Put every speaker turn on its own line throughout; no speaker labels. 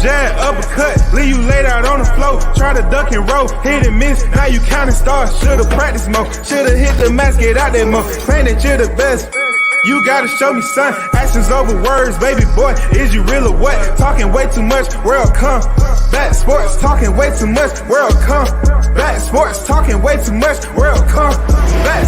jab, uppercut, leave you laid out on the floor. Try to duck and roll, hit and miss, now you counting stars. Should've practiced more, should've hit the mask, get out there more. Claim that you're the best. You gotta show me, son, actions over words, baby boy, is you real or what? Talking way too much, world come back sports, talking way too much, world come back sports, talking way too much, world come back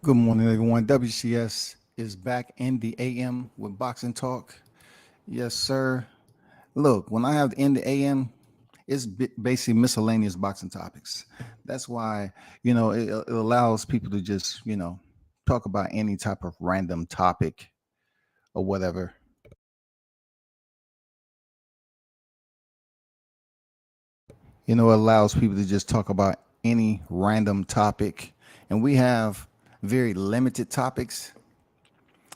Good morning, everyone. WCS is back in the AM with Boxing Talk. Yes, sir. Look, when I have in the AM, it's basically miscellaneous boxing topics. That's why, it allows people to just, talk about any type of random topic or whatever. It allows people to just talk about any random topic. And we have very limited topics,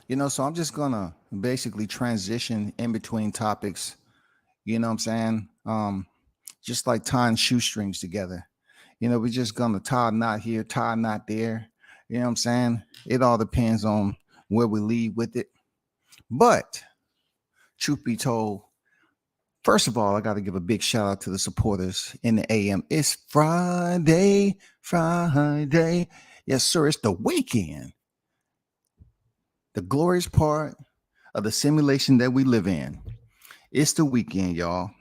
so I'm just gonna basically transition in between topics, what I'm saying, just like tying shoestrings together. We're just gonna tie a knot here, tie a knot there, what I'm saying. It all depends on where we lead with it. But truth be told, first of all, I got to give a big shout out to the supporters in the AM. It's Friday. Yes, sir, it's the weekend. The glorious part of the simulation that we live in. It's the weekend, y'all.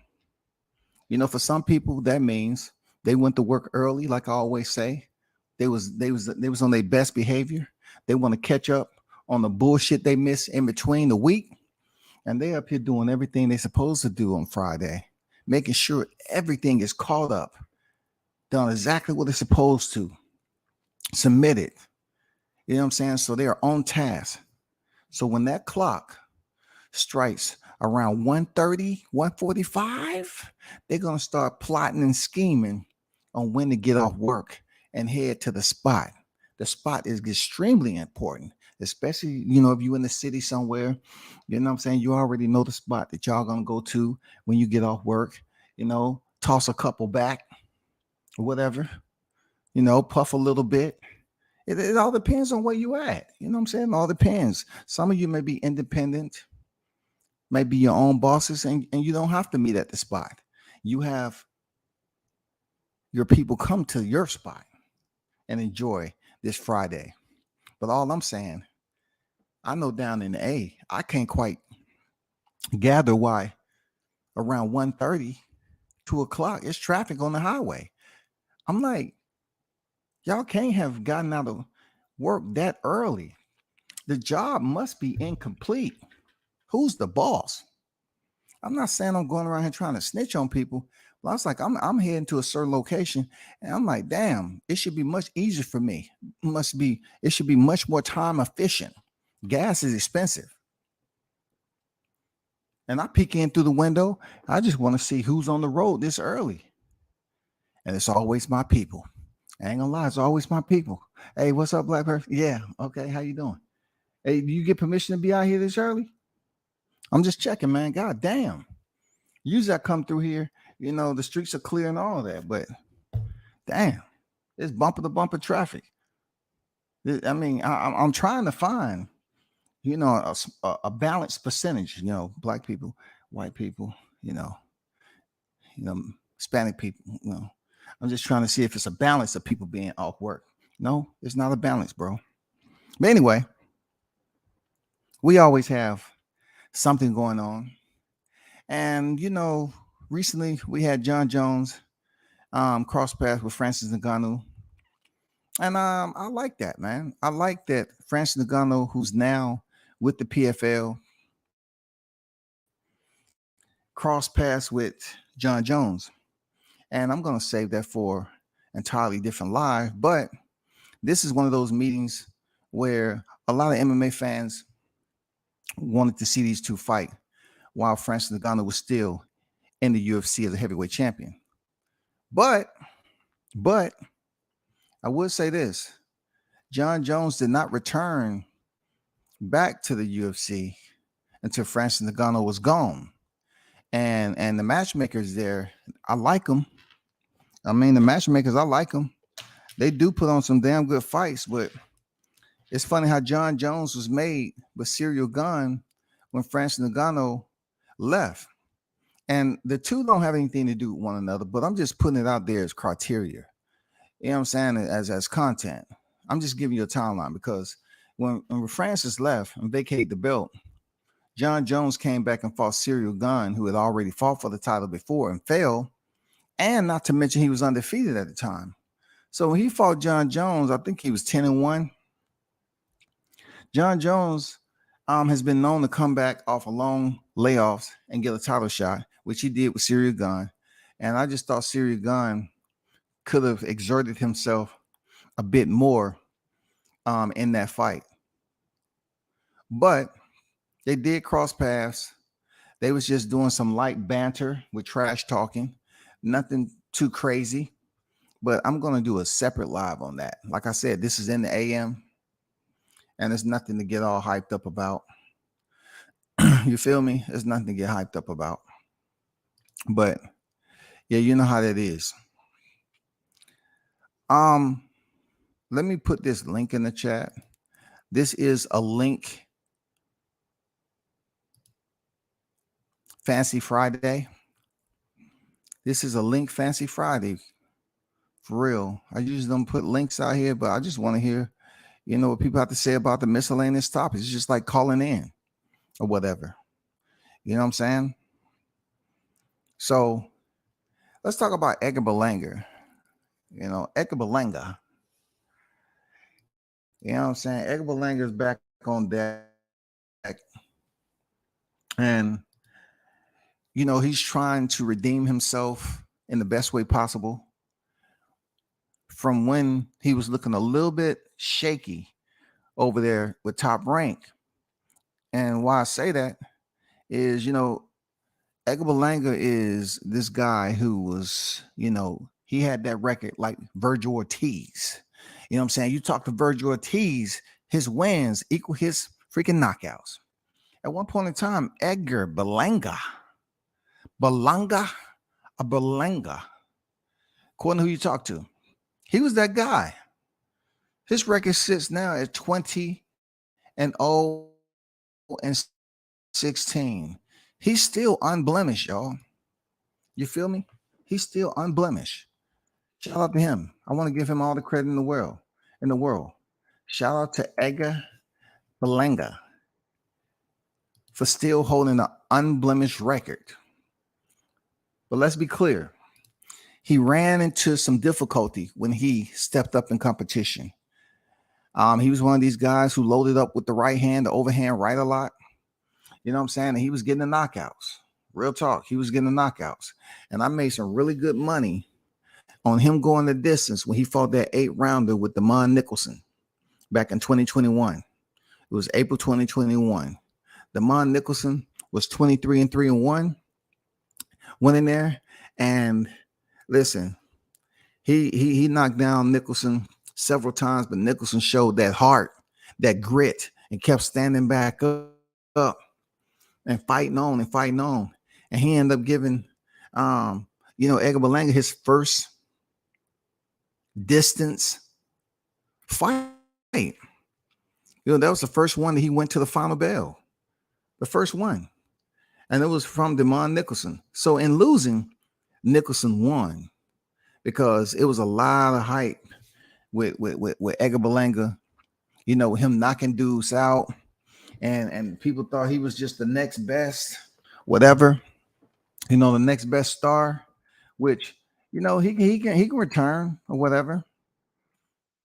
For some people, that means they went to work early, like I always say. They was on their best behavior. They want to catch up on the bullshit they missed in between the week. And they up here doing everything they're supposed to do on Friday, making sure everything is caught up, done exactly what they're supposed to. Submit it. You know what I'm saying? So they are on task. So when that clock strikes around 1:30, 1:45, they're going to start plotting and scheming on when to get off work and head to the spot. The spot is extremely important, especially, if you're in the city somewhere, you know what I'm saying? You already know the spot that y'all going to go to when you get off work, toss a couple back or whatever. Puff a little bit. It all depends on where you at. You know what I'm saying? It all depends. Some of you may be independent, may be your own bosses, and you don't have to meet at the spot. You have your people come to your spot and enjoy this Friday. But all I'm saying, I know down in the A, I can't quite gather why around 1:30, 2 o'clock, it's traffic on the highway. I'm like, y'all can't have gotten out of work that early. The job must be incomplete. Who's the boss? I'm not saying I'm going around here trying to snitch on people, but I was like, I'm heading to a certain location, and I'm like, damn, it should be much easier for me. It should be much more time efficient. Gas is expensive. And I peek in through the window. I just want to see who's on the road this early. And it's always my people. I ain't gonna lie, it's always my people. Hey, what's up, black person? Yeah, okay, how you doing? Hey, do you get permission to be out here this early? I'm just checking, man. God damn. Usually I come through here, the streets are clear and all of that, but damn, it's bumper to bumper traffic. I mean, I'm trying to find, a balanced percentage, black people, white people, Hispanic people, I'm just trying to see if it's a balance of people being off work. No, it's not a balance, bro. But anyway, we always have something going on. And recently we had Jon Jones cross paths with Francis Ngannou. And I like that, man. I like that Francis Ngannou, who's now with the PFL, cross paths with Jon Jones. And I'm going to save that for entirely different live. But this is one of those meetings where a lot of MMA fans wanted to see these two fight while Francis Ngannou was still in the UFC as a heavyweight champion. But I would say this: Jon Jones did not return back to the UFC until Francis Ngannou was gone. And the matchmakers there, I like them. I mean, the matchmakers, I like them. They do put on some damn good fights, but it's funny how Jon Jones was made with Serial Gun when Francis Ngannou left. And the two don't have anything to do with one another, but I'm just putting it out there as criteria. You know what I'm saying? As content. I'm just giving you a timeline because when Francis left and vacated the belt, Jon Jones came back and fought Serial Gun, who had already fought for the title before and failed. And not to mention he was undefeated at the time. So when he fought Jon Jones, I think he was 10-1. Jon Jones has been known to come back off a long layoffs and get a title shot, which he did with Serial Gun. And I just thought Serial Gun could have exerted himself a bit more in that fight. But they did cross paths. They was just doing some light banter with trash talking. Nothing too crazy. But I'm going to do a separate live on that. Like I said, this is in the AM. And there's nothing to get all hyped up about. You feel me? There's nothing to get hyped up about. But yeah, you know how that is. Let me put this link in the chat. This is a link. Fancy Friday. This is a link Fancy Friday. For real. I usually don't put links out here, but I just want to hear, what people have to say about the miscellaneous topics. It's just like calling in or whatever. You know what I'm saying? So let's talk about Edgar Berlanga. Edgar Berlanga. You know what I'm saying? Edgar Berlanga is back on deck. And, he's trying to redeem himself in the best way possible from when he was looking a little bit shaky over there with Top Rank. And why I say that is, Edgar Berlanga is this guy who was, he had that record like Virgil Ortiz. You know what I'm saying? You talk to Virgil Ortiz, his wins equal his freaking knockouts. At one point in time, Edgar Berlanga, according to who you talk to, he was that guy. His record sits now at 20-0 and 16. He's still unblemished, y'all. You feel me? He's still unblemished. Shout out to him. I want to give him all the credit in the world. Shout out to Edgar Berlanga for still holding an unblemished record. But let's be clear. He ran into some difficulty when he stepped up in competition. He was one of these guys who loaded up with the right hand, the overhand right a lot. You know what I'm saying? And he was getting the knockouts. Real talk. He was getting the knockouts. And I made some really good money on him going the distance when he fought that 8-rounder with Damon Nicholson back in 2021. It was April 2021. Damon Nicholson was 23-3-1. Went in there and listen, he knocked down Nicholson several times, but Nicholson showed that heart, that grit, and kept standing back up and fighting on. And he ended up giving Edgar Berlanga his first distance fight. That was the first one that he went to the final bell. The first one. And it was from Damon Nicholson. So in losing, Nicholson won because it was a lot of hype with Edgar Berlanga, him knocking dudes out and people thought he was just the next best, whatever, the next best star, which he can return or whatever.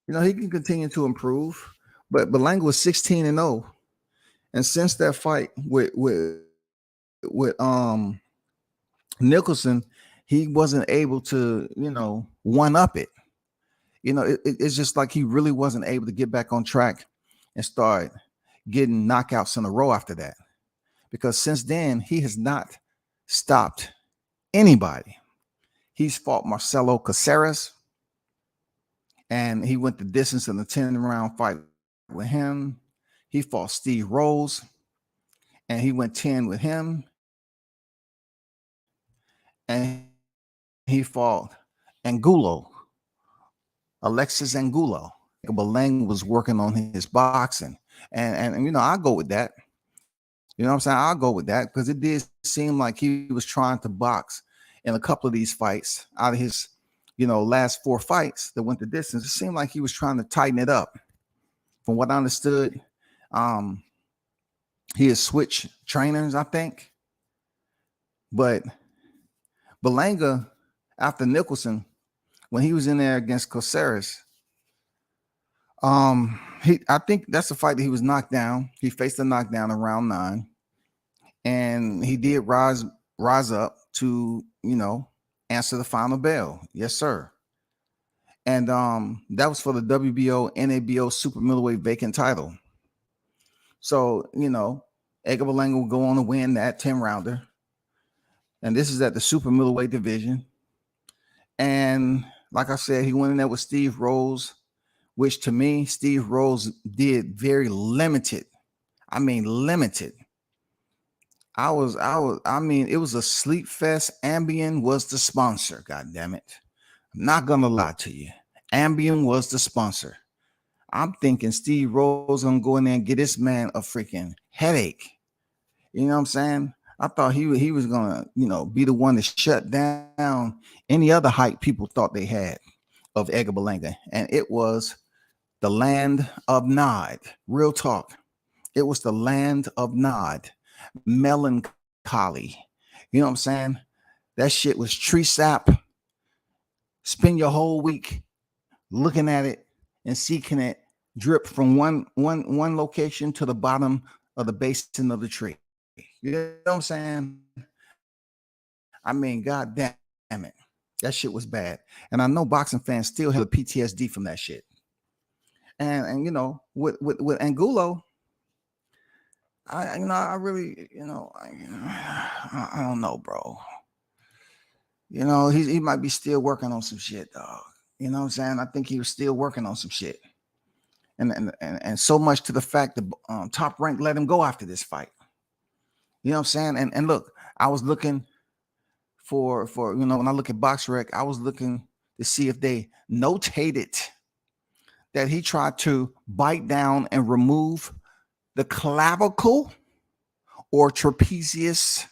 He can continue to improve. But Berlanga was 16-0, and since that fight with Nicholson, he wasn't able to one up it. It's just like he really wasn't able to get back on track and start getting knockouts in a row after that. Because since then, he has not stopped anybody. He's fought Marcelo Caceres, and he went the distance in the 10-round fight with him. He fought Steve Rose, and he went 10 with him. And he fought Alexis Angulo. Berlanga was working on his boxing. And I'll go with that. You know what I'm saying? I'll go with that because it did seem like he was trying to box in a couple of these fights out of his, last 4 fights that went the distance. It seemed like he was trying to tighten it up. From what I understood, he has switched trainers, I think. But Berlanga, after Nicholson, when he was in there against Caceres, I think that's the fight that he was knocked down. He faced a knockdown in round 9, and he did rise up to answer the final bell. Yes, sir. And that was for the WBO NABO super middleweight vacant title. So Edgar Berlanga will go on to win that 10-rounder, and this is at the super middleweight division. And like I said, he went in there with Steve Rose, which to me, Steve Rose did very limited. I mean, limited. It was a sleep fest. Ambien was the sponsor. God damn it. I'm not going to lie to you. Ambien was the sponsor. I'm thinking Steve Rose gonna go in there and get this man a freaking headache. You know what I'm saying? I thought he was gonna, be the one to shut down any other hype people thought they had of Edgar Berlanga. And it was the land of Nod. Real talk. It was the land of Nod. Melancholy. You know what I'm saying? That shit was tree sap. Spend your whole week looking at it and seeking it drip from one location to the bottom of the basin of the tree. You know what I'm saying? I mean, God damn it. That shit was bad. And I know boxing fans still have PTSD from that shit. And with Angulo, I really, I don't know, bro. He might be still working on some shit, dog. You know what I'm saying? I think he was still working on some shit. And so much to the fact that Top Rank let him go after this fight. You know what I'm saying? And look, I was looking for when I look at BoxRec, I was looking to see if they notated that he tried to bite down and remove the clavicle or trapezius.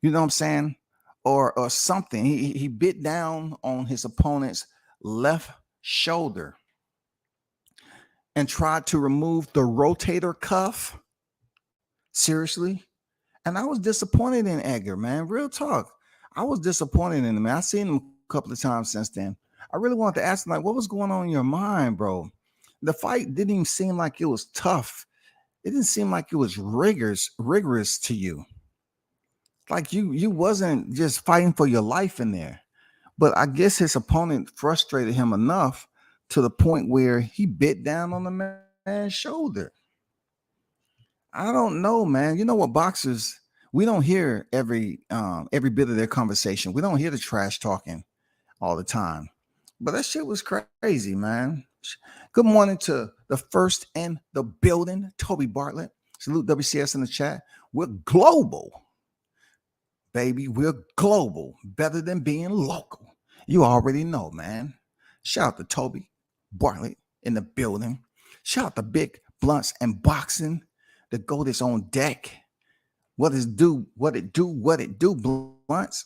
You know what I'm saying? Or something. He bit down on his opponent's left shoulder and tried to remove the rotator cuff. Seriously. And I was disappointed in Edgar, man. Real talk. I was disappointed in him, man. I've seen him a couple of times since then. I really wanted to ask him, like, what was going on in your mind, bro? The fight didn't even seem like it was tough. It didn't seem like it was rigorous to you. Like you wasn't just fighting for your life in there. But I guess his opponent frustrated him enough to the point where he bit down on the man's shoulder. I don't know, man. You know what, boxers, we don't hear every bit of their conversation. We don't hear the trash talking all the time. But that shit was crazy, man. Good morning to the first in the building, Toby Bartlett. Salute WCS in the chat. We're global, baby. We're global. Better than being local. You already know, man. Shout out to Toby Bartlett in the building. Shout out to Big Blunts and Boxing. The GOAT is on deck. What it do, Blunts.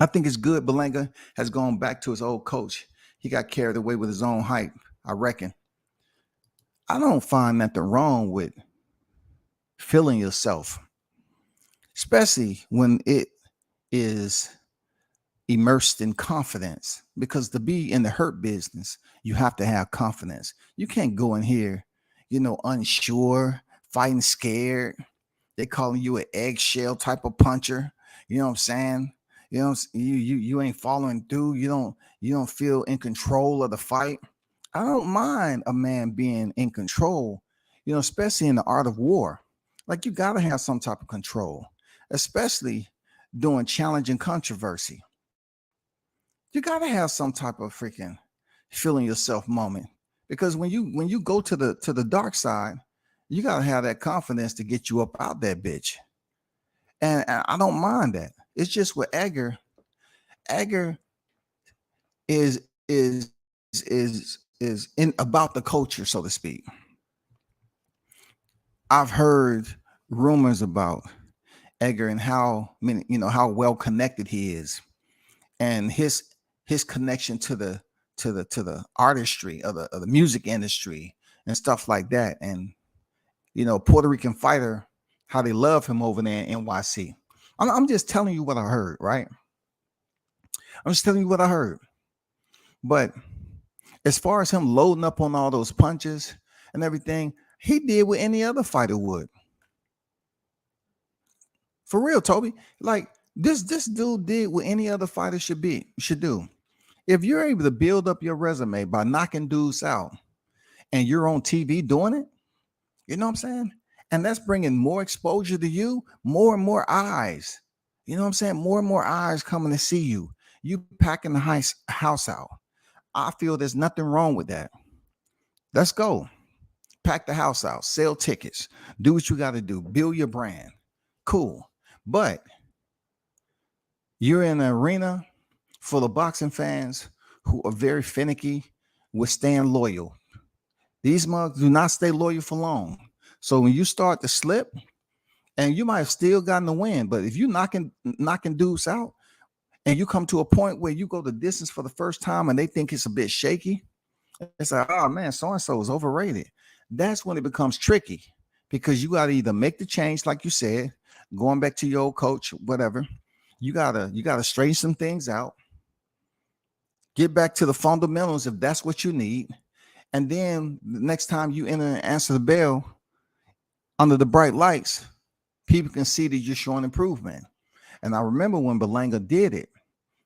I think it's good Berlanga has gone back to his old coach. He got carried away with his own hype, I reckon. I don't find nothing wrong with feeling yourself, especially when it is immersed in confidence. Because to be in the hurt business, you have to have confidence. You can't go in here, unsure, fighting scared. They calling you an eggshell type of puncher. You know what I'm saying? You ain't following through. You don't feel in control of the fight. I don't mind a man being in control, especially in the art of war. Like you gotta have some type of control, especially during challenging controversy. You gotta have some type of freaking feeling yourself moment. Because when you go to the dark side, you gotta have that confidence to get you up out that bitch. And I don't mind that. It's just with Edgar. Edgar is in about the culture, so to speak. I've heard rumors about Edgar and how many, how well connected he is, and his connection to the artistry of the music industry and stuff like that. And Puerto Rican fighter, how they love him over there in NYC. I'm just telling you what I heard, right? I'm just telling you what I heard. But as far as him loading up on all those punches and everything, he did what any other fighter would. For real, Toby. Like this dude did what any other fighter should do. If you're able to build up your resume by knocking dudes out and you're on TV doing it, you know what I'm saying? And that's bringing more exposure to you, more and more eyes. You know what I'm saying? More and more eyes coming to see you. You packing the house out. I feel there's nothing wrong with that. Let's go. Pack the house out, sell tickets, do what you got to do, build your brand. Cool. But you're in an arena full of boxing fans who are very finicky with staying loyal. These mugs do not stay loyal for long. So when you start to slip, and you might have still gotten the win, but if you knocking dudes out and you come to a point where you go the distance for the first time and they think it's a bit shaky, it's like, oh man, so-and-so is overrated. That's when it becomes tricky, because you got to either make the change, like you said, going back to your old coach, whatever. You gotta straighten some things out, get back to the fundamentals if that's what you need. And then the next time you enter and answer the bell under the bright lights, people can see that you're showing improvement. And I remember when Berlanga did it,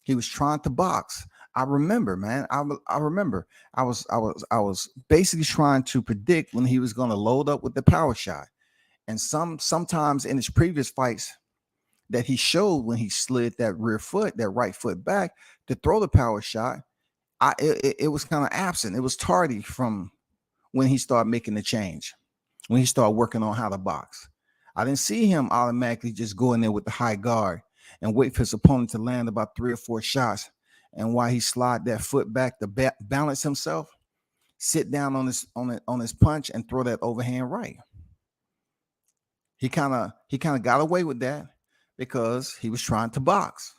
he was trying to box. I remember, man. I remember. I was basically trying to predict when he was going to load up with the power shot. And sometimes in his previous fights that he showed, when he slid that right foot back to throw the power shot, it was kind of absent. It was tardy from when he started making the change, when he started working on how to box. I didn't see him automatically just go in there with the high guard and wait for his opponent to land about 3 or 4 shots. And while he slide that foot back to balance himself, sit down on his punch and throw that overhand right. He kind of got away with that because he was trying to box.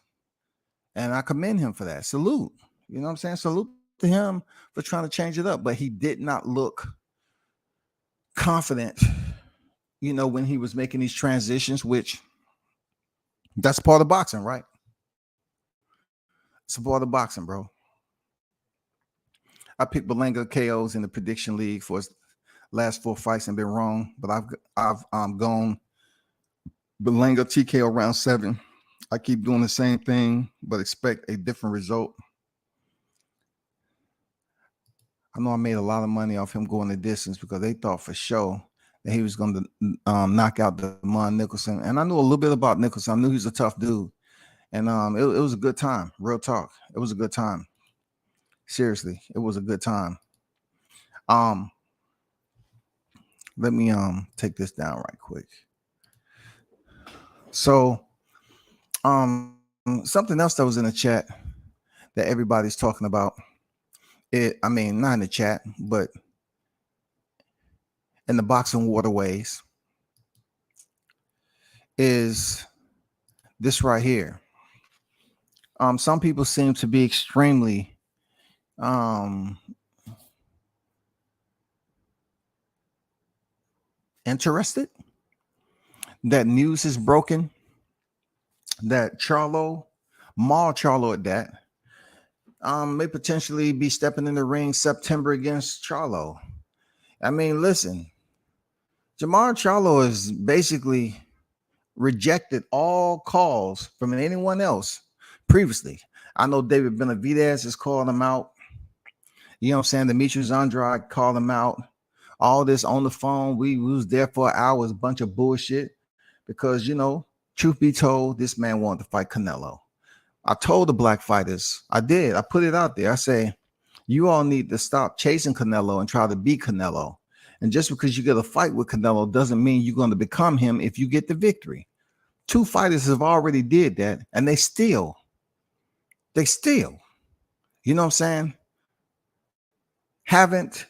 And I commend him for that. Salute. You know what I'm saying? Salute to him for trying to change it up. But he did not look confident, when he was making these transitions, which that's part of boxing, right? It's a part of boxing, bro. I picked Berlanga KOs in the prediction league for his last 4 fights and been wrong, but I've gone Berlanga TKO round 7. I keep doing the same thing, but expect a different result. I know I made a lot of money off him going the distance because they thought for sure that he was going to knock out Demond Nicholson. And I knew a little bit about Nicholson. I knew he was a tough dude. And it was a good time. Real talk. It was a good time. Seriously, it was a good time. Let me take this down right quick. So something else that was in the chat that everybody's talking about. Not in the chat, but in the boxing waterways, is this right here. Some people seem to be extremely interested that news is broken that Charlo, Maul Charlo at that, may potentially be stepping in the ring September against Charlo. I mean, listen, Jermall Charlo has basically rejected all calls from anyone else previously. I know David Benavidez has called him out. You know what I'm saying? Demetrius Andrade called him out. All this on the phone. We was there for hours, a bunch of bullshit. Because, truth be told, this man wanted to fight Canelo. I told the black fighters, I did. I put it out there. I say, you all need to stop chasing Canelo and try to beat Canelo. And just because you get a fight with Canelo doesn't mean you're going to become him if you get the victory. Two fighters have already did that, and they still, you know what I'm saying, haven't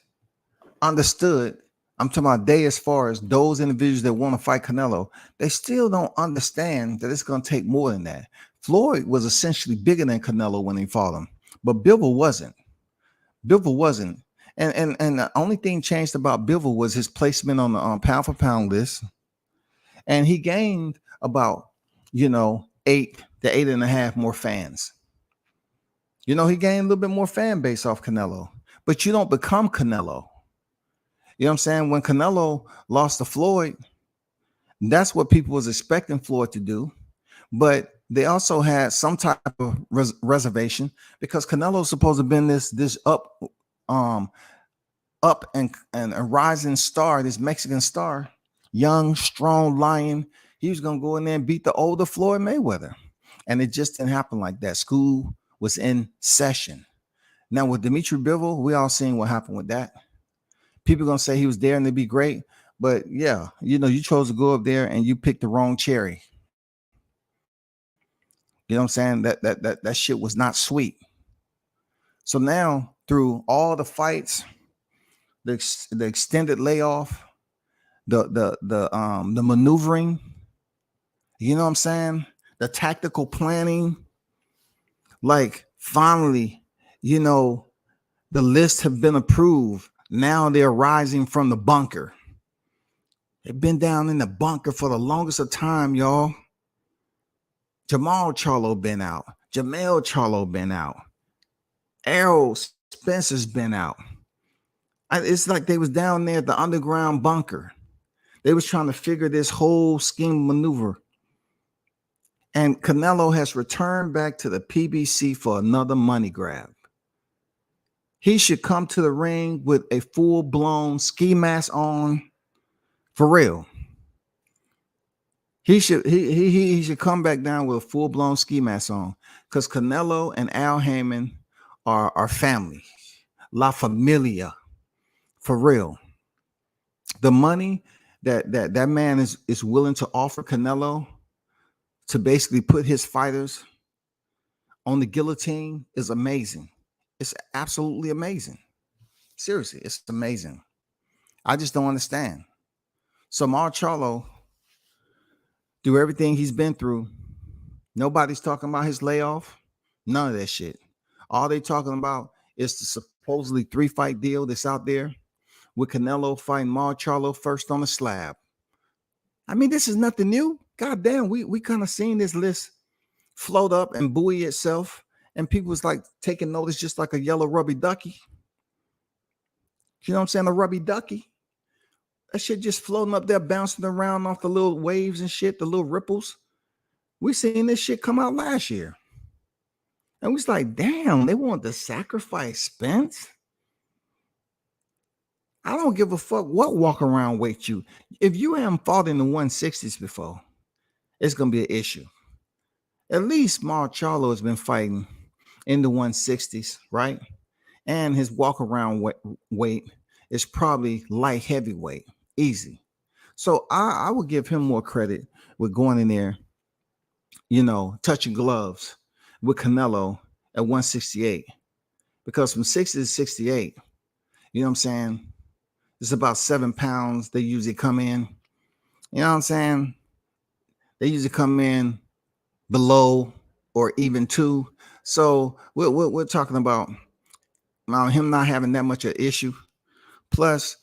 understood. I'm talking about they, as far as those individuals that want to fight Canelo, they still don't understand that it's going to take more than that. Floyd was essentially bigger than Canelo when he fought him, but Bivol wasn't. And the only thing changed about Bivol was his placement on the pound for pound list. And he gained about, 8 to 8.5 more fans. He gained a little bit more fan base off Canelo, but you don't become Canelo. You know what I'm saying? When Canelo lost to Floyd, that's what people was expecting Floyd to do. But they also had some type of reservation because Canelo's supposed to have been this up and a rising star, this Mexican star, young, strong lion. He was going to go in there and beat the older Floyd Mayweather. And it just didn't happen like that. School was in session. Now with Dimitri Bivol, we all seen what happened with that. People going to say he was there and they'd be great. But yeah, you chose to go up there and you picked the wrong cherry. You know what I'm saying? That shit was not sweet. So now through all the fights, the extended layoff, the maneuvering, you know what I'm saying? The tactical planning, like finally, the lists have been approved. Now they're rising from the bunker. They've been down in the bunker for the longest of time, y'all. Jermall Charlo been out. Jermall Charlo been out. Errol Spencer's been out. It's like they was down there at the underground bunker. They was trying to figure this whole scheme maneuver. And Canelo has returned back to the PBC for another money grab. He should come to the ring with a full-blown ski mask on, for real. He should come back down with a full-blown ski mask on, because Canelo and Al Haymon are family, La Familia, for real. The money that man is willing to offer Canelo to basically put his fighters on the guillotine is amazing. It's absolutely amazing. Seriously, it's amazing. I just don't understand. So Jermall Charlo, through everything he's been through, nobody's talking about his layoff. None of that shit. All they talking about is the supposedly 3-fight deal that's out there with Canelo fighting Jermall Charlo first on the slab. I mean, this is nothing new. God damn, we kind of seen this list float up and buoy itself, and people was like taking notice just like a yellow rubby ducky. You know what I'm saying? A rubby ducky. That shit just floating up there, bouncing around off the little waves and shit, the little ripples. We seen this shit come out last year. And we was like, damn, they want to sacrifice Spence. I don't give a fuck what walk around weight you. If you haven't fought in the 160s before, it's going to be an issue. At least Jermall Charlo has been fighting in the 160s, right? And his walk around weight is probably light heavyweight, easy. So I would give him more credit with going in there, touching gloves with Canelo at 168. Because from 60 to 68, you know what I'm saying? It's about 7 pounds they usually come in. You know what I'm saying? They usually come in below or even 2. So we're talking about him not having that much of an issue. Plus,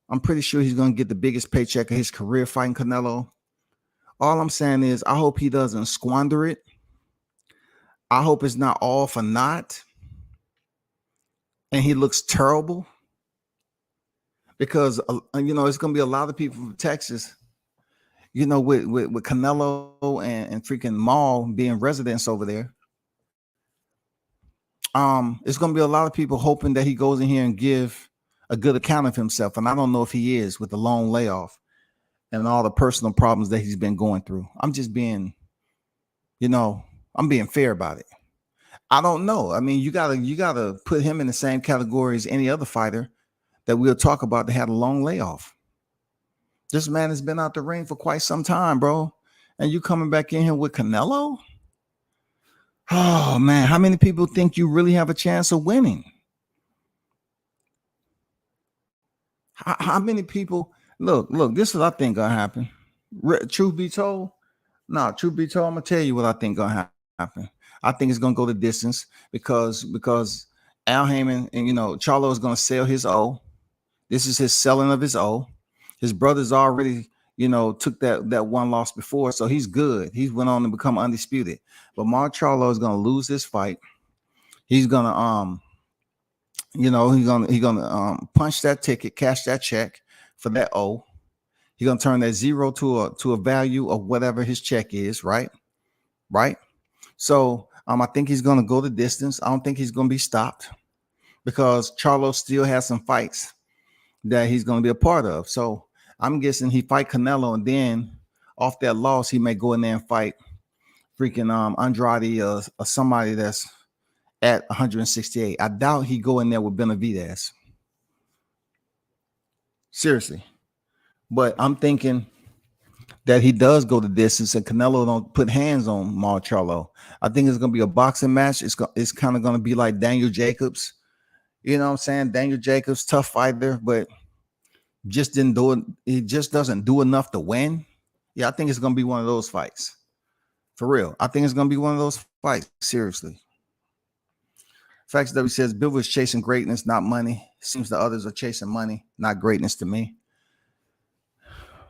I'm pretty sure he's going to get the biggest paycheck of his career fighting Canelo. All I'm saying is I hope he doesn't squander it. I hope it's not all for naught. And he looks terrible. Because, it's going to be a lot of people from Texas, with Canelo and freaking Maul being residents over there. It's going to be a lot of people hoping that he goes in here and give a good account of himself. And I don't know if he is with the long layoff and all the personal problems that he's been going through. I'm just being, I'm being fair about it. I don't know. I mean, you gotta put him in the same category as any other fighter that we'll talk about that had a long layoff. This man has been out the ring for quite some time, bro. And you coming back in here with Canelo? Oh, man. How many people think you really have a chance of winning? How many people? Look, this is what I think going to happen. Truth be told, I'm going to tell you what I think going to happen. I think it's going to go the distance because Al Haymon and, Charlo is going to sell his O. This is his selling of his O. His brother's already, took that one loss before, so he's good. He's went on to become undisputed. But Mark Charlo is going to lose this fight. He's going to he's gonna punch that ticket, cash that check for that O. He's gonna turn that zero to a value of whatever his check is, right? So I think he's gonna go the distance. I don't think he's gonna be stopped because Charlo still has some fights that he's gonna be a part of. So I'm guessing he fight Canelo, and then off that loss, he may go in there and fight freaking Andrade or somebody that's at 168. I doubt he go in there with Benavidez. Seriously. But I'm thinking that he does go the distance and Canelo don't put hands on Mar Charlo. I think it's going to be a boxing match. It's kind of going to be like Daniel Jacobs. You know what I'm saying? Daniel Jacobs, tough fighter, but just didn't do it. He just doesn't do enough to win. Yeah, I think it's going to be one of those fights. For real. I think it's going to be one of those fights. Seriously. Facts W says Bill is chasing greatness, not money. Seems the others are chasing money, not greatness to me.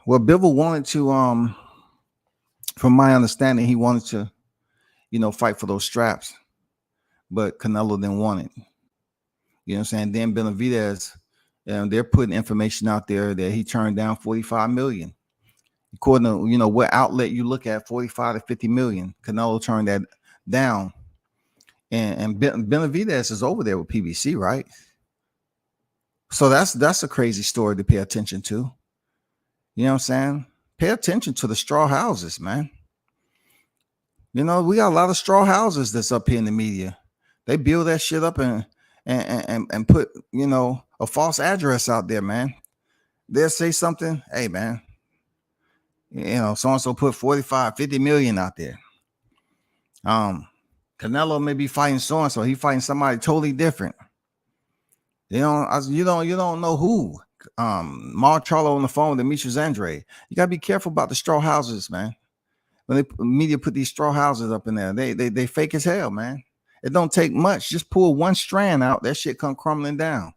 Well, Bivol wanted to, from my understanding, he wanted to, fight for those straps, but Canelo didn't want it. You know what I'm saying? Then Benavidez, they're putting information out there that he turned down 45 million. According to, what outlet you look at, 45 to 50 million. Canelo turned that down. And Benavidez is over there with PBC, right? So that's a crazy story to pay attention to. You know what I'm saying? Pay attention to the straw houses, man. We got a lot of straw houses that's up here in the media. They build that shit up and put, a false address out there, man. They'll say something, hey, man, so-and-so put 45, 50 million out there. Canelo may be fighting so-and-so. He fighting somebody totally different. You don't know who. Mar Charlo on the phone with Demetrius Andrade. You gotta be careful about the straw houses, man. When the media put these straw houses up in there, they fake as hell, man. It don't take much. Just pull one strand out, that shit come crumbling down.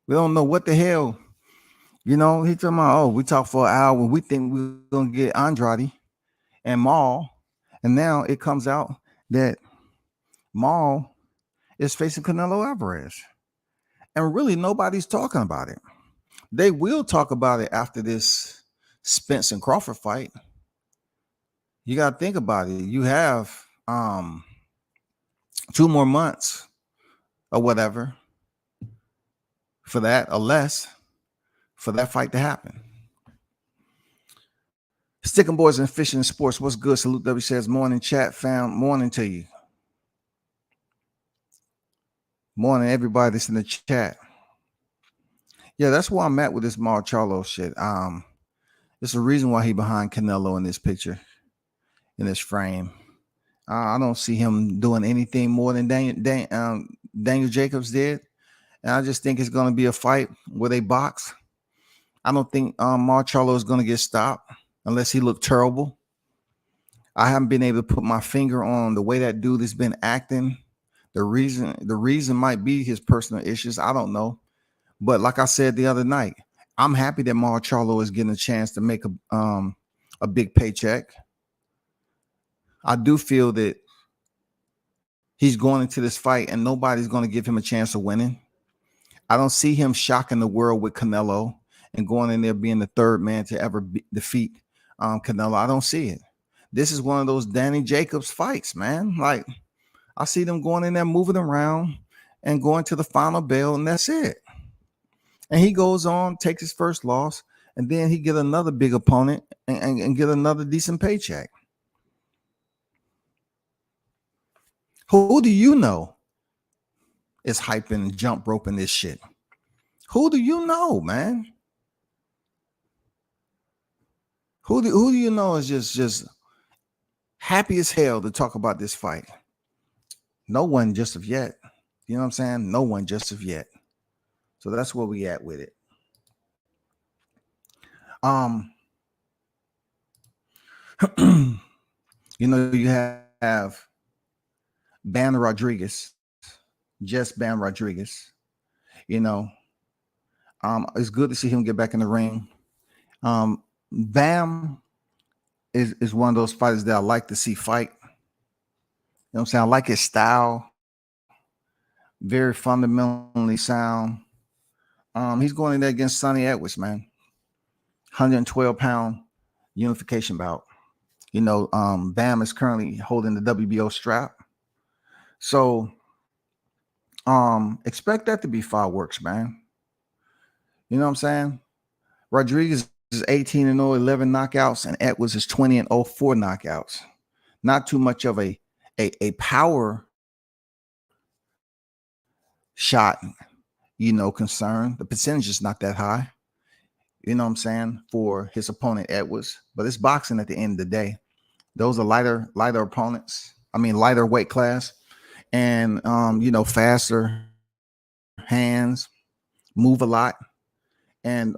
We don't know what the hell. He talking about, we talk for an hour when we think we're gonna get Andrade and Maul. And now it comes out that Maul is facing Canelo Alvarez. And really, nobody's talking about it. They will talk about it after this Spence and Crawford fight. You got to think about it. You have 2 more months or whatever for that, or less, for that fight to happen. Sticking Boys and Fishing and Sports. What's good? Salute W says morning chat fam. Morning to you. Morning, everybody that's in the chat. Yeah, that's where I'm at with this Mar Charlo shit. There's a reason why he behind Canelo in this picture, in this frame. I don't see him doing anything more than Daniel Jacobs did. And I just think it's going to be a fight where they box. I don't think Mar Charlo is going to get stopped unless he looked terrible. I haven't been able to put my finger on the way that dude has been acting. The reason might be his personal issues. I don't know. But like I said the other night, I'm happy that Charlo is getting a chance to make a big paycheck. I do feel that he's going into this fight and nobody's going to give him a chance of winning. I don't see him shocking the world with Canelo and going in there being the third man to ever defeat Canelo. I don't see it. This is one of those Danny Jacobs fights, man. Like, I see them going in there, moving around and going to the final bell, and that's it. And he goes on, takes his first loss, and then he get another big opponent and get another decent paycheck. Who do you know is hyping and jump roping this shit? Who do you know, man? Who do you know is just happy as hell to talk about this fight? No one just of yet. You know what I'm saying? No one just of yet. So that's where we at with it. You know, you have Bam Rodriguez, just Bam Rodriguez. You know, it's good to see him get back in the ring. Bam is one of those fighters that I like to see fight. You know what I'm saying? I like his style. Very fundamentally sound. He's going in there against Sonny Edwards, man. 112-pound unification bout. You know, Bam is currently holding the WBO strap. So expect that to be fireworks, man. You know what I'm saying? Rodriguez is 18-0, 11 knockouts, and Edwards is 20-0, 4 knockouts. Not too much of a power shot, you know, concern. The percentage is not that high, you know what I'm saying, for his opponent Edwards. But it's boxing at the end of the day. Those are lighter opponents. I mean, lighter weight class, and you know, faster hands, move a lot, and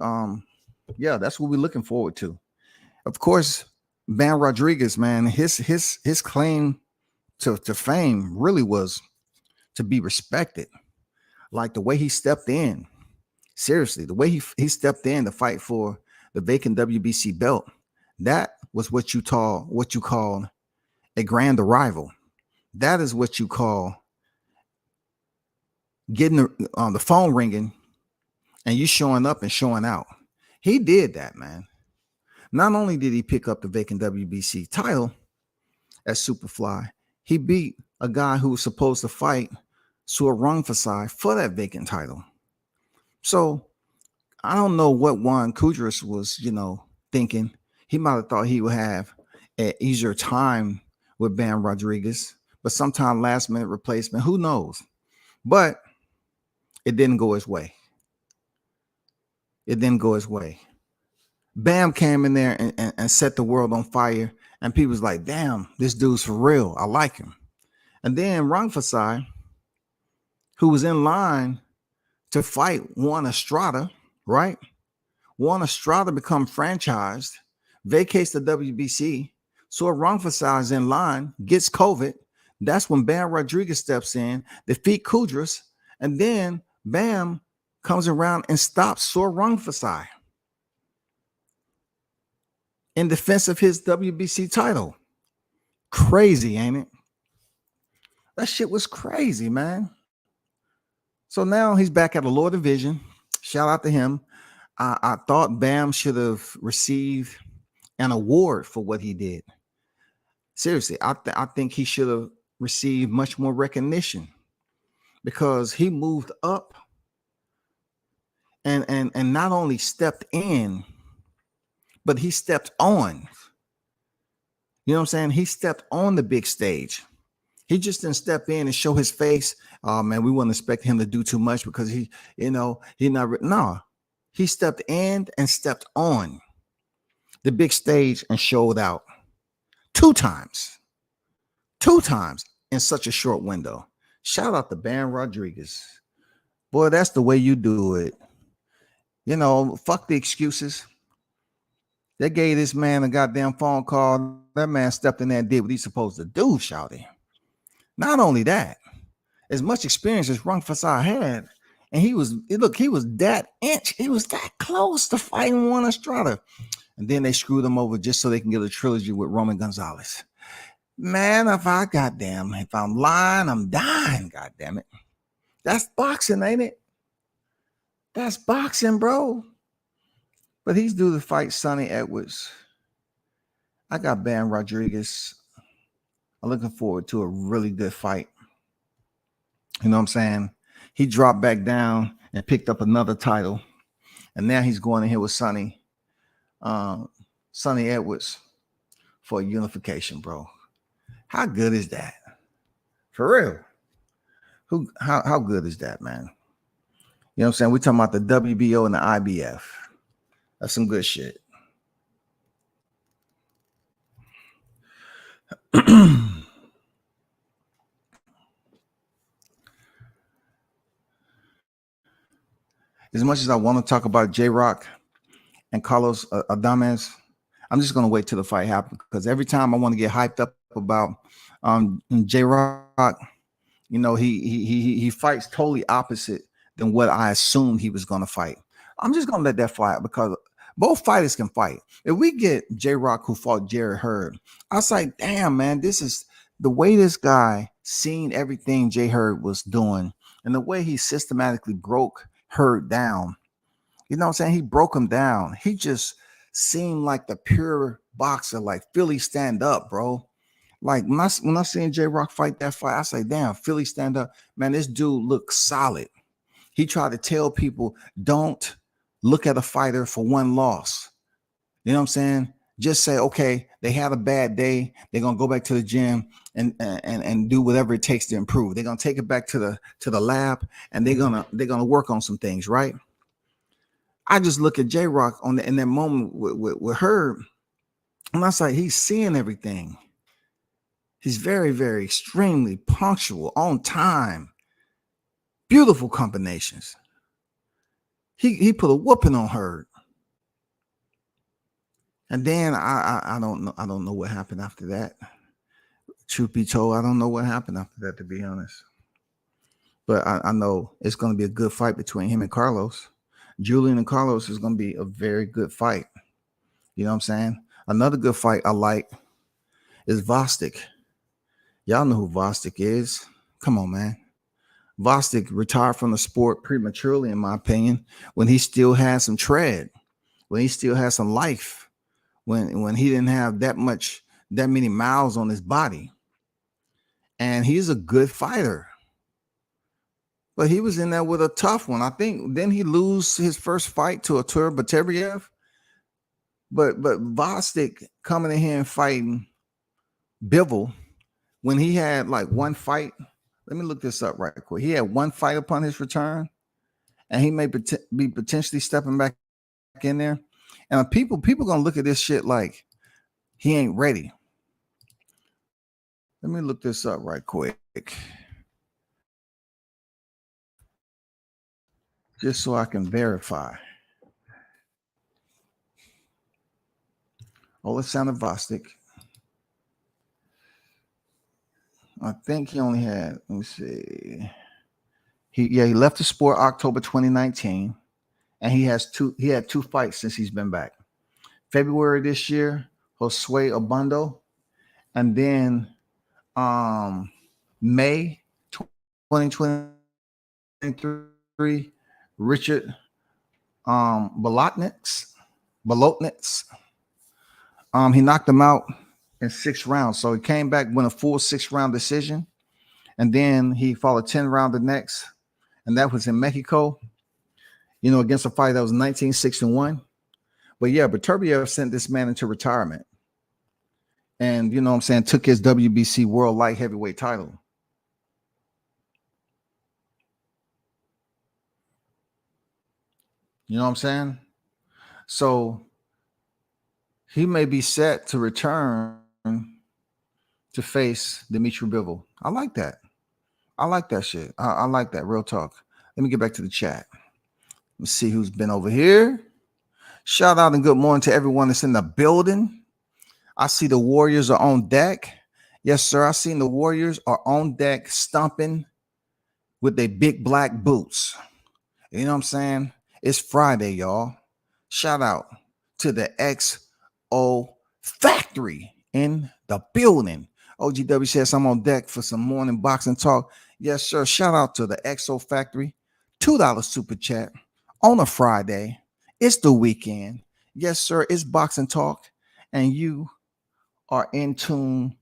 yeah, that's what we're looking forward to. Of course, Bam Rodriguez, man, his claim to fame really was to be respected. Like the way he stepped in, seriously, the way he stepped in to fight for the vacant WBC belt, that was what you call a grand arrival. That is what you call getting the phone ringing and you showing up and showing out. He did that, man. Not only did he pick up the vacant WBC title at Superfly, he beat a guy who was supposed to fight Suor Rungvisai for that vacant title. So I don't know what Juan Kudras was, you know, thinking. He might have thought he would have an easier time with Bam Rodriguez, but sometime last minute replacement, who knows? But it didn't go his way. It didn't go his way. Bam came in there and set the world on fire, and people was like, damn, this dude's for real. I like him. And then Rungvisai, who was in line to fight Juan Estrada, right? Juan Estrada become franchised, vacates the WBC. So Rungvisai is in line, gets COVID. That's when Bam Rodriguez steps in, defeat Kudras, and then Bam comes around and stops Suor Rungvisai in defense of his WBC title. Crazy, ain't it? That shit was crazy, man. So now he's back at the lower division. Shout out to him. I thought Bam should have received an award for what he did. Seriously, I think he should have received much more recognition because he moved up and not only stepped in, but he stepped on. You know what I'm saying? He stepped on the big stage. He just didn't step in and show his face. Oh man, we wouldn't expect him to do too much because he stepped in and stepped on the big stage and showed out two times in such a short window. Shout out to Bam Rodriguez. Boy, that's the way you do it. You know, fuck the excuses. They gave this man a goddamn phone call. That man stepped in there and did what he's supposed to do, shouty. Not only that, as much experience as Rungvisai had And he was that inch. He was that close to fighting Juan Estrada. And then they screwed him over just so they can get a trilogy with Roman Gonzalez. Man, if I'm lying, I'm dying, goddamn it. That's boxing, ain't it? That's boxing, bro. But he's due to fight Sonny Edwards. I got Bam Rodriguez. I'm looking forward to a really good fight. You know what I'm saying? He dropped back down and picked up another title. And now he's going in here with Sonny Edwards for a unification, bro. How good is that? For real. How good is that, man? You know what I'm saying? We're talking about the WBO and the IBF. That's some good shit. As much as I want to talk about J-Rock and Carlos Adames, I'm just going to wait till the fight happens, because every time I want to get hyped up about J-Rock, you know, he fights totally opposite than what I assumed he was going to fight. I'm just going to let that fly out, because both fighters can fight. If we get J-Rock, who fought Jerry Hurd, I was like, damn, man, this is the way this guy seen everything Jay Hurd was doing, and the way he systematically broke Hurd down. You know what I'm saying? He broke him down. He just seemed like the pure boxer, like Philly stand up, bro. Like when I seen J-Rock fight that fight, I say, damn, Philly stand up. Man, this dude looks solid. He tried to tell people, don't look at a fighter for one loss. You know what I'm saying? Just say, okay, they had a bad day. They're gonna go back to the gym and do whatever it takes to improve. They're gonna take it back to the lab, and they're gonna work on some things, right? I just look at J-Rock in that moment with Herb, and I was like, he's seeing everything. He's very, very extremely punctual, on time, beautiful combinations. He put a whooping on Herb. And then I don't know what happened after that. Truth be told, I don't know what happened after that, to be honest. But I know it's going to be a good fight between him and Carlos. Julian and Carlos is going to be a very good fight. You know what I'm saying? Another good fight I like is Bostic. Y'all know who Bostic is. Come on, man. Bostic retired from the sport prematurely, in my opinion, when he still had some tread, when he still had some life. When he didn't have that many miles on his body. And he's a good fighter. But he was in there with a tough one. I think then he lose his first fight to Artur Beterbiev. But Bostic coming in here and fighting Bivol when he had like one fight. Let me look this up right quick. He had one fight upon his return, and he may be potentially stepping back in there. And people gonna look at this shit like he ain't ready. Let me look this up right quick, just so I can verify. Alexander Bostic. I think he only had. Let me see. He left the sport October 2019. And he had two fights since he's been back. February this year, Josue Obando, and then May 2023, Richard Bolotniks. He knocked him out in 6 rounds. So he came back, won a full 6-round decision, and then he fought a 10-round the next, and that was in Mexico. You know, against a fight that was 1961. But yeah, Beterbiev sent this man into retirement. And, you know what I'm saying, took his WBC World Light Heavyweight title. You know what I'm saying? So he may be set to return to face Dimitri Bivol. I like that. I like that shit. I like that. Real talk. Let me get back to the chat. Let's see who's been over here. Shout out and good morning to everyone that's in the building. I see the Warriors are on deck. Yes, sir. I seen the Warriors are on deck stomping with their big black boots. You know what I'm saying? It's Friday, y'all. Shout out to the XO Factory in the building. OGW says I'm on deck for some morning boxing talk. Yes, sir. Shout out to the XO Factory. $2 super chat on a Friday. It's the weekend. Yes, sir. It's boxing talk. And you are in tune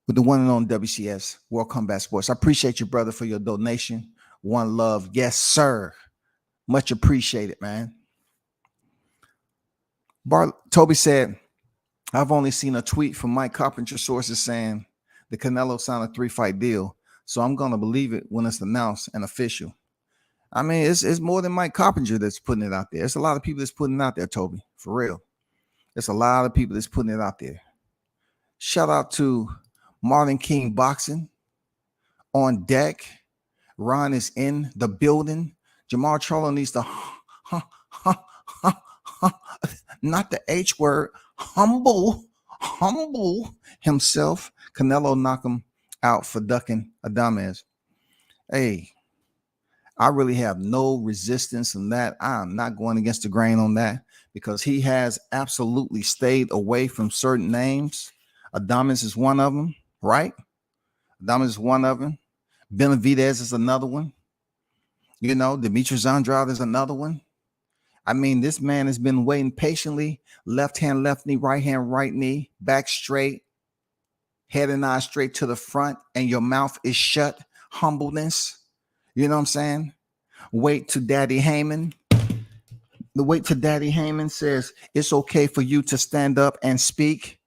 with the one and only WCS World Combat Sports. I appreciate you, brother, for your donation. One love. Yes, sir. Much appreciated, man. Toby said, I've only seen a tweet from Mike Carpenter sources saying the Canelo signed a 3-fight deal. So I'm going to believe it when it's announced and official. I mean, it's more than Mike Carpenter that's putting it out there. It's a lot of people that's putting it out there, Toby, for real. It's a lot of people that's putting it out there. Shout out to Martin King Boxing on deck. Ron is in the building. Jermall Charlo needs to not the H word, humble himself. Canelo knock him out for ducking Adames. Hey, I really have no resistance in that. I'm not going against the grain on that because he has absolutely stayed away from certain names. Adames is one of them, right? Adames is one of them. Benavidez is another one. You know, Demetrius Andrade is another one. I mean, this man has been waiting patiently. Left hand, left knee, right hand, right knee, back straight, head and eye straight to the front, and your mouth is shut. Humbleness. You know what I'm saying? Wait to Daddy Haymon. The wait to Daddy Haymon says it's okay for you to stand up and speak.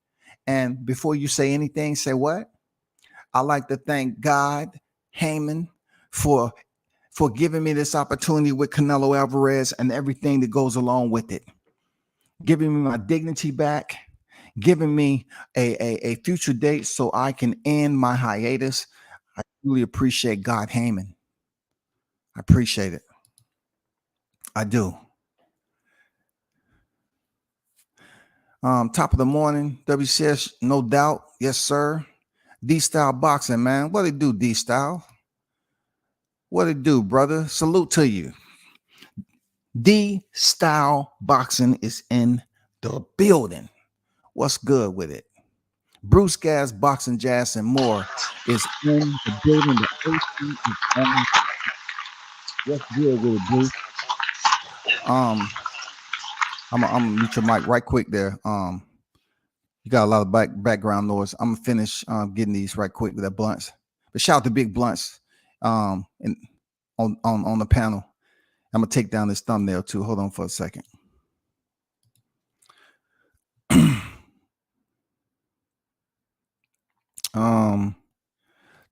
And before you say anything, say what? I like to thank God, Haymon, for giving me this opportunity with Canelo Alvarez and everything that goes along with it. Giving me my dignity back, giving me a future date so I can end my hiatus. I really appreciate God, Haymon. I appreciate it. I do. Top of the morning, WCS, no doubt. Yes, sir. D-Style Boxing, man. What it do, D-Style? What it do, brother? Salute to you. D-Style Boxing is in the building. What's good with it? Bruce Gas, Boxing Jazz, and more is in the building. The AC is on. What's good with it, Bruce? I'm gonna mute your mic right quick there. You got a lot of background noise. I'm gonna finish getting these right quick with that blunts. But shout out to Big Blunts and on the panel. I'm gonna take down this thumbnail too. Hold on for a second.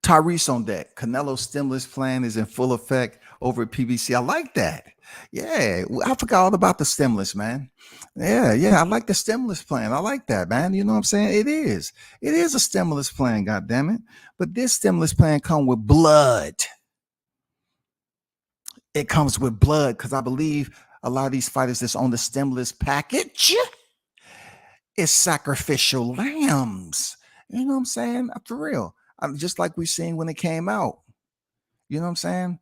Tyrese on deck. Canelo's stimulus plan is in full effect over at PBC. I like that. Yeah, I forgot all about the stimulus, man. Yeah, I like the stimulus plan. I like that, man. You know what I'm saying? It is a stimulus plan, God damn it. But this stimulus plan comes with blood. It comes with blood because I believe a lot of these fighters that's on the stimulus package is sacrificial lambs. You know what I'm saying? For real. Just like we seen when it came out. You know what I'm saying?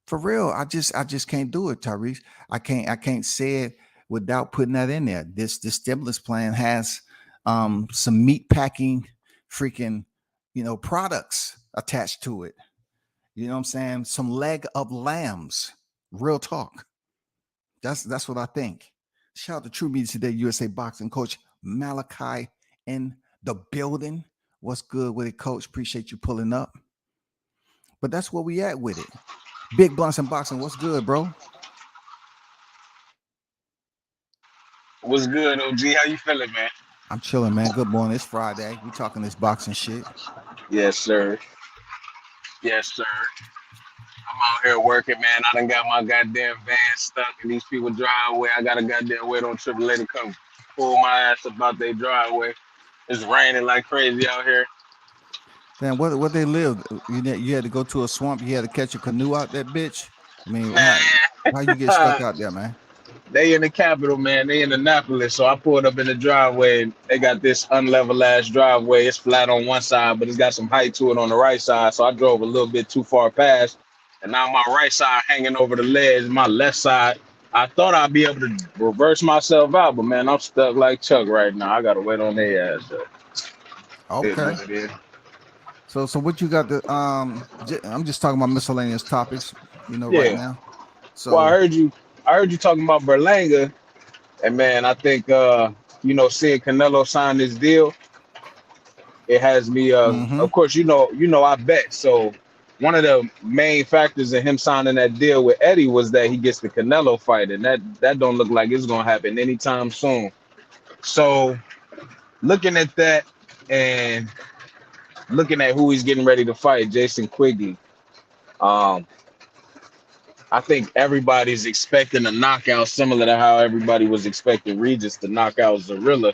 For real. I just can't do it, Tyrese. I can't say it without putting that in there. This stimulus plan has some meat packing freaking, products attached to it. You know what I'm saying? Some leg of lambs. Real talk. That's what I think. Shout out to True Media Today, USA Boxing coach Malachi in the building. What's good with it, coach? Appreciate you pulling up. But that's where we at with it. Big Blunts and Boxing. What's good, bro?
What's good, OG? How you feeling, man?
I'm chilling, man. Good morning. It's Friday. We talking this boxing shit.
Yes, sir. Yes, sir. I'm out here working, man. I done got my goddamn van stuck in these people's driveway. I got a goddamn wait on AAA to come pull my ass about their driveway. It's raining like crazy out here.
Damn, what they live? You had to go to a swamp. You had to catch a canoe out that bitch. I mean, how you get stuck out there, man?
They in the capital, man. They in Annapolis. So I pulled up in the driveway. They got this unlevel ass driveway. It's flat on one side, but it's got some height to it on the right side. So I drove a little bit too far past. and now my right side hanging over the ledge. My left side, I thought I'd be able to reverse myself out, but man, I'm stuck like Chuck right now. I gotta wait on their ass. It is
Okay.
what it is.
So what you got? I'm just talking about miscellaneous topics. Right
Yeah.
now.
Well,
So.
I heard you talking about Berlanga, and man, I think seeing Canelo sign this deal, it has me.
Mm-hmm.
Of course, I bet. So one of the main factors in him signing that deal with Eddie was that he gets the Canelo fight, and that don't look like it's gonna happen anytime soon. So looking at that and looking at who he's getting ready to fight, Jason Quigley. I think everybody's expecting a knockout, similar to how everybody was expecting Regis to knock out Zorilla.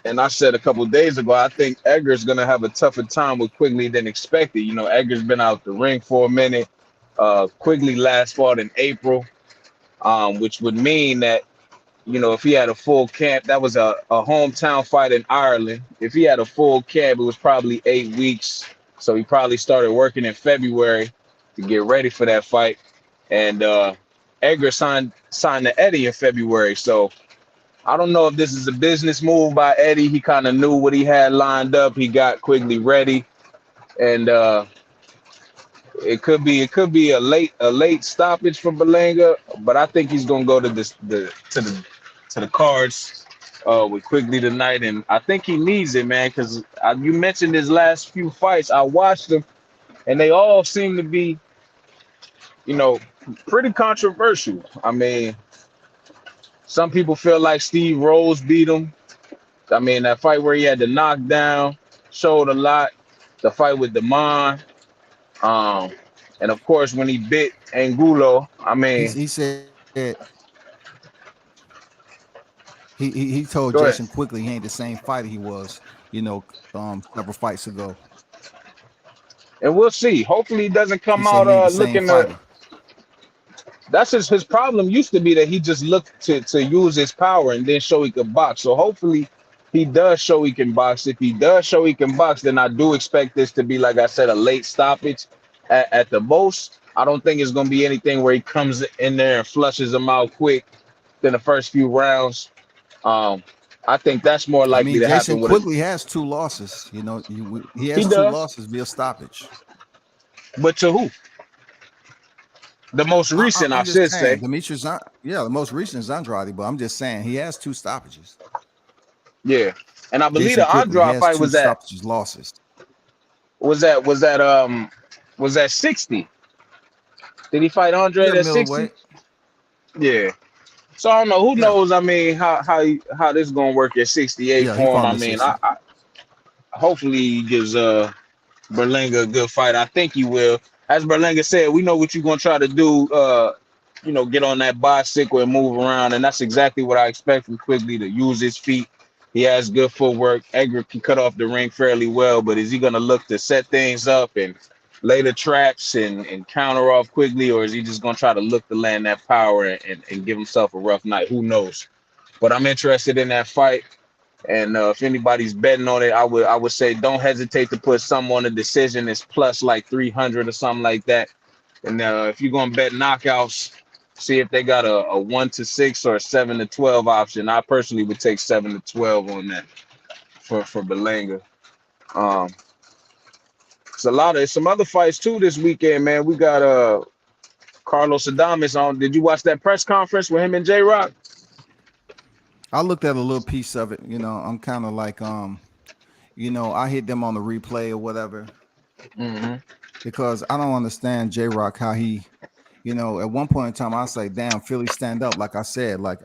And I said a couple of days ago, I think Edgar's going to have a tougher time with Quigley than expected. Edgar's been out the ring for a minute. Quigley last fought in April, which would mean that, if he had a full camp, that was a hometown fight in Ireland. If he had a full camp, it was probably 8 weeks. So he probably started working in February to get ready for that fight. And Edgar signed to Eddie in February. So I don't know if this is a business move by Eddie. He kind of knew what he had lined up. He got Quigley ready, and it could be a late stoppage for Berlanga. But I think he's gonna go to the cards with Quigley tonight, and I think he needs it, man. Because you mentioned his last few fights. I watched them, and they all seem to be, pretty controversial. I mean, some people feel like Steve Rose beat him. I mean, that fight where he had the knockdown showed a lot. The fight with Damon, and of course when he bit Angulo. I mean,
He said he told
go ahead.
Jason Quigley he ain't the same fighter he was, several fights ago.
And we'll see. Hopefully he doesn't
He
come
said
out
he ain't the same
looking
fighter.
That's his problem used to be that he just looked to use his power and then show he could box. So hopefully he does show he can box. If he does show he can box, then I do expect this to be, like I said, a late stoppage at the most. I don't think it's going to be anything where he comes in there and flushes them out quick in the first few rounds. I think that's more likely to
Jason
happen with
Quigley has 2 losses. He has
He
2
does.
losses via stoppage.
But to who? The most recent, I should say.
Demetrius, the most recent is Andrade, but I'm just saying he has 2 stoppages.
Yeah, and I believe
Jason
the Andrade fight was that
stoppages losses.
Was that 60? Did he fight Andre at 60? Yeah. So I don't know. Who knows? I mean, how this gonna work at 68 for him? I mean, I hopefully he gives Berlanga a good fight. I think he will. As Berlanga said, we know what you're gonna try to do. Get on that bicycle and move around, and that's exactly what I expect from Quigley, to use his feet. He has good footwork. Edgar can cut off the ring fairly well, but is he gonna look to set things up and lay the traps and counter off Quigley, or is he just gonna try to look to land that power and give himself a rough night? Who knows? But I'm interested in that fight. And if anybody's betting on it, I would say don't hesitate to put some on a decision. It's plus like 300 or something like that. And if you're gonna bet knockouts, see if they got a 1-6 or a 7-12 option. I personally would take 7-12 on that for Berlanga. It's some other fights too this weekend, man. We got Carlos Adames on. Did you watch that press conference with him and J-Rock?
I looked at a little piece of it. I'm kind of like, I hit them on the replay or whatever, because I don't understand J-Rock, how he, at one point in time, I was like, damn, Philly stand up. Like I said, like,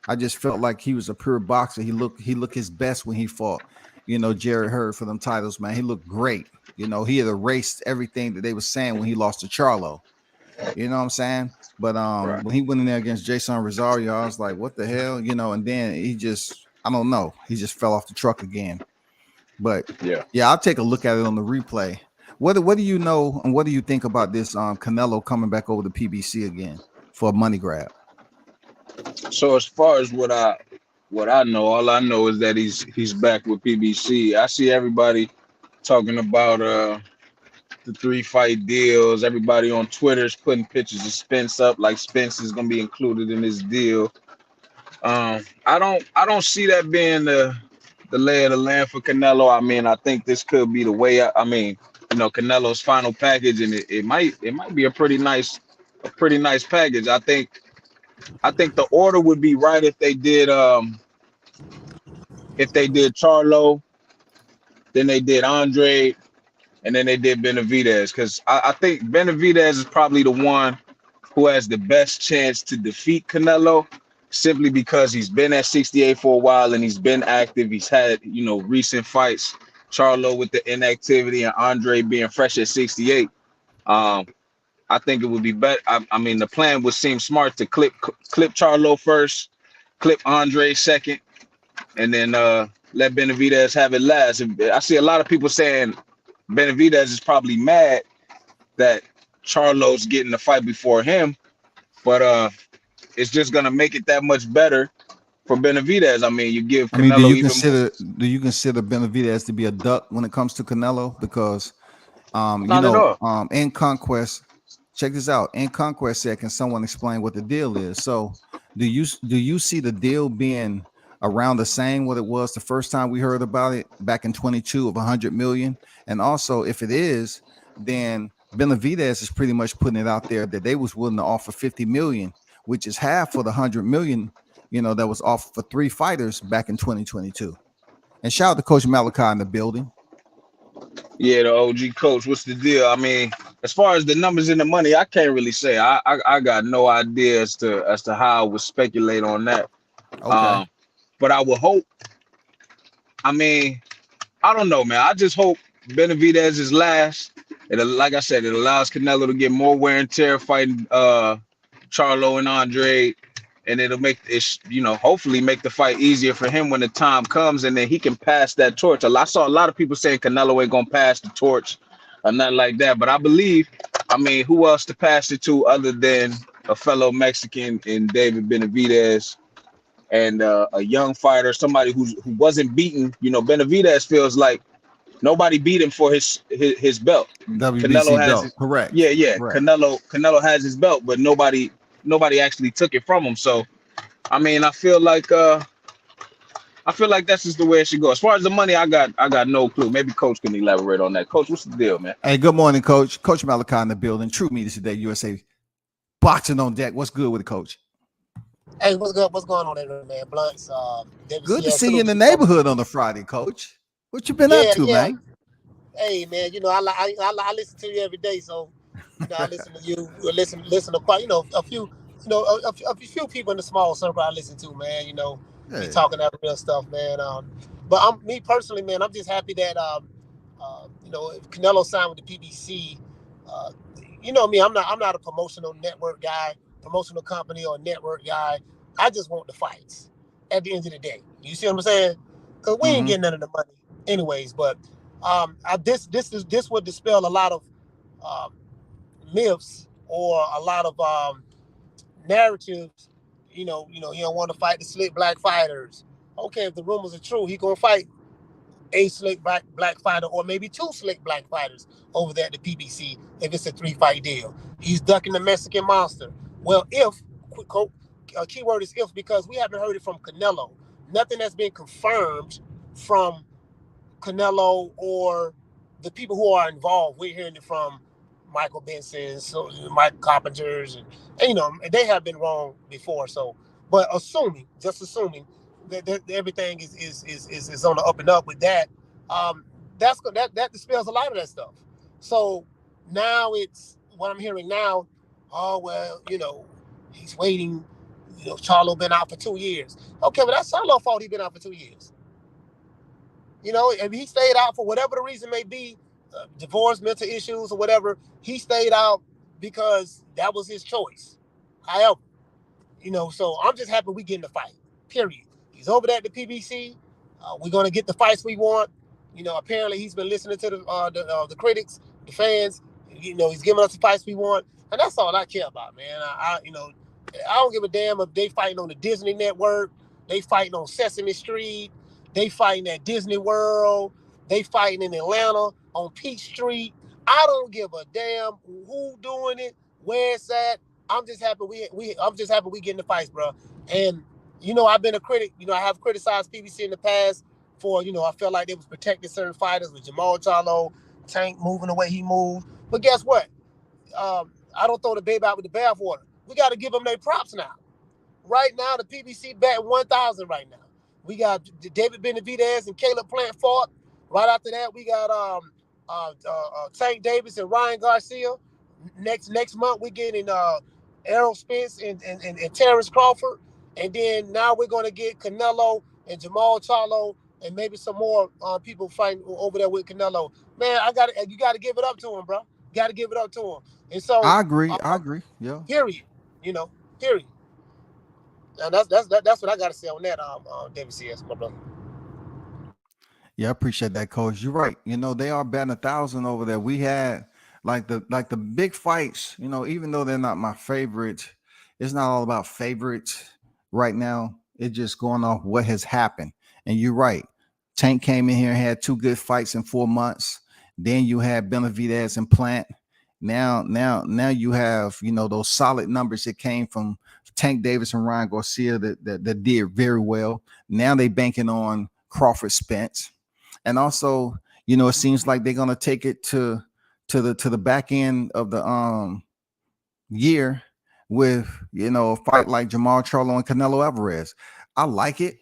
I just felt like he was a pure boxer. He looked his best when he fought, Jerry Hurd for them titles, man. He looked great. He had erased everything that they were saying when he lost to Charlo. You know what I'm saying? But
Right.
When he went in there against Jason Rosario, I was like, what the hell? And then he just, I don't know. He just fell off the truck again. But yeah, I'll take a look at it on the replay. What do you know and what do you think about this Canelo coming back over to PBC again for a money grab?
So as far as what I know, all I know is that he's back with PBC. I see everybody talking about the 3-fight deals. Everybody on Twitter's putting pictures of Spence up like Spence is gonna be included in this deal. I don't see that being the lay of the land for Canelo. I mean, I think this could be the way. I mean, Canelo's final package, and it might be a pretty nice package. I think the order would be right if they did Charlo, then they did Andre, and then they did Benavidez, because I think Benavidez is probably the one who has the best chance to defeat Canelo, simply because he's been at 68 for a while and he's been active. He's had, recent fights. Charlo with the inactivity and Andre being fresh at 68. I think it would be better. I mean, the plan would seem smart to clip Charlo first, clip Andre second, and then let Benavidez have it last. I see a lot of people saying Benavidez is probably mad that Charlo's getting the fight before him, but it's just gonna make it that much better for Benavidez. I mean, you give Canelo
do you consider Benavidez to be a duck when it comes to Canelo? Because in Conquest, check this out. In Conquest said, can someone explain what the deal is? So do you see the deal being around the same what it was the first time we heard about it back in 22 of 100 million? And also, if it is, then Benavidez is pretty much putting it out there that they was willing to offer 50 million, which is half for the 100 million, that was offered for 3 fighters back in 2022. And shout out to Coach Malachi in the building.
Yeah, the OG coach. What's the deal? I mean, as far as the numbers and the money, I can't really say. I got no idea as to how I would speculate on that.
Okay.
But I would hope. I mean, I don't know, man. I just hope Benavidez is last. Like I said, it allows Canelo to get more wear and tear fighting Charlo and Andre, and it'll make it, hopefully make the fight easier for him when the time comes, and then he can pass that torch. I saw a lot of people saying Canelo ain't gonna pass the torch or nothing like that, but I believe, who else to pass it to other than a fellow Mexican in David Benavidez, and a young fighter, somebody who wasn't beaten. Benavidez feels like nobody beat him for his belt.
WBC
Canelo has
belt. Correct.
Yeah.
Correct.
Canelo has his belt, but nobody actually took it from him. So, I mean, I feel like that's just the way it should go. As far as the money, I got no clue. Maybe Coach can elaborate on that. Coach, what's the deal, man?
Hey, good morning, Coach. Coach Malachi in the building. True Media Today, USA. Boxing on deck. What's good with it, Coach?
Hey, what's good? What's going on there, man? Blunts.
Good to see you in the neighborhood on a Friday, Coach. What you been up to, man?
Hey, man. I listen to you every day, so I listen to you. Listen to quite, a few, a few people in the small circle I listen to, man. Be talking that real stuff, man. But me personally, man, I'm just happy that if Canelo signed with the PBC. Me, I'm not a promotional network guy, promotional company or network guy. I just want the fights at the end of the day. You see what I'm saying? Because we ain't getting none of the money anyways. But this would dispel a lot of myths or a lot of narratives. You don't want to fight the slick black fighters. Okay, if the rumors are true, he gonna fight a slick black fighter or maybe 2 slick black fighters over there at the PBC if it's a 3-fight deal. He's ducking the Mexican monster. Well, keyword is if, because we haven't heard it from Canelo. Nothing has been confirmed from Canelo or the people who are involved. We're hearing it from Michael Benson, Mike Carpenters, and they have been wrong before. So, but assuming that everything is on the up and up with that, that dispels a lot of that stuff. So now it's what I'm hearing now. Oh well, he's waiting. Charlo been out for 2 years. Okay, but that's Charlo's fault. He been out for 2 years. If he stayed out for whatever the reason may be, divorce, mental issues, or whatever, he stayed out because that was his choice. However, so I'm just happy we getting the fight. Period. He's over there at the PBC. We're gonna get the fights we want. Apparently he's been listening to the critics, the fans. He's giving us the fights we want, and that's all I care about, man. I don't give a damn if they fighting on the Disney Network, they fighting on Sesame Street, they fighting at Disney World, they fighting in Atlanta on Peach Street. I don't give a damn who doing it, where it's at. I'm just happy we getting the fights, bro. And I've been a critic. I have criticized PBC in the past for I felt like they was protecting certain fighters with Jermall Charlo, Tank moving the way he moved. But guess what? I don't throw the baby out with the bathwater. We got to give them their props now. Right now, the PBC batting 1,000 right now. We got David Benavidez and Caleb Plant fought. Right after that, we got Tank Davis and Ryan Garcia. Next month, we're getting Errol Spence and Terrence Crawford. And then now we're going to get Canelo and Jermall Charlo and maybe some more people fighting over there with Canelo. Man, you got to give it up to him, bro. Got to give it up to him. And so
I agree. Yeah.
Period. Period. And that's what I got to say on that, WCS, my brother.
Yeah, I appreciate that, Coach. You're right. They are batting 1,000 over there. We had like the big fights. Even though they're not my favorite, it's not all about favorites right now. It's just going off what has happened. And you're right. Tank came in here and had 2 good fights in 4 months. Then you had Benavidez and Plant. Now you have those solid numbers that came from Tank Davis and Ryan Garcia that did very well. Now they banking on Crawford, Spence, and also it seems like they're gonna take it to the back end of the year with a fight like Jermall Charlo and Canelo Alvarez. I like it.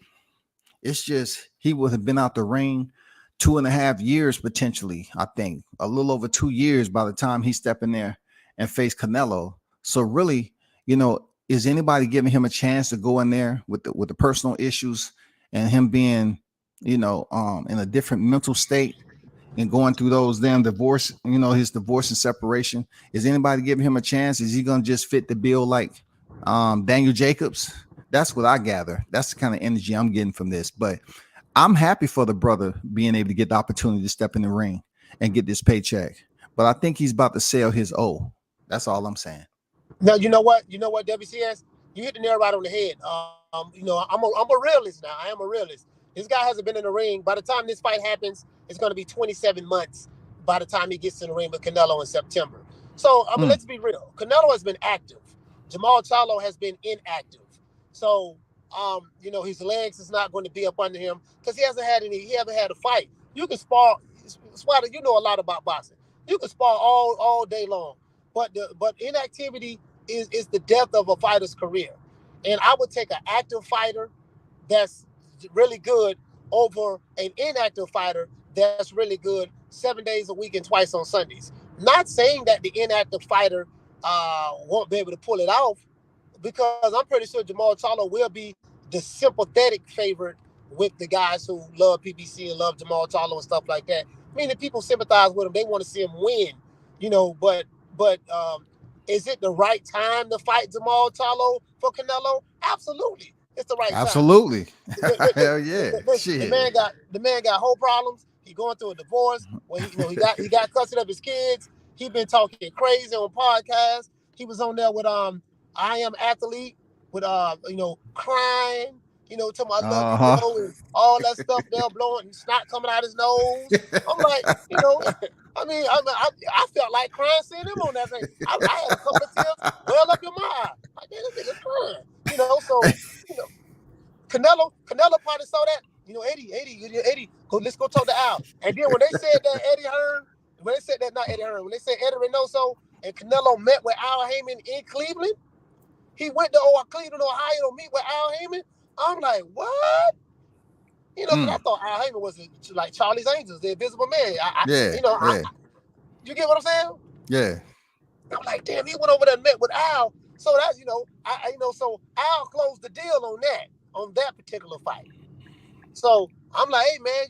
It's just he would have been out the ring 2.5 years potentially. I think a little over 2 years by the time he stepped in there and faced Canelo. So really, is anybody giving him a chance to go in there with the personal issues and him being, in a different mental state and going through those damn divorce, his divorce and separation? Is anybody giving him a chance? Is he going to just fit the bill like Daniel Jacobs? That's what I gather. That's the kind of energy I'm getting from this. But I'm happy for the brother being able to get the opportunity to step in the ring and get this paycheck. But I think he's about to sell his O. That's all I'm saying.
Now, you know what, WCS? You hit the nail right on the head. I'm a realist now. I am a realist. This guy hasn't been in the ring. By the time this fight happens, it's going to be 27 months by the time he gets in the ring with Canelo in September. So, let's be real. Canelo has been active. Jermall Charlo has been inactive. So, his legs is not going to be up under him because he hasn't had a fight. You can spar, Swatter, you know a lot about boxing. You can spar all day long, but inactivity is the death of a fighter's career. And I would take an active fighter that's really good over an inactive fighter that's really good 7 days a week and twice on Sundays. Not saying that the inactive fighter won't be able to pull it off, because I'm pretty sure Jermall Charlo will be the sympathetic favorite with the guys who love PBC and love Jermall Charlo and stuff like that. Meaning people sympathize with him. They want to see him win, but is it the right time to fight Jermall Charlo for Canelo? Absolutely. It's the right time.
Absolutely. Hell yeah.
Shit. The man got whole problems. He going through a divorce. Well, he got custody of his kids. He been talking crazy on podcasts. He was on there with I Am Athlete with crying, talking about love you, and all that stuff there, blowing snot coming out his nose. I'm like, I felt like crying seeing him on that thing. I had a couple of tears well up in my eye. Like, man, this nigga crying. So Canelo probably saw that. Eddie, let's go talk to Al. And then when they said that when they said Eddie Reynoso and Canelo met with Al Haymon in Cleveland, he went to Cleveland, Ohio to meet with Al Haymon. I'm like, what? Because I thought Al Haymon was like Charlie's Angels, the Invisible Man. You get what I'm saying?
Yeah.
I'm like, damn, he went over there and met with Al. So that's, so Al closed the deal on that particular fight. So I'm like, hey, man,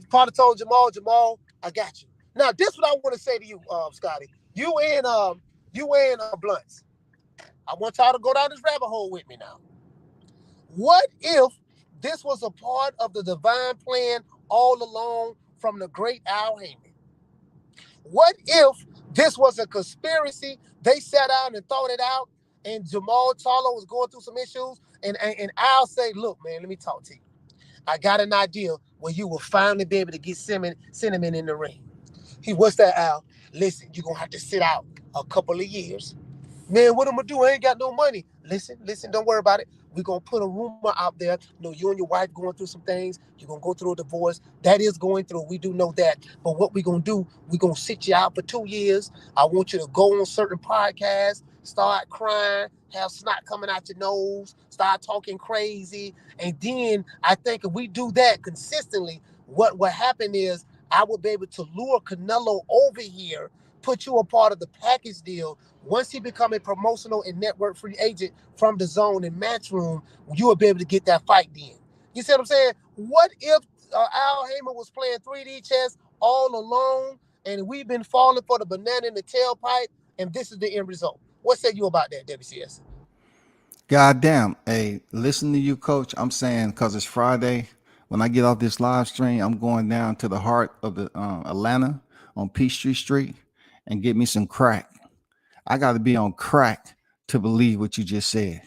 Potter told Jermall, I got you. Now, this is what I want to say to you, Scotty. You and Blunts. I want y'all to go down this rabbit hole with me now. What if this was a part of the divine plan all along from the great Al Haymon? What if this was a conspiracy? They sat down and thought it out, and Jermall Charlo was going through some issues, and Al say, look, man, let me talk to you. I got an idea where you will finally be able to get Cinnamon in the ring. What's that, Al? Listen, you're gonna have to sit out a couple of years. Man, what I'm gonna do? I ain't got no money. Listen, don't worry about it. We're gonna put a rumor out there. You know, you and your wife going through some things. You're gonna go through a divorce. That is going through. We do know that. But what we're gonna do, we're gonna sit you out for 2 years. I want you to go on certain podcasts, start crying, have snot coming out your nose, start talking crazy. And then I think if we do that consistently, what will happen is I will be able to lure Canelo over here, put you a part of the package deal. Once he become a promotional and network free agent from the zone and Matchroom, you will be able to get that fight then. You see what I'm saying? What if Al Haymon was playing 3D chess all alone and we've been falling for the banana in the tailpipe and this is the end result? What say you about that, WCS?
Goddamn. Hey, listen to you, coach. I'm saying because it's Friday. When I get off this live stream, I'm going down to the heart of the Atlanta on Peachtree Street and get me some crack. I got to be on crack to believe what you just said.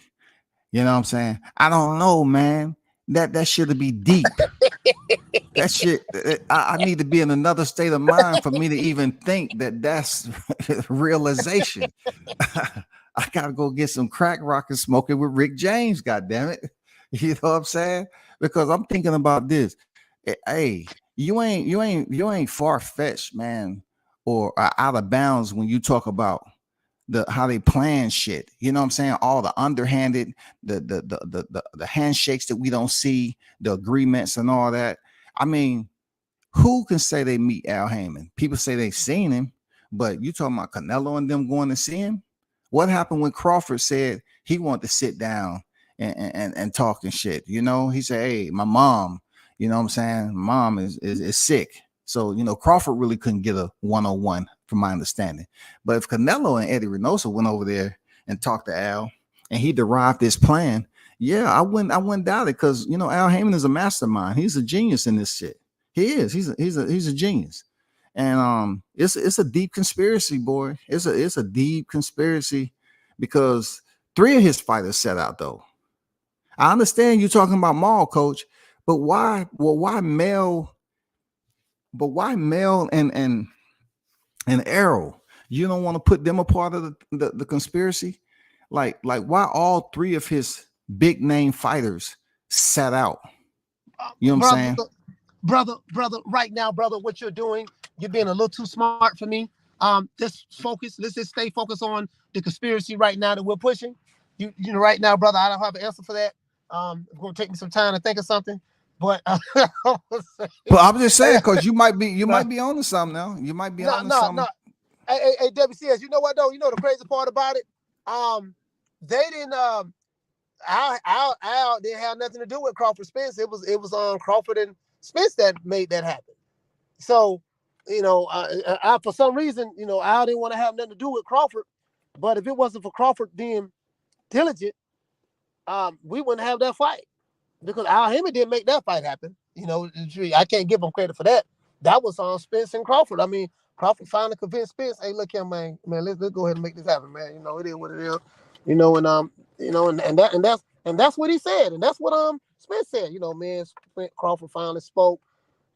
You know what I'm saying? I don't know, man. That should be deep. That shit, I need to be in another state of mind for me to even think that that's realization. I got to go get some crack rock and smoke it with Rick James, goddammit. You know what I'm saying? Because I'm thinking about this. Hey, you ain't far-fetched, man, or out of bounds when you talk about how they plan shit. You know what I'm saying? All the underhanded, the handshakes that we don't see, the agreements and all that. I mean, who can say they meet Al Haymon? People say they've seen him, but you talking about Canelo and them going to see him? What happened when Crawford said he wanted to sit down and talk and shit? You know, he said, hey, my mom, you know what I'm saying? Mom is sick. So, you know, Crawford really couldn't get a 101 from my understanding. But if Canelo and Eddie Reynoso went over there and talked to Al and he derived this plan, yeah, I wouldn't doubt it, because, you know, Al Haymon is a mastermind. He's a genius in this shit. He is. He's a genius. And it's a deep conspiracy, boy. It's a deep conspiracy, because 3 of his fighters set out, though. I understand you're talking about Maul, coach, but why? Well, why Mel? But why Mel and Errol? You don't want to put them a part of the conspiracy? Like why all 3 of his big name fighters sat out? You know what I'm saying?
Brother, right now, brother, what you're doing, you're being a little too smart for me. Let's just stay focused on the conspiracy right now that we're pushing. You know, right now, brother, I don't have an answer for that. It's gonna take me some time to think of something. But
but I'm just saying, because you might be on to something now. You might be on to something. No.
Hey, WCS, you know what though? You know the crazy part about it? They didn't Al didn't have nothing to do with Crawford Spence. It was Crawford and Spence that made that happen. So, you know, I for some reason, you know, Al didn't want to have nothing to do with Crawford. But if it wasn't for Crawford being diligent, we wouldn't have that fight. Because Al Haymon didn't make that fight happen. You know, I can't give him credit for that. That was on Spence and Crawford. I mean, Crawford finally convinced Spence, hey, look here, man, let's go ahead and make this happen, man. You know, it is what it is. You know, and you know, and that's what he said, and that's what Spence said. You know, man, Crawford finally spoke,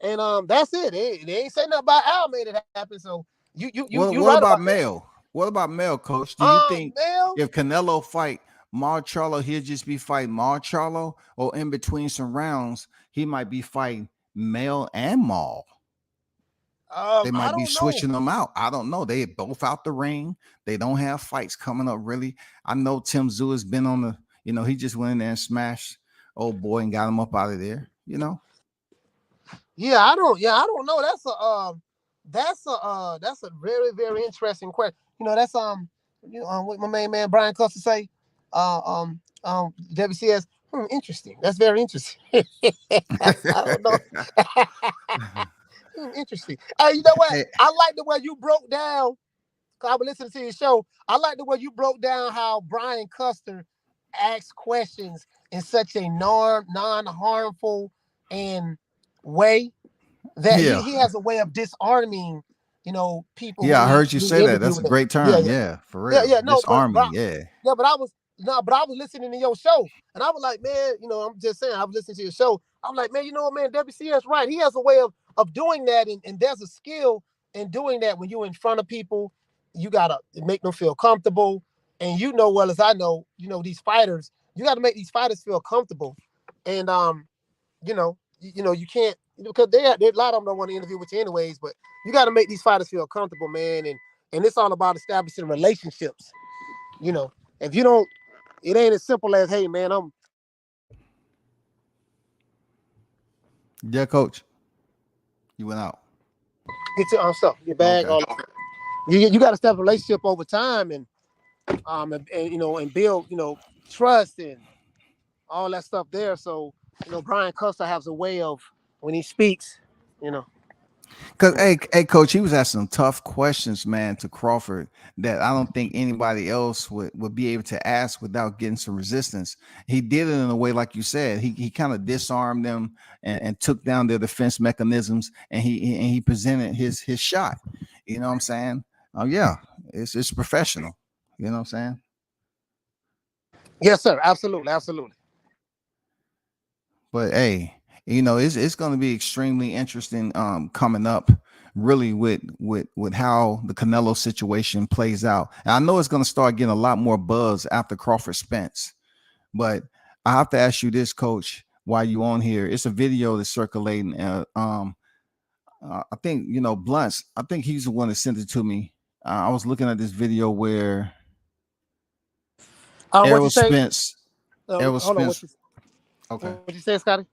and that's it. They ain't saying nothing about Al made it happen. So what
right about Mel? What about Mel, coach? Do you think
Mel,
if Canelo fight Charlo, he'll just be fighting Charlo, or in between some rounds, he might be fighting Mel and Maul? They might be switching them out. I don't know. They both out the ring. They don't have fights coming up, really. I know Tim Tszyu has been on the, you know, he just went in there and smashed old boy and got him up out of there, you know?
Yeah, I don't know. That's a very, very interesting question. You know, that's what my main man Brian Custer say. WCS, interesting. That's very interesting. I don't know. Interesting. You know what? Hey. I like the way you broke down. I was listening to your show. I like the way you broke down how Brian Custer asks questions in such a non-harmful and way that he has a way of disarming, you know, people.
Yeah, I heard you say that. That's a great term. Yeah, for real.
Yeah, no,
disarming.
But I was listening to your show, and I was like, man, you know, I'm just saying, I was listening to your show. I'm like, man, you know what, man, WCS right. He has a way of doing that, and there's a skill in doing that, when you're in front of people, you gotta make them feel comfortable. And you know well as I know, these fighters, you got to make these fighters feel comfortable. And you can't, because they a lot of them don't want to interview with you anyways. But you got to make these fighters feel comfortable, man. And it's all about establishing relationships. If you don't, it ain't as simple as, hey, man,
Yeah, coach. You went out.
get your stuff, your bag,
Okay.
all that. You got to establish a relationship over time, and and build, trust and all that stuff there. So, Brian Custer has a way of, when he speaks,
Because hey, coach, he was asking some tough questions, man, to Crawford that I don't think anybody else would be able to ask without getting some resistance. He did it in a way, like you said, he kind of disarmed them and took down their defense mechanisms, and he presented his shot. You know what I'm saying? Yeah, it's professional. You know what I'm saying?
Yes, sir. Absolutely, absolutely.
But hey, it's going to be extremely interesting coming up, really, with how the Canelo situation plays out. And I know it's going to start getting a lot more buzz after Crawford Spence. But I have to ask you this, coach, while you on here. It's a video that's circulating. I think Blunts. I think he's the one that sent it to me. I was looking at this video where Errol Spence. Errol Spence. Okay.
What you say, Scotty?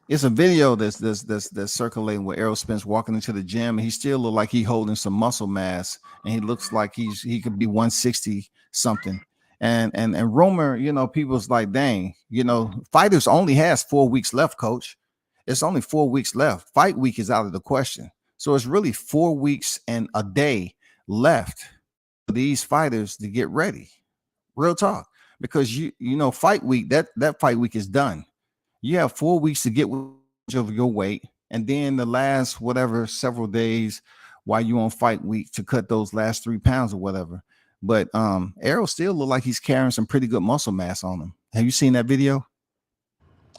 It's a video that's circulating with Errol Spence walking into the gym, and he still look like he holding some muscle mass, and he looks like he could be 160 something. And rumor, people's like, dang, fighters only has 4 weeks left, coach. It's only 4 weeks left. Fight week is out of the question. So it's really 4 weeks and a day left for these fighters to get ready. Real talk. Because fight week, that fight week is done. You have 4 weeks to get of your weight, and then the last several days while you on fight week to cut those last 3 pounds or whatever. But Errol still look like he's carrying some pretty good muscle mass on him. Have you seen that video?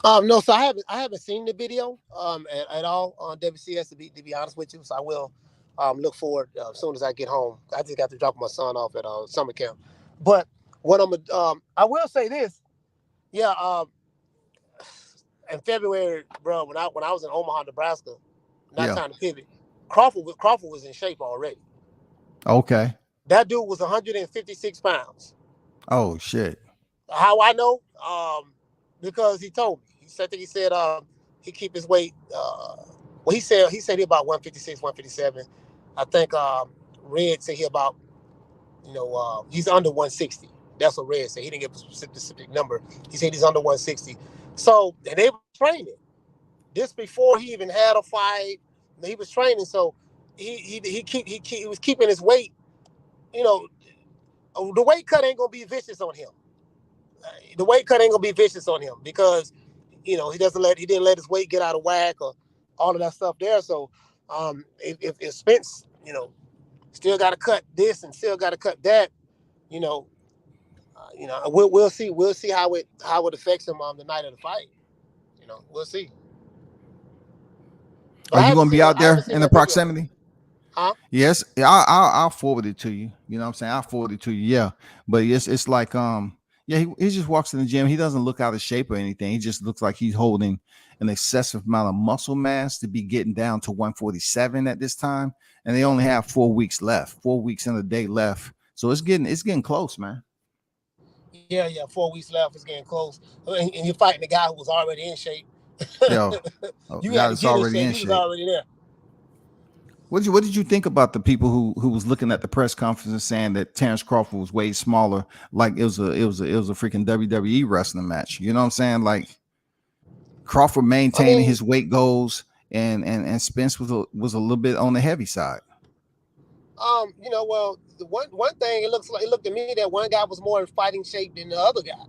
No, so I haven't seen the video at all on WCS to be honest with you. So I will look forward as soon as I get home. I just got to drop my son off at summer camp. But what I will say this, yeah. In February, bro, when I was in Omaha, Nebraska, time to pivot. Crawford was in shape already.
Okay.
That dude was 156 pounds.
Oh shit.
How I know? Because he told me. He said he keep his weight. He said he about 156, 157. I think Red said he about he's under 160. That's what Red said. He didn't give a specific number. He said he's under 160. So, and they were training. This before he even had a fight. He was training, so he was keeping his weight. The weight cut ain't gonna be vicious on him. The weight cut ain't gonna be vicious on him because he didn't let his weight get out of whack or all of that stuff there. So, if Spence still got to cut this and still got to cut that, we'll see how it affects him on the night of the fight. We'll see. But
are you going to be out there in the proximity?
Huh?
Yes. I'll forward it to you. You know what I'm saying? I'll forward it to you. Yeah. But it's like, he just walks in the gym. He doesn't look out of shape or anything. He just looks like he's holding an excessive amount of muscle mass to be getting down to 147 at this time. And they only have 4 weeks left, 4 weeks and a day left. So it's getting close, man.
Yeah, 4 weeks left. It's getting close. And you're fighting a guy who was already in shape.
Yo,
you got to already in shape. He was already there.
What did you think about the people who was looking at the press conference and saying that Terrence Crawford was way smaller, like it was a freaking WWE wrestling match? You know what I'm saying? Like Crawford maintaining his weight goals, and Spence was a little bit on the heavy side.
Well, the one thing it looked to me that one guy was more in fighting shape than the other guy.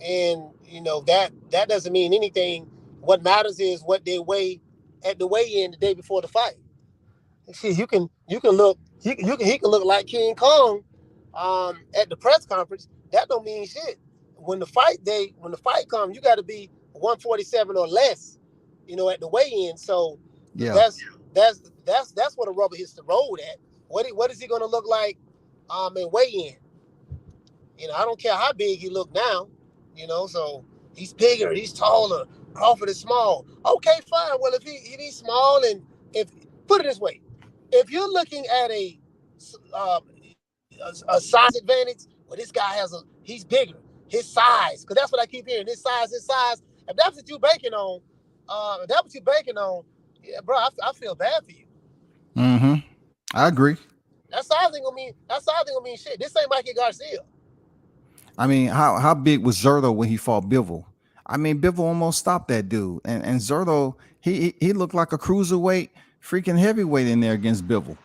And that doesn't mean anything. What matters is what they weigh at the weigh-in the day before the fight. See, he can look like King Kong at the press conference. That don't mean shit. When the fight comes, you got to be 147 or less, at the weigh-in. So that's where the rubber hits the road at. What is he gonna look like in weigh-in? I don't care how big he look now. So he's bigger, he's taller. Crawford is small. Okay, fine. Well, if he's small, and if put it this way, if you're looking at a size advantage, well, this guy he's bigger. His size, because that's what I keep hearing. His size. If that's what you're banking on, yeah, bro, I feel bad for you.
Mm-hmm. I agree.
That size ain't gonna mean shit. This ain't Mikey Garcia.
I mean, how big was Zerto when he fought Bivol? I mean, Bivol almost stopped that dude, and Zerto he looked like a cruiserweight, freaking heavyweight in there against Bivol.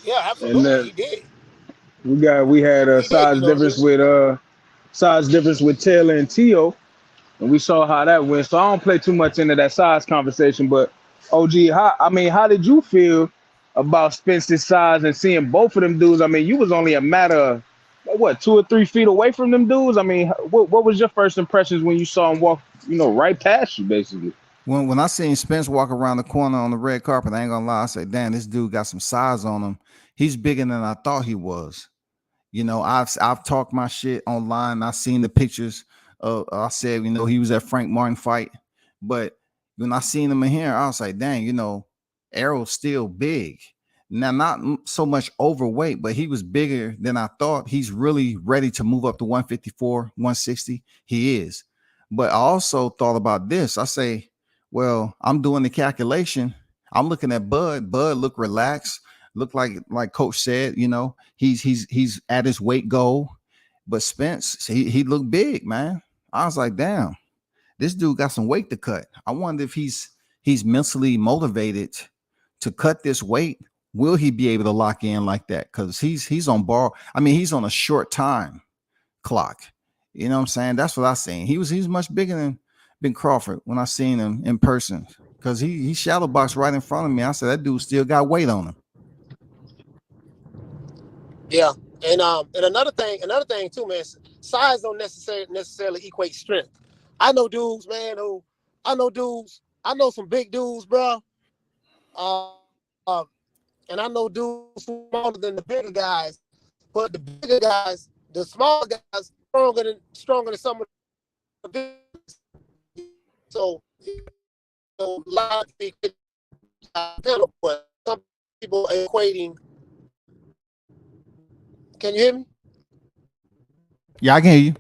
Yeah, absolutely, he did.
We had a size difference with Taylor and Tio, and we saw how that went. So I don't play too much into that size conversation. But OG, how did you feel about Spence's size and seeing both of them dudes? I mean, you was only a matter of 2 or 3 feet away from them dudes. I mean, what was your first impressions when you saw him walk, right past you, basically?
When I seen Spence walk around the corner on the red carpet, I ain't gonna lie, I said, damn, this dude got some size on him. He's bigger than I thought he was. I've talked my shit online. I seen the pictures. I said, he was at Frank Martin fight. But when I seen him in here, I was like, dang, Errol's still big. Now, not so much overweight, but he was bigger than I thought. He's really ready to move up to 154, 160. He is. But I also thought about this. I say, well, I'm doing the calculation. I'm looking at Bud. Bud look relaxed. Look like Coach said, he's at his weight goal. But Spence, he looked big, man. I was like, damn, this dude got some weight to cut. I wonder if he's mentally motivated to cut this weight. Will he be able to lock in like that? Because he's on bar. I mean, he's on a short time clock. You know what I'm saying? That's what I seen. He's much bigger than Crawford when I seen him in person. Because he shadow boxed right in front of me. I said, that dude still got weight on him.
Yeah, and another thing too, man. Size don't necessarily equate strength. I know dudes, man. I know some big dudes, bro. And I know dudes smaller than the bigger guys, but the bigger guys, the smaller guys, stronger than some of the big. So, a lot of people, but some people are equating. Can you hear me?
Yeah, I can hear you.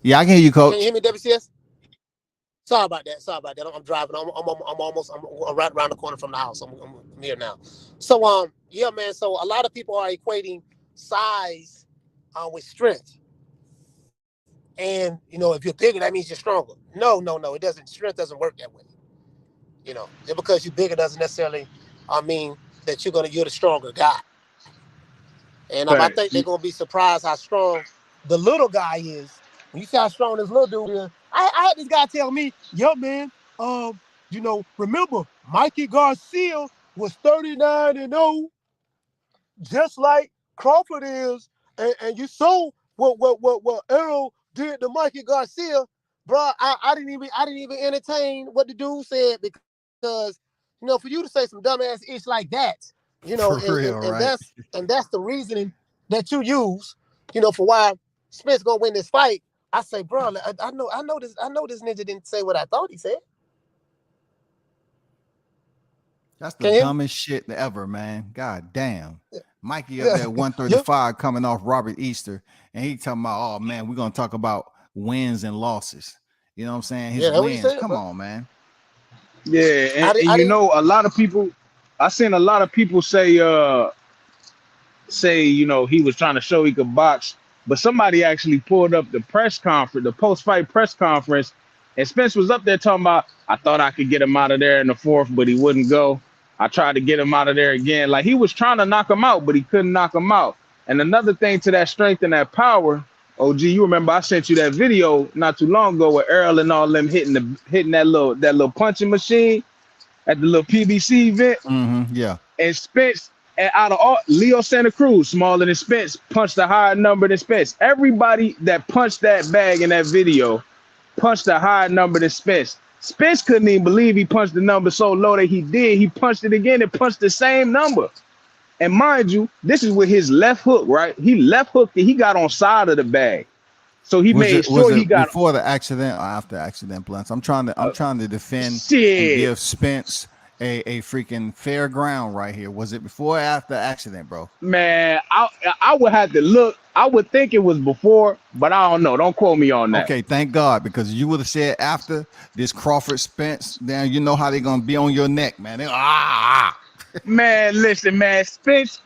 Yeah, I can hear you, Coach.
Can you hear me, WCS? Sorry about that. I'm driving. I'm right around the corner from the house. I'm here now. So yeah, man. So a lot of people are equating size with strength. And if you're bigger, that means you're stronger. No, it doesn't. Strength doesn't work that way. Just because you're bigger doesn't necessarily mean that you're the stronger guy. And I think they're gonna be surprised how strong the little guy is. When you see how strong this little dude is, I had this guy tell me, "Yo, man, remember Mikey Garcia was 39-0, just like Crawford is, and you saw what Errol did to Mikey Garcia, bro. I didn't even entertain what the dude said because for you to say some dumbass ish like that,
right?
that's the reasoning that you use, for why Spence gonna win this fight. I say, bro, I know this nigga didn't say what I thought he said.
That's the dumbest shit ever, man. God damn. Mikey up there 135 coming off Robert Easter, and he talking about, oh man, we're gonna talk about wins and losses. You know what I'm saying? His wins. Come on, man.
Yeah, and a lot of people, I seen a lot of people say he was trying to show he could box, but somebody actually pulled up the press conference, the post-fight press conference, and Spence was up there talking about, I thought I could get him out of there in the fourth, but he wouldn't go. I tried to get him out of there again. Like, he was trying to knock him out, but he couldn't knock him out. And another thing to that strength and that power, OG, you remember I sent you that video not too long ago with Errol and all them hitting that little punching machine at the little PBC event.
Mm-hmm, yeah.
And Spence, and out of all, Leo Santa Cruz, smaller than Spence, punched a higher number than Spence. Everybody that punched that bag in that video punched a higher number than Spence. Spence couldn't even believe he punched the number so low that he did. He punched it again and punched the same number. And mind you, this is with his left hook, right? He left hooked it. He got on side of the bag. So he made sure he got
before the accident or after the accident, Blunts. I'm trying to defend and give Spence a freaking fair ground right here. Was it before or after the accident, bro?
Man, I would have to look. I would think it was before, but I don't know. Don't quote me on that.
Okay, thank God, because you would have said after this Crawford Spence, then you know how they're gonna be on your neck, man.
Man, listen, man. Spence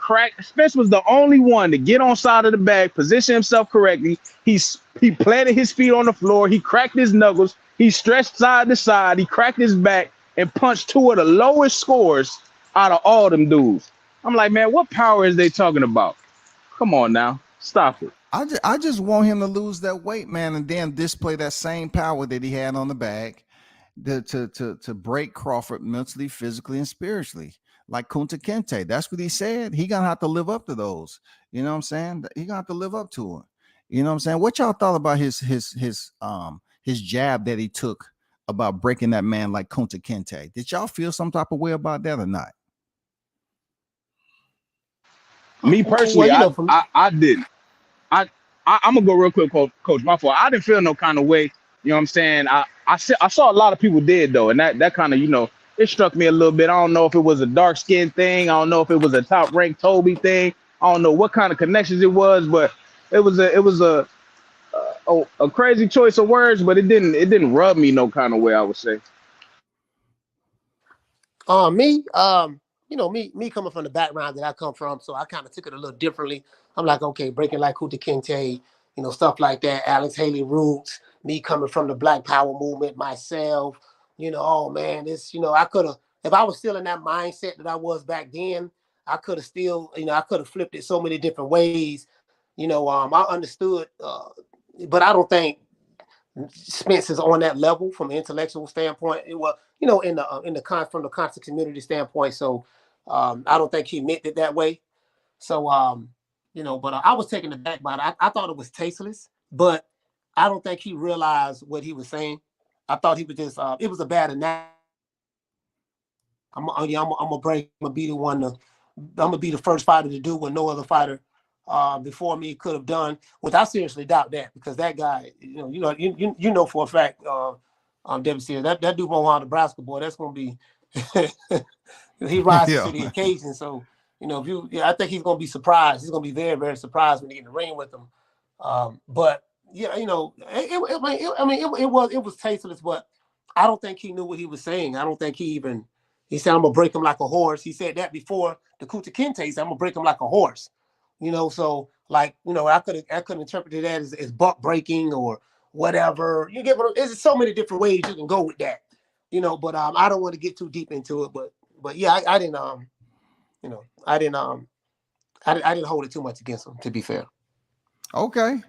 was the only one to get on side of the bag, position himself correctly. He planted his feet on the floor. He cracked his knuckles. He stretched side to side. He cracked his back and punched two of the lowest scores out of all them dudes. I'm like, man, what power is they talking about? Come on now, stop it.
I just want him to lose that weight, man, and then display that same power that he had on the bag to break Crawford mentally, physically, and spiritually. Like Kunta Kinte. That's what he said. He gonna have to live up to those. You know what I'm saying? He gonna have to live up to it. You know what I'm saying? What y'all thought about his jab that he took about breaking that man like Kunta Kinte? Did y'all feel some type of way about that or not?
Me personally, I didn't. I'm gonna go real quick, Coach. My fault. I didn't feel no kind of way. You know what I'm saying? I saw a lot of people did though, and that kind of, you know, it struck me a little bit. I don't know if it was a dark skin thing. I don't know if it was a top ranked Toby thing. I don't know what kind of connections it was, but it was a crazy choice of words, but it didn't rub me no kind of way, I would say.
Me coming from the background that I come from, so I kind of took it a little differently. I'm like, okay, breaking like Kunta Kinte, stuff like that. Alex Haley Roots, me coming from the Black Power movement myself. Oh man, I could have, if I was still in that mindset that I was back then, I could have still, I could have flipped it so many different ways. I understood, but I don't think Spence is on that level from an intellectual standpoint. It was, from the conscious community standpoint. So I don't think he meant it that way. So but I was taken aback by it. I thought it was tasteless, but I don't think he realized what he was saying. I thought he was just it was a bad analogy. I'm gonna be the one I'm gonna be the first fighter to do what no other fighter before me could have done, which I seriously doubt that, because that guy, you know for a fact, WC, that dude from Nebraska, boy, that's gonna be he rises to the occasion. So I think he's gonna be surprised. He's gonna be very, very surprised when he get in the ring with him. But yeah, it was tasteless, but I don't think he knew what he was saying. I don't think he said, I'm gonna break him like a horse. He said that before the Kunta Kinte. He said, I'm gonna break him like a horse. So like, I could interpret that as buck breaking or whatever. You get what? There's so many different ways you can go with that. But I don't want to get too deep into it. But yeah, I didn't I didn't hold it too much against him, to be fair.
Okay.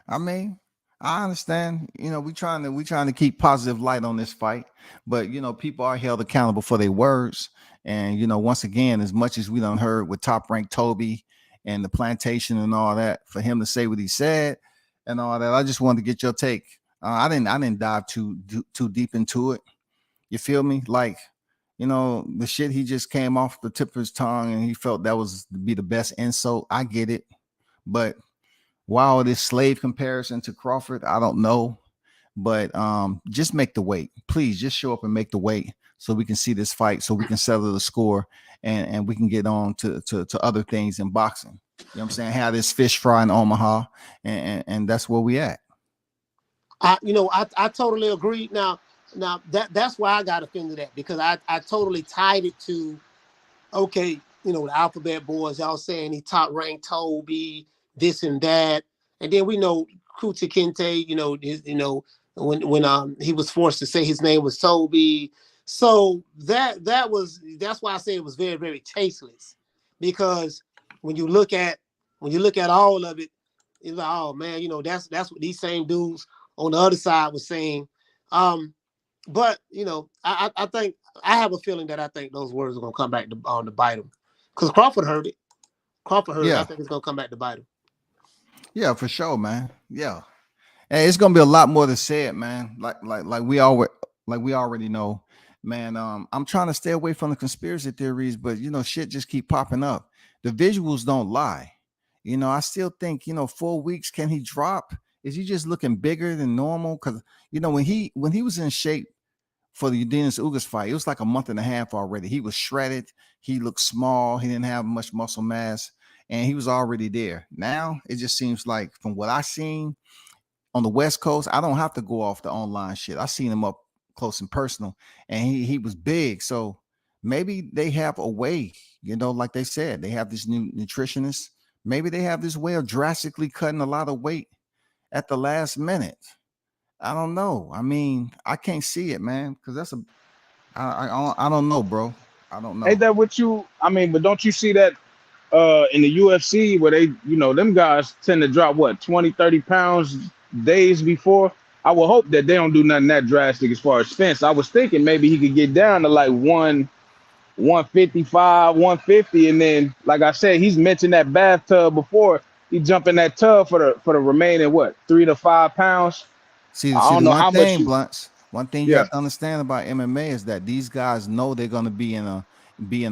I mean, I understand, we trying to keep positive light on this fight, but people are held accountable for their words. And once again, as much as we done heard with top ranked Toby and the plantation and all that, for him to say what he said and all that, I just wanted to get your take. I didn't dive too deep into it. You feel me? Like, the shit he just came off the tip of his tongue and he felt that was to be the best insult. I get it. But wow, this slave comparison to Crawford, I don't know. But just make the weight. Please just show up and make the weight so we can see this fight, so we can settle the score and we can get on to other things in boxing. You know what I'm saying? Have this fish fry in Omaha, and that's where we at.
I totally agree. Now that's why I got offended at, because I totally tied it to, okay, the alphabet boys, y'all saying he top ranked Toby, this and that, and then we know Kunta Kinte, when he was forced to say his name was Toby. So that's why I say it was very, very tasteless, because when you look at all of it, it's like, oh man, that's what these same dudes on the other side was saying. But I think, I have a feeling that I think those words are gonna come back to bite him, because Crawford heard it. I think it's gonna come back to bite him.
Yeah, for sure, man. Yeah. Hey, it's gonna be a lot more to say it, man. Like we already know, man. I'm trying to stay away from the conspiracy theories, but shit just keep popping up. The visuals don't lie. I still think 4 weeks. Can he drop? Is he just looking bigger than normal? Because when he was in shape for the Udenis Ugas fight, it was like a month and a half already. He was shredded. He looked small. He didn't have much muscle mass, and he was already there. Now it just seems like, from what I seen on the West Coast, I don't have to go off the online shit. I seen him up close and personal, and he was big. So maybe they have a way, like they said, they have this new nutritionist. Maybe they have this way of drastically cutting a lot of weight at the last minute. I don't know. I mean, I can't see it, man, because I don't know, bro. I don't know.
Ain't that what you? I mean, but don't you see that in the UFC where they, them guys tend to drop what 20, 30 pounds days before? I would hope that they don't do nothing that drastic as far as Spence. I was thinking maybe he could get down to like 155, 150, and then, like I said, he's mentioned that bathtub before. He jump in that tub for the remaining 3 to 5 pounds.
See,
I don't
the
know
one
how
thing,
much.
Blunts. One thing you have to understand about MMA is that these guys know they're going to be in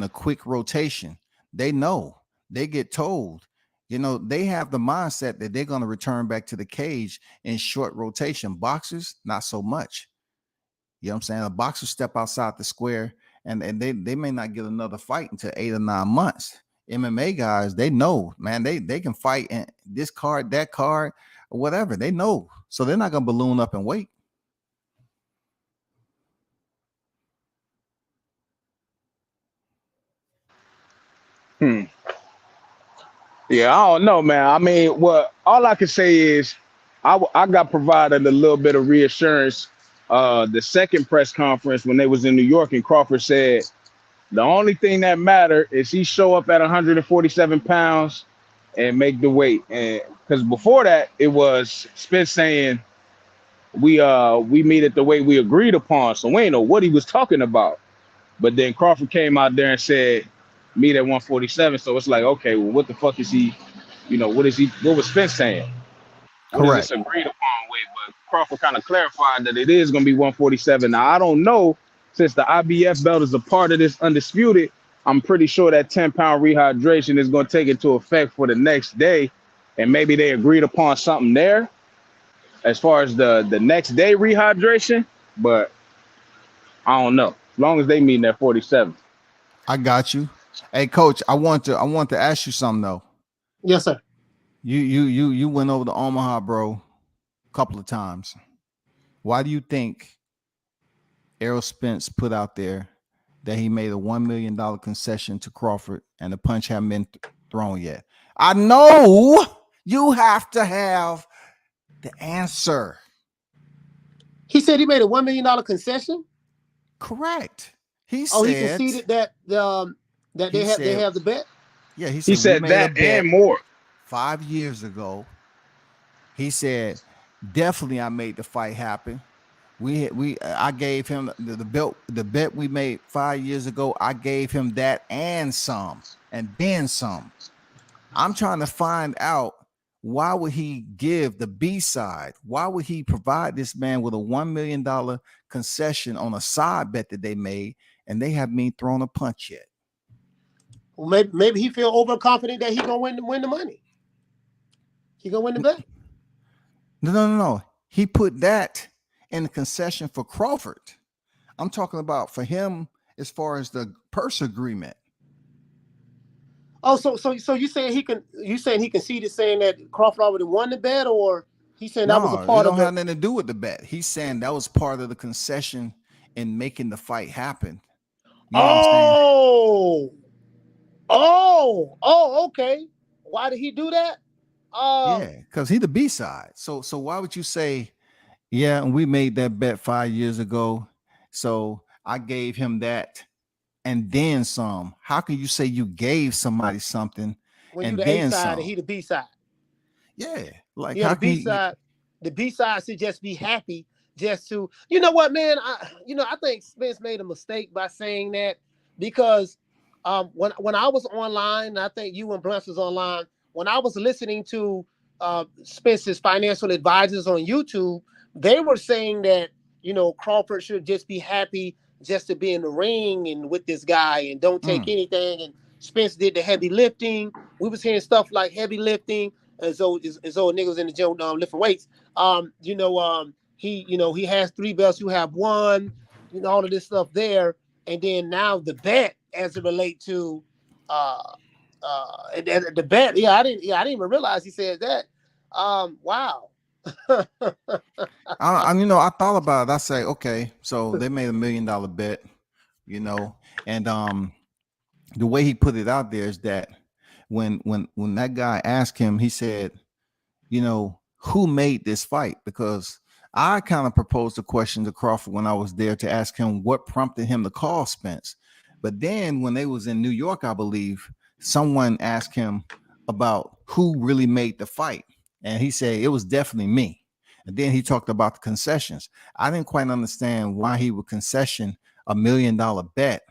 a quick rotation. They know. They get told. They have the mindset that they're going to return back to the cage in short rotation. Boxers, not so much. You know what I'm saying? A boxer step outside the square, and they may not get another fight until 8 or 9 months. MMA guys, they know, man, they can fight in this card, that card, or whatever. They know. So they're not going to balloon up and wait.
Yeah, I don't know, man. I mean, all I can say is I got provided a little bit of reassurance. The second press conference when they was in New York, and Crawford said the only thing that matter is he show up at 147 pounds and make the weight. And because before that, it was Spence saying we meet at the weight we agreed upon. So we ain't know what he was talking about. But then Crawford came out there and said meet at 147. So it's like, okay, well, what the fuck is he? What was Spence saying? What is this
Correct.
agreed upon weight? But Crawford kind of clarified that it is going to be 147. Now, I don't know, since the IBF belt is a part of this Undisputed, I'm pretty sure that 10-pound rehydration is going to take into effect for the next day. And maybe they agreed upon something there as far as the next day rehydration. But I don't know. As long as they meet at 47.
I got you. Hey, Coach, I want to ask you something though.
Yes, sir.
You went over to Omaha, bro, a couple of times. Why do you think Errol Spence put out there that he made a $1 million concession to Crawford and the punch hadn't been thrown yet? I know you have to have the answer.
He said he made a $1 million concession.
Correct. He
conceded that they have the bet.
Yeah, he
said that and more.
5 years ago. He said, definitely I made the fight happen. I gave him the bet we made 5 years ago. I gave him that and some, and then some. I'm trying to find out, why would he give the B side? Why would he provide this man with a $1 million concession on a side bet that they made, and they haven't even thrown a punch yet?
Well, maybe he feel overconfident that he gonna win the money. He gonna win the bet.
No. He put that in the concession for Crawford. I'm talking about for him as far as the purse agreement.
Oh, so you saying he conceded, saying that Crawford already won the bet, or he saying that was a part of it?
Don't have nothing to do with the bet. He's saying that was part of the concession in making the fight happen. You know
okay. Why did he do that?
Yeah, because he the B side. So why would you say, yeah, and we made that bet 5 years ago, so I gave him that and then some? How can you say you gave somebody something
when
and
you the
then
A side
some?
and he the B side?
Yeah, like
how the B side. The B side should just be happy, just to, you know what, man. I think Spence made a mistake by saying that, because when I was online, and I think you and Blunt was online, when I was listening to Spence's financial advisors on YouTube, they were saying that, you know, Crawford should just be happy just to be in the ring and with this guy and don't take anything. And Spence did the heavy lifting. We was hearing stuff like heavy lifting, as though niggas in the gym lifting weights. He has 3 belts. You have 1. You know, all of this stuff there. And then now the bet as it relate to and the bet. I didn't even realize he said that. Wow.
I thought about it. I say, okay, so they made $1 million bet, you know, and the way he put it out there is that when that guy asked him, he said, you know, who made this fight? Because I kind of proposed a question to Crawford when I was there to ask him what prompted him to call Spence. But then when they was in New York, I believe someone asked him about who really made the fight. And he said, it was definitely me. And then he talked about the concessions. I didn't quite understand why he would concession $1 million bet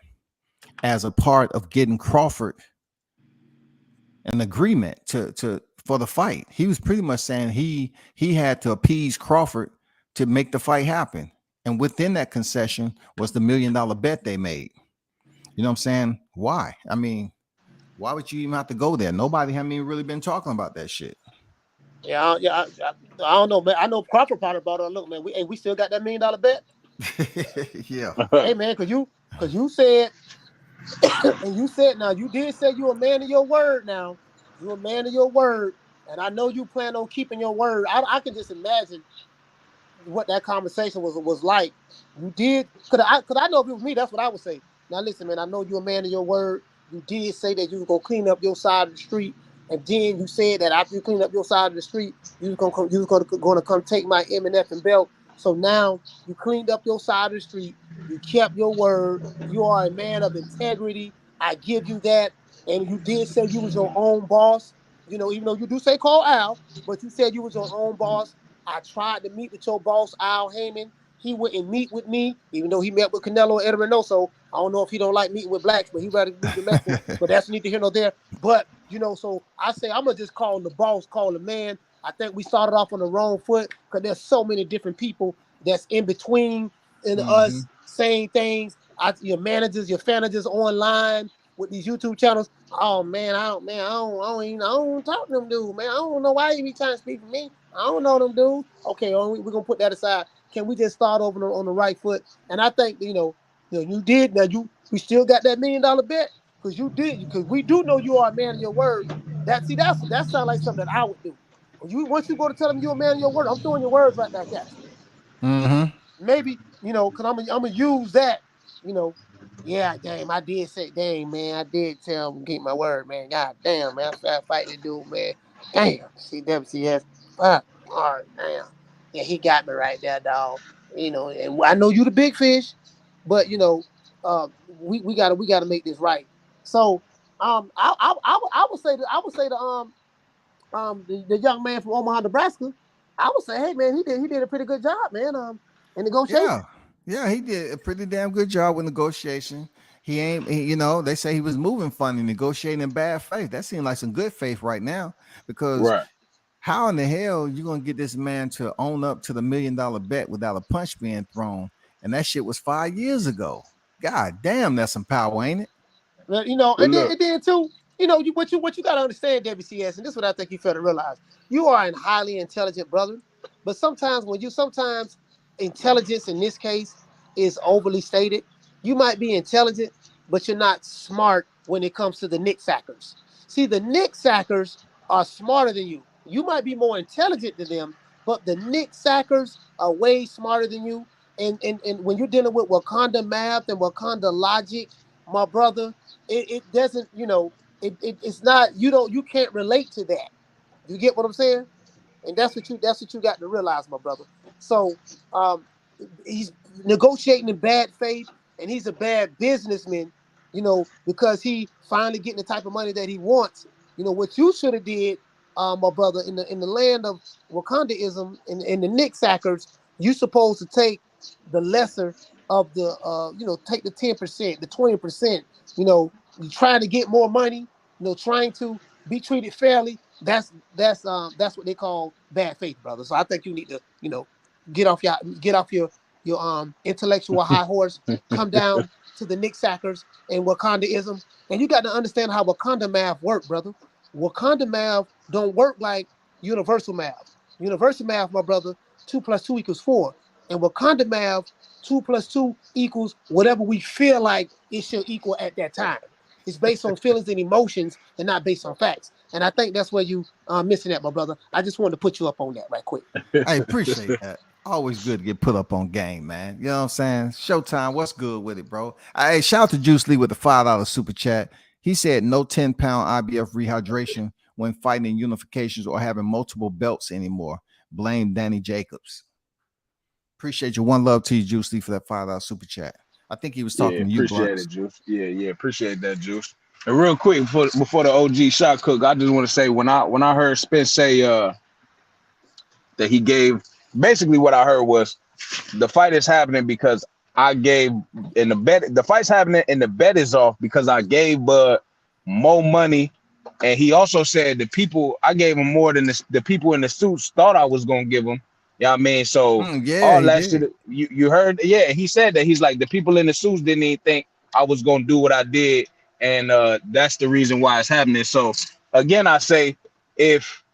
as a part of getting Crawford an agreement for the fight. He was pretty much saying he had to appease Crawford to make the fight happen. And within that concession was the $1 million bet they made. You know what I'm saying? Why? I mean, why would you even have to go there? Nobody had really been talking about that shit.
Yeah, I don't know, man. I know Crawford probably brought up. Look, man, we still got that $1 million bet.
Yeah.
Hey, man, cause you said, and you said, now you did say you're a man of your word. Now you're a man of your word, and I know you plan on keeping your word. I can just imagine what that conversation was like. You did, cause I know if it was me, that's what I would say. Now listen, man, I know you're a man of your word. You did say that you was gonna clean up your side of the street. And then you said that after you clean up your side of the street, you was gonna come take my M&F and belt. So now you cleaned up your side of the street. You kept your word. You are a man of integrity. I give you that. And you did say you was your own boss. You know, even though you do say call Al, but you said you was your own boss. I tried to meet with your boss, Al Haymon. He wouldn't meet with me, even though he met with Canelo and Edgar Berlanga. I don't know if he don't like meeting with blacks, but he rather meet with Mexicans. But that's neither here nor there. But you know, so I say I'm gonna just call the boss, call the man. I think we started off on the wrong foot because there's so many different people that's in between and us saying things. Your managers, your managers online with these YouTube channels. Oh man, I don't talk to them dudes, man. I don't know why you be trying to speak for me. I don't know them dudes. Okay, we're gonna put that aside. Can we just start over on the right foot? And I think you did. Now we still got that $1 million bet. Because you did, because we do know you are a man of your word. That sounds like something that I would do. Once you go to tell them you're a man of your word, I'm throwing your words right back at you. Maybe, because I'm gonna use that, yeah, damn, I did say, dang, man, I did tell him keep my word, man. God damn, man, I fight the dude, man. Damn, CWCS, fuck, all right, damn. Yeah, he got me right there, dog. And I know you the big fish, but we gotta make this right. So, I would say the young man from Omaha, Nebraska, I would say, hey man, he did a pretty good job, man. In negotiation.
Yeah, he did a pretty damn good job with negotiation. They say he was moving funny, negotiating in bad faith. That seemed like some good faith right now, because how in the hell you gonna get this man to own up to the $1 million bet without a punch being thrown? And that shit was 5 years ago. God damn, that's some power, ain't it?
Well, and then too, what you gotta understand, WCS, and this is what I think you fail to realize. You are a highly intelligent brother, but sometimes intelligence in this case is overly stated. You might be intelligent, but you're not smart when it comes to the Nick Sackers. See, the Nick Sackers are smarter than you. You might be more intelligent than them, but the Nick Sackers are way smarter than you. And when you're dealing with Wakanda math and Wakanda logic, my brother, it doesn't, it's not, you can't relate to that. You get what I'm saying? And that's what you got to realize, my brother. So he's negotiating in bad faith, and he's a bad businessman, because he finally getting the type of money that he wants. What you should have did, my brother, in the land of Wakandaism and the Nick Sackers, you supposed to take the lesser of the take the 10%, the 20%, you're trying to get more money, trying to be treated fairly. that's what they call bad faith, brother. So I think you need to, get off your intellectual high horse, come down to the Nick Sackers and Wakandaism, and you got to understand how Wakanda math work, brother. Wakanda math don't work like universal math. Universal math, my brother, 2 + 2 = 4, and Wakanda math, 2 + 2 = whatever we feel like it should equal at that time. It's based on feelings and emotions and not based on facts. And I think that's where you missing that, my brother. I just wanted to put you up on that right quick.
I appreciate that. Always good to get put up on game, man. You know what I'm saying? Showtime, what's good with it, bro? Hey, shout out to Juice Lee with the $5 super chat. He said no 10-pound IBF rehydration when fighting in unifications or having multiple belts anymore. Blame Danny Jacobs. Appreciate you. One love to you, Juice Lee, for that $5 super chat. I think he was talking to you,
appreciate it, Juice. Yeah, appreciate that, Juice. And real quick, before the OG shot cook, I just want to say when I heard Spence say that he gave, basically what I heard was the fight is happening because I gave in the bet. The fight's happening and the bet is off because I gave Bud more money. And he also said I gave him more than the people in the suits thought I was gonna give him. You know what I mean? So all that shit you heard, he said that. He's like, the people in the suits didn't even think I was gonna do what I did, and that's the reason why it's happening. So again, I say, if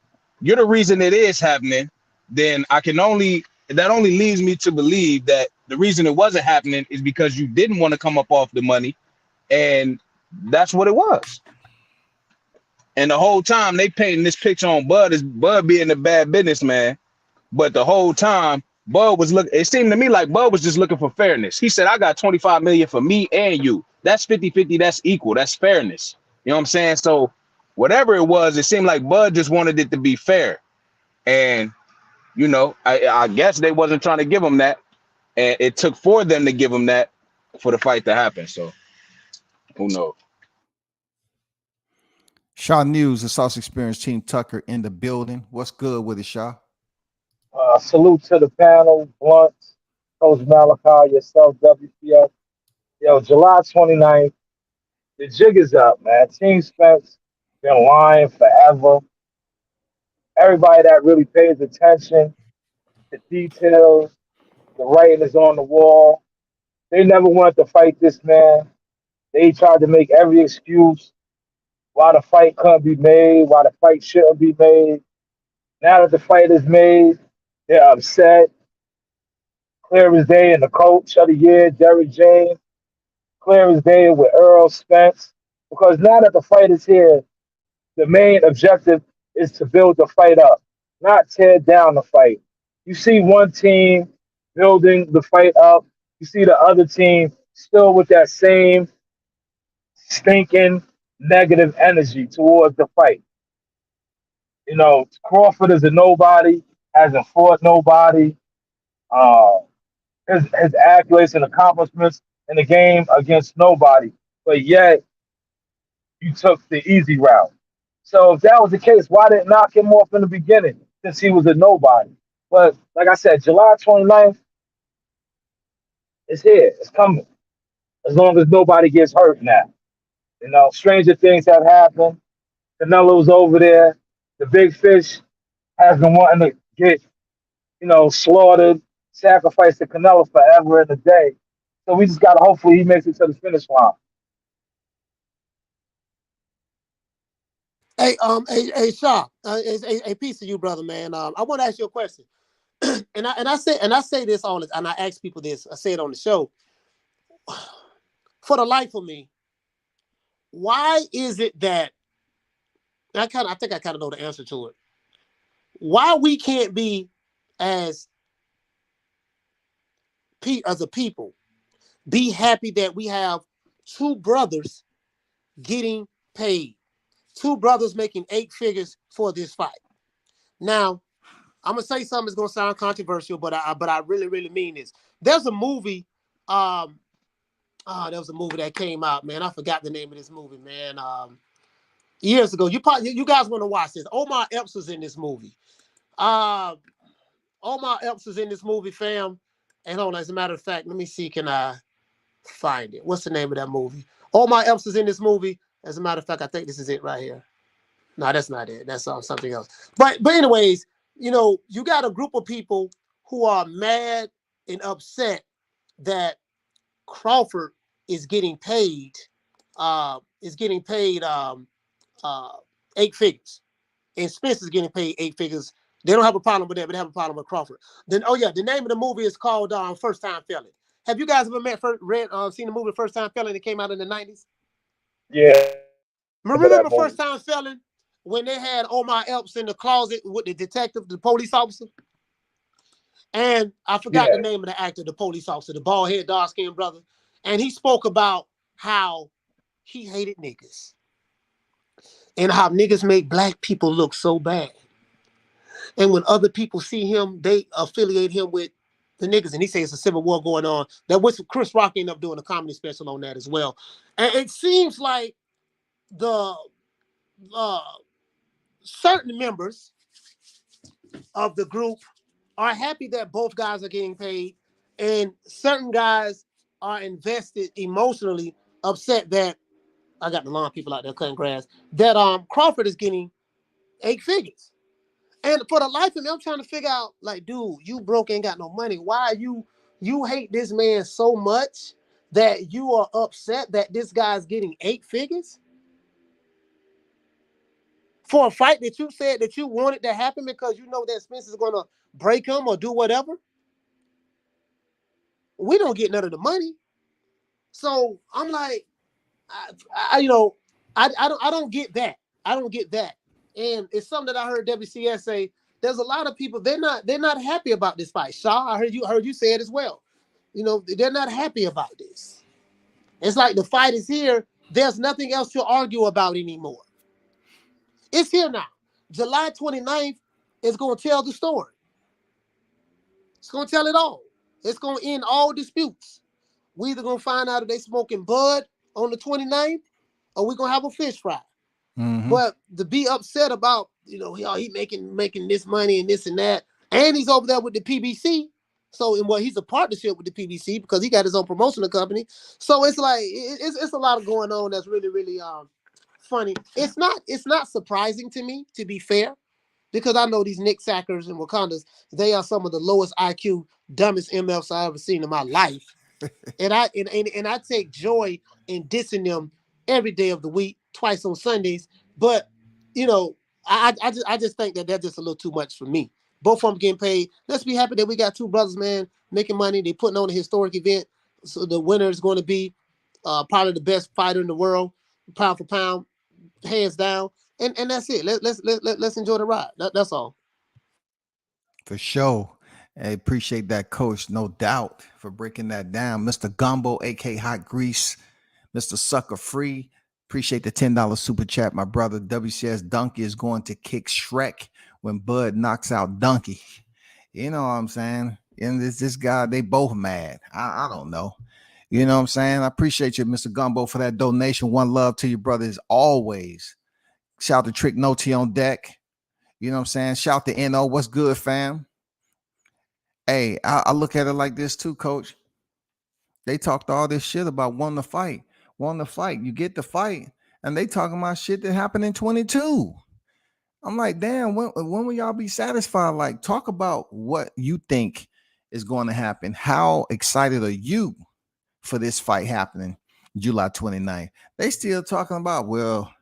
you're the reason it is happening, then that only leads me to believe that the reason it wasn't happening is because you didn't want to come up off the money, and that's what it was. And the whole time they painting this picture on Bud as Bud being a bad businessman, but the whole time Bud was looking. It seemed to me like Bud was just looking for fairness. He said, "I got 25 million for me and you. That's 50-50. That's equal. That's fairness." You know what I'm saying? So whatever it was, it seemed like Bud just wanted it to be fair, and I guess they wasn't trying to give him that, and it took for them to give him that for the fight to happen. So who knows?
Shaw News, the Sauce Experience team, Tucker in the building. What's good with it, Shaw?
Salute to the panel, Blunt, Coach Malachi, yourself, WPF. Yo, July 29th, the jig is up, man. Team Spence been lying forever. Everybody that really pays attention to details, the writing is on the wall. They never wanted to fight this man. They tried to make every excuse why the fight couldn't be made, why the fight shouldn't be made. Now that the fight is made, they're upset. Clear as day in the coach of the year, Derrick James. Clear as day with Earl Spence. Because now that the fight is here, the main objective is to build the fight up, not tear down the fight. You see one team building the fight up. You see the other team still with that same stinking negative energy towards the fight. Crawford is a nobody, hasn't fought nobody. His accolades and accomplishments in the game against nobody, but yet you took the easy route. So if that was the case, why didn't knock him off in the beginning since he was a nobody? But like I said, July 29th, it's here. It's coming. As long as nobody gets hurt now. Stranger things have happened. Canelo's over there. The big fish has been wanting to get, slaughtered, sacrificed to Canelo forever and a day. So we just gotta hopefully he makes it to the finish line.
Hey, Shaw, a piece of you, brother, man. I want to ask you a question, and I say this all this, and I ask people this. I say it on the show. For the life of me, why is it that I think I kind of know the answer to it. Why we can't be as a people be happy that we have two brothers getting paid. Two brothers making 8 figures for this fight. Now, I'm gonna say something that's gonna sound controversial, but I really, really mean this. There's a movie. There was a movie that came out, man. I forgot the name of this movie, man. Years ago. You guys want to watch this? Omar Epps was in this movie. Omar Epps was in this movie, fam. And hold on, as a matter of fact, let me see, can I find it? What's the name of that movie? Omar Epps was in this movie. As a matter of fact, I think this is it right here. No, that's not it. That's something else. But anyways, you know, you got a group of people who are mad and upset that Crawford is getting paid, uh, 8 figures, and Spence is getting paid 8 figures. They don't have a problem with that, but they have a problem with Crawford. Then, oh yeah, the name of the movie is called First Time Felon. Have you guys ever seen the movie First Time Felon that came out in the 90s?
Yeah, remember
Remember
that
First
movie.
Time Felon when they had Omar Epps in the closet with the detective, the police officer? And I forgot the
Yeah,
name of the actor, the police officer, the bald head, dark skinned brother. And he spoke about how he hated niggas and how niggas make black people look so bad. And when other people see him, they affiliate him with the niggas. And he says it's a civil war going on. That was Chris Rock ended up doing a comedy special on that as well. And it seems like the uh, certain members of the group are happy that both guys are getting paid, and certain guys are invested emotionally, upset that I got the lawn people out there cutting grass, that Crawford is getting 8 figures. And for the life of me, I'm trying to figure out, like, dude, you broke, ain't got no money. Why are you hate this man so much that you are upset that this guy's getting 8 figures for a fight that you said that you wanted to happen because you know that Spence is gonna break him or do whatever? We don't get none of the money. So I'm like, I don't get that. I don't get that. And it's something that I heard WCS say. There's a lot of people, they're not happy about this fight. Shaw, I heard you say it as well. You know, they're not happy about this. It's like the fight is here. There's nothing else to argue about anymore. It's here now. July 29th is going to tell the story. It's going to tell it all. It's going to end all disputes. We either going to find out if they smoking bud on the 29th or we're going to have a fish fry.
Mm-hmm.
But to be upset about, you know, he making this money and this and that, and he's over there with the PBC. So, he's a partnership with the PBC because he got his own promotional company. So it's like it's a lot of going on that's really, really funny. It's not surprising to me, to be fair, because I know these Nick Sackers and Wakandas, they are some of the lowest IQ, dumbest MFs I ever seen in my life. And I take joy in dissing them every day of the week, twice on Sundays. But you know, I just think that that's just a little too much for me. Both of them getting paid. Let's be happy that we got two brothers, man, making money. They putting on a historic event. So the winner is going to be probably the best fighter in the world, pound for pound, hands down. And that's it. Let's enjoy the ride. That's all.
For sure. I appreciate that, Coach. No doubt for breaking that down. Mr. Gumbo, aka Hot Grease, Mr. Sucker Free. Appreciate the $10 super chat, my brother. WCS Donkey is going to kick Shrek when Bud knocks out Donkey. You know what I'm saying? And this guy, they both mad. I don't know. You know what I'm saying? I appreciate you, Mr. Gumbo, for that donation. One love to you, brother, as always. Shout to Trick Noti on deck. You know what I'm saying? Shout to NO. What's good, fam? Hey, I look at it like this too, Coach. They talked all this shit about wanting to fight. You get the fight, and they talking about shit that happened in 22. I'm like, damn, when will y'all be satisfied? Like, talk about what you think is going to happen. How excited are you for this fight happening July 29th? They still talking about, well,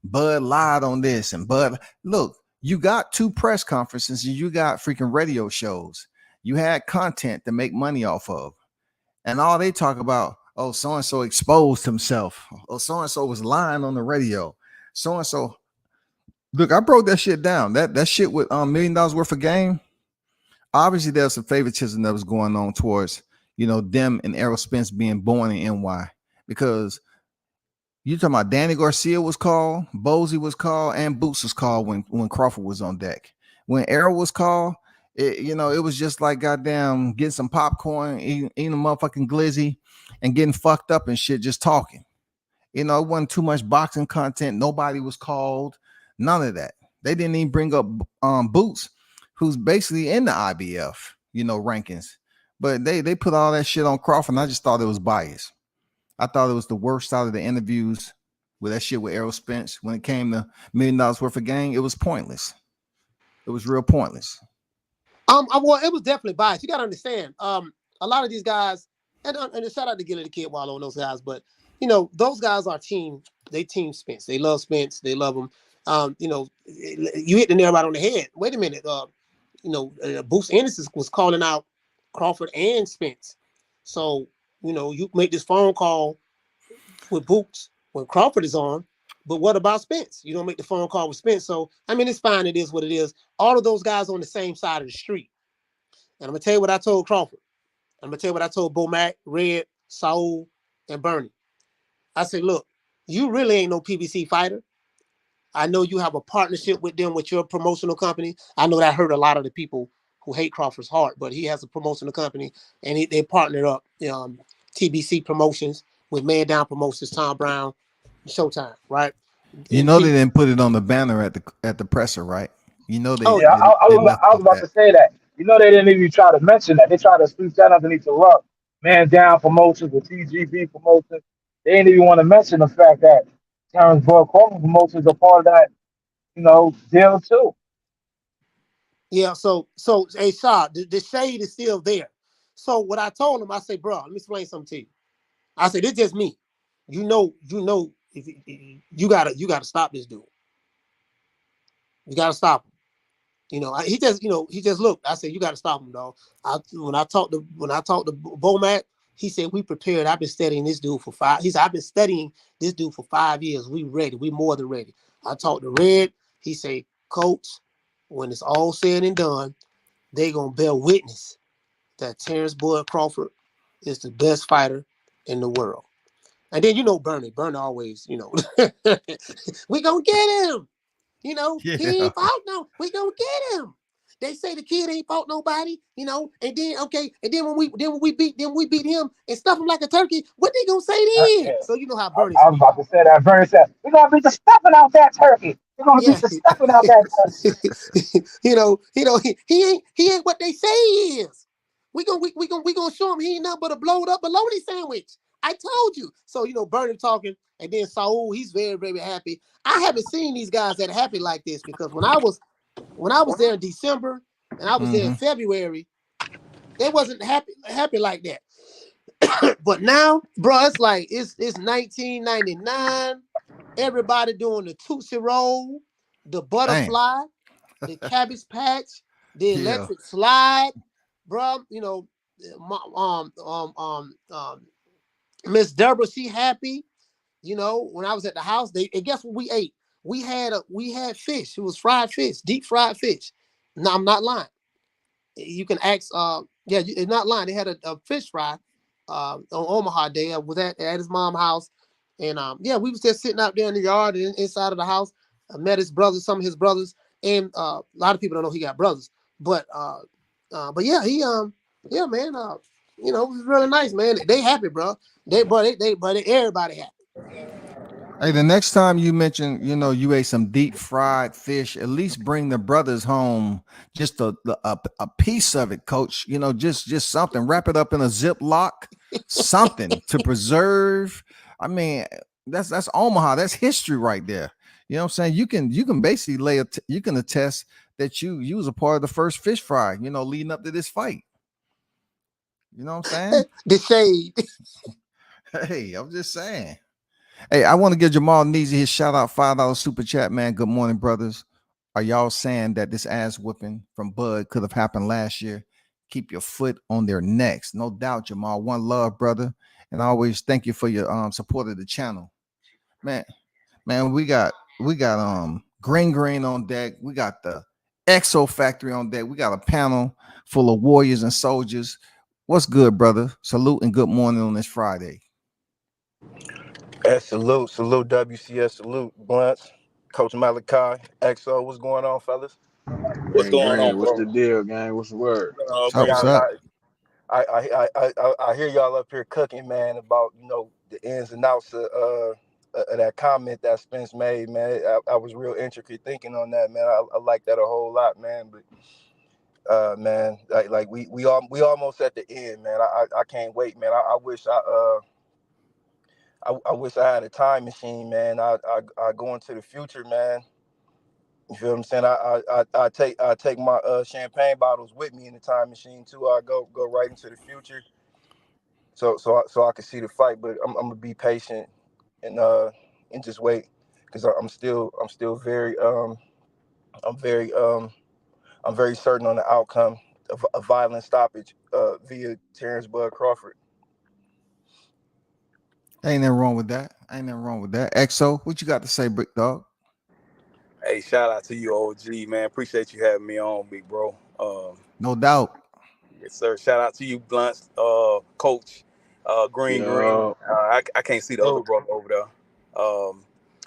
Bud lied on this, and Bud, look, you got 2 press conferences, and you got freaking radio shows. You had content to make money off of. And all they talk about, oh, so-and-so exposed himself. Oh, so-and-so was lying on the radio. So-and-so. Look, I broke that shit down. That shit with $1 million worth of game. Obviously, there's some favoritism that was going on towards, them and Errol Spence being born in NY. Because you talking about Danny Garcia was called, Bozy was called, and Boots was called when Crawford was on deck. When Errol was called, it was just like goddamn getting some popcorn, eating a motherfucking glizzy, and getting fucked up and shit, just talking. It wasn't too much boxing content. Nobody was called. None of that. They didn't even bring up Boots, who's basically in the IBF, rankings. But they put all that shit on Crawford, and I just thought it was biased. I thought it was the worst out of the interviews. with that shit with Errol Spence. When it came to $1 million worth of game, it was pointless. It was real pointless.
Well, it was definitely biased. You got to understand. A lot of these guys, and shout out to Gilly the Kid Wallow and those guys, but those guys are team. They team Spence. They love Spence. They love him. You hit the nail right on the head. Wait a minute. Bruce Anderson was calling out Crawford and Spence. So you make this phone call with Boots when Crawford is on. But what about Spence? You don't make the phone call with Spence. So, I mean, it's fine. It is what it is. All of those guys on the same side of the street. And I'm going to tell you what I told Crawford. I'm going to tell you what I told Bomac, Red, Saul, and Bernie. I said, look, you really ain't no PBC fighter. I know you have a partnership with them, with your promotional company. I know that hurt a lot of the people who hate Crawford's heart, but he has a promotional company, and they partnered up, TBC Promotions with Man Down Promotions, Tom Brown, Showtime, right?
They didn't put it on the banner at the presser, right? They.
Oh yeah, I was about to say that. They didn't even try to mention that. They tried to sweep that underneath the rug. Man Down Promotions with TGB Promotions. They didn't even want to mention the fact that Terrence Boyd Crawford Promotions are part of that, deal too.
Yeah. So hey, Shaw, the shade is still there. So what I told him, I say, bro, let me explain something to you. I said, it's just me. If you gotta stop this dude. You gotta stop him. He just looked. I said, you gotta stop him, dog. When I talked to Bomac, he said, we prepared. I've been studying this dude for 5. He said, I've been studying this dude for 5 years. We ready. We more than ready. I talked to Red. He said, Coach, when it's all said and done, they gonna bear witness that Terrence Boyd Crawford is the best fighter in the world. And then Bernie always, we gonna get him. He ain't fought no. We gonna get him. They say the kid ain't fought nobody, and then when we beat him and stuff him like a turkey, what they gonna say then?
Yeah.
So you know how Bernie.
I was about to say that. Bernie said, "We're gonna beat the stuffing out that turkey. We're gonna beat the stuffing out that turkey."
He ain't what they say he is. We gonna show him he ain't nothing but a blowed up bologna sandwich. I told you. So Bernie talking, and then Saul, he's very, very happy. I haven't seen these guys that happy like this, because when I was there in December and I was there in February, they wasn't happy like that. But now, bro, it's like it's 1999. Everybody doing the Tootsie Roll, the butterfly, the Cabbage Patch, the electric slide, bro. Miss Deborah, she happy. When I was at the house, and guess what we ate? We had fish. It was fried fish, deep fried fish. No, I'm not lying. You can ask. It's not lying. They had a fish fry on Omaha Day. I was at his mom's house, and we was just sitting out there in the yard and inside of the house. I met his brothers, some of his brothers, and a lot of people don't know he got brothers. But yeah, he man. It was really nice, man. They happy, bro. Everybody happy.
Hey, the next time you mention, you ate some deep fried fish, at least bring the brothers home just a piece of it, Coach. Just something. Wrap it up in a Ziploc, something to preserve. I mean, that's Omaha. That's history right there. You know what I'm saying? You can basically you can attest that you was a part of the first fish fry, leading up to this fight. You know what I'm saying?
The shade.
Hey, I'm just saying. Hey, I want to give Jermall Neezy his shout out $5 super chat, man. Good morning, brothers. Are y'all saying that this ass whooping from Bud could have happened last year? Keep your foot on their necks. No doubt, Jermall. One love, brother. And I always thank you for your support of the channel. Man, we got Green on deck. We got the Exo Factory on deck. We got a panel full of warriors and soldiers. What's good, brother? Salute and good morning on this Friday.
Hey, salute WCS, salute Blunts, Coach Malachi, XO, what's going on, fellas?
What's going on,
What's
bro?
the deal, gang? What's the word?
What's up?
I hear y'all up here cooking, man, about the ins and outs of that comment that Spence made, man. I was real intricate thinking on that, man. I like that a whole lot, man. But man, like we almost at the end, man. I can't wait, man. I wish I wish I had a time machine, man. I go into the future, man. You feel what I'm saying? I take my champagne bottles with me in the time machine too. I go right into the future, so I can see the fight. But I'm gonna be patient and just wait, because I'm still very I'm very certain on the outcome of a violent stoppage via Terrence Bud Crawford.
Ain't nothing wrong with that. Ain't nothing wrong with that. XO, what you got to say, Brick Dog?
Hey, shout out to you, OG, man. Appreciate you having me on, big bro.
No doubt.
Yes, sir. Shout out to you, Blunts, Coach, Green.
Yeah.
I can't see the other brother over there.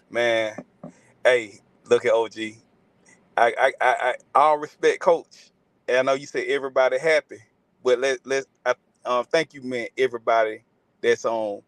Man, hey, look at OG. I all respect Coach. And I know you said everybody happy, but let's thank you, man. Everybody that's on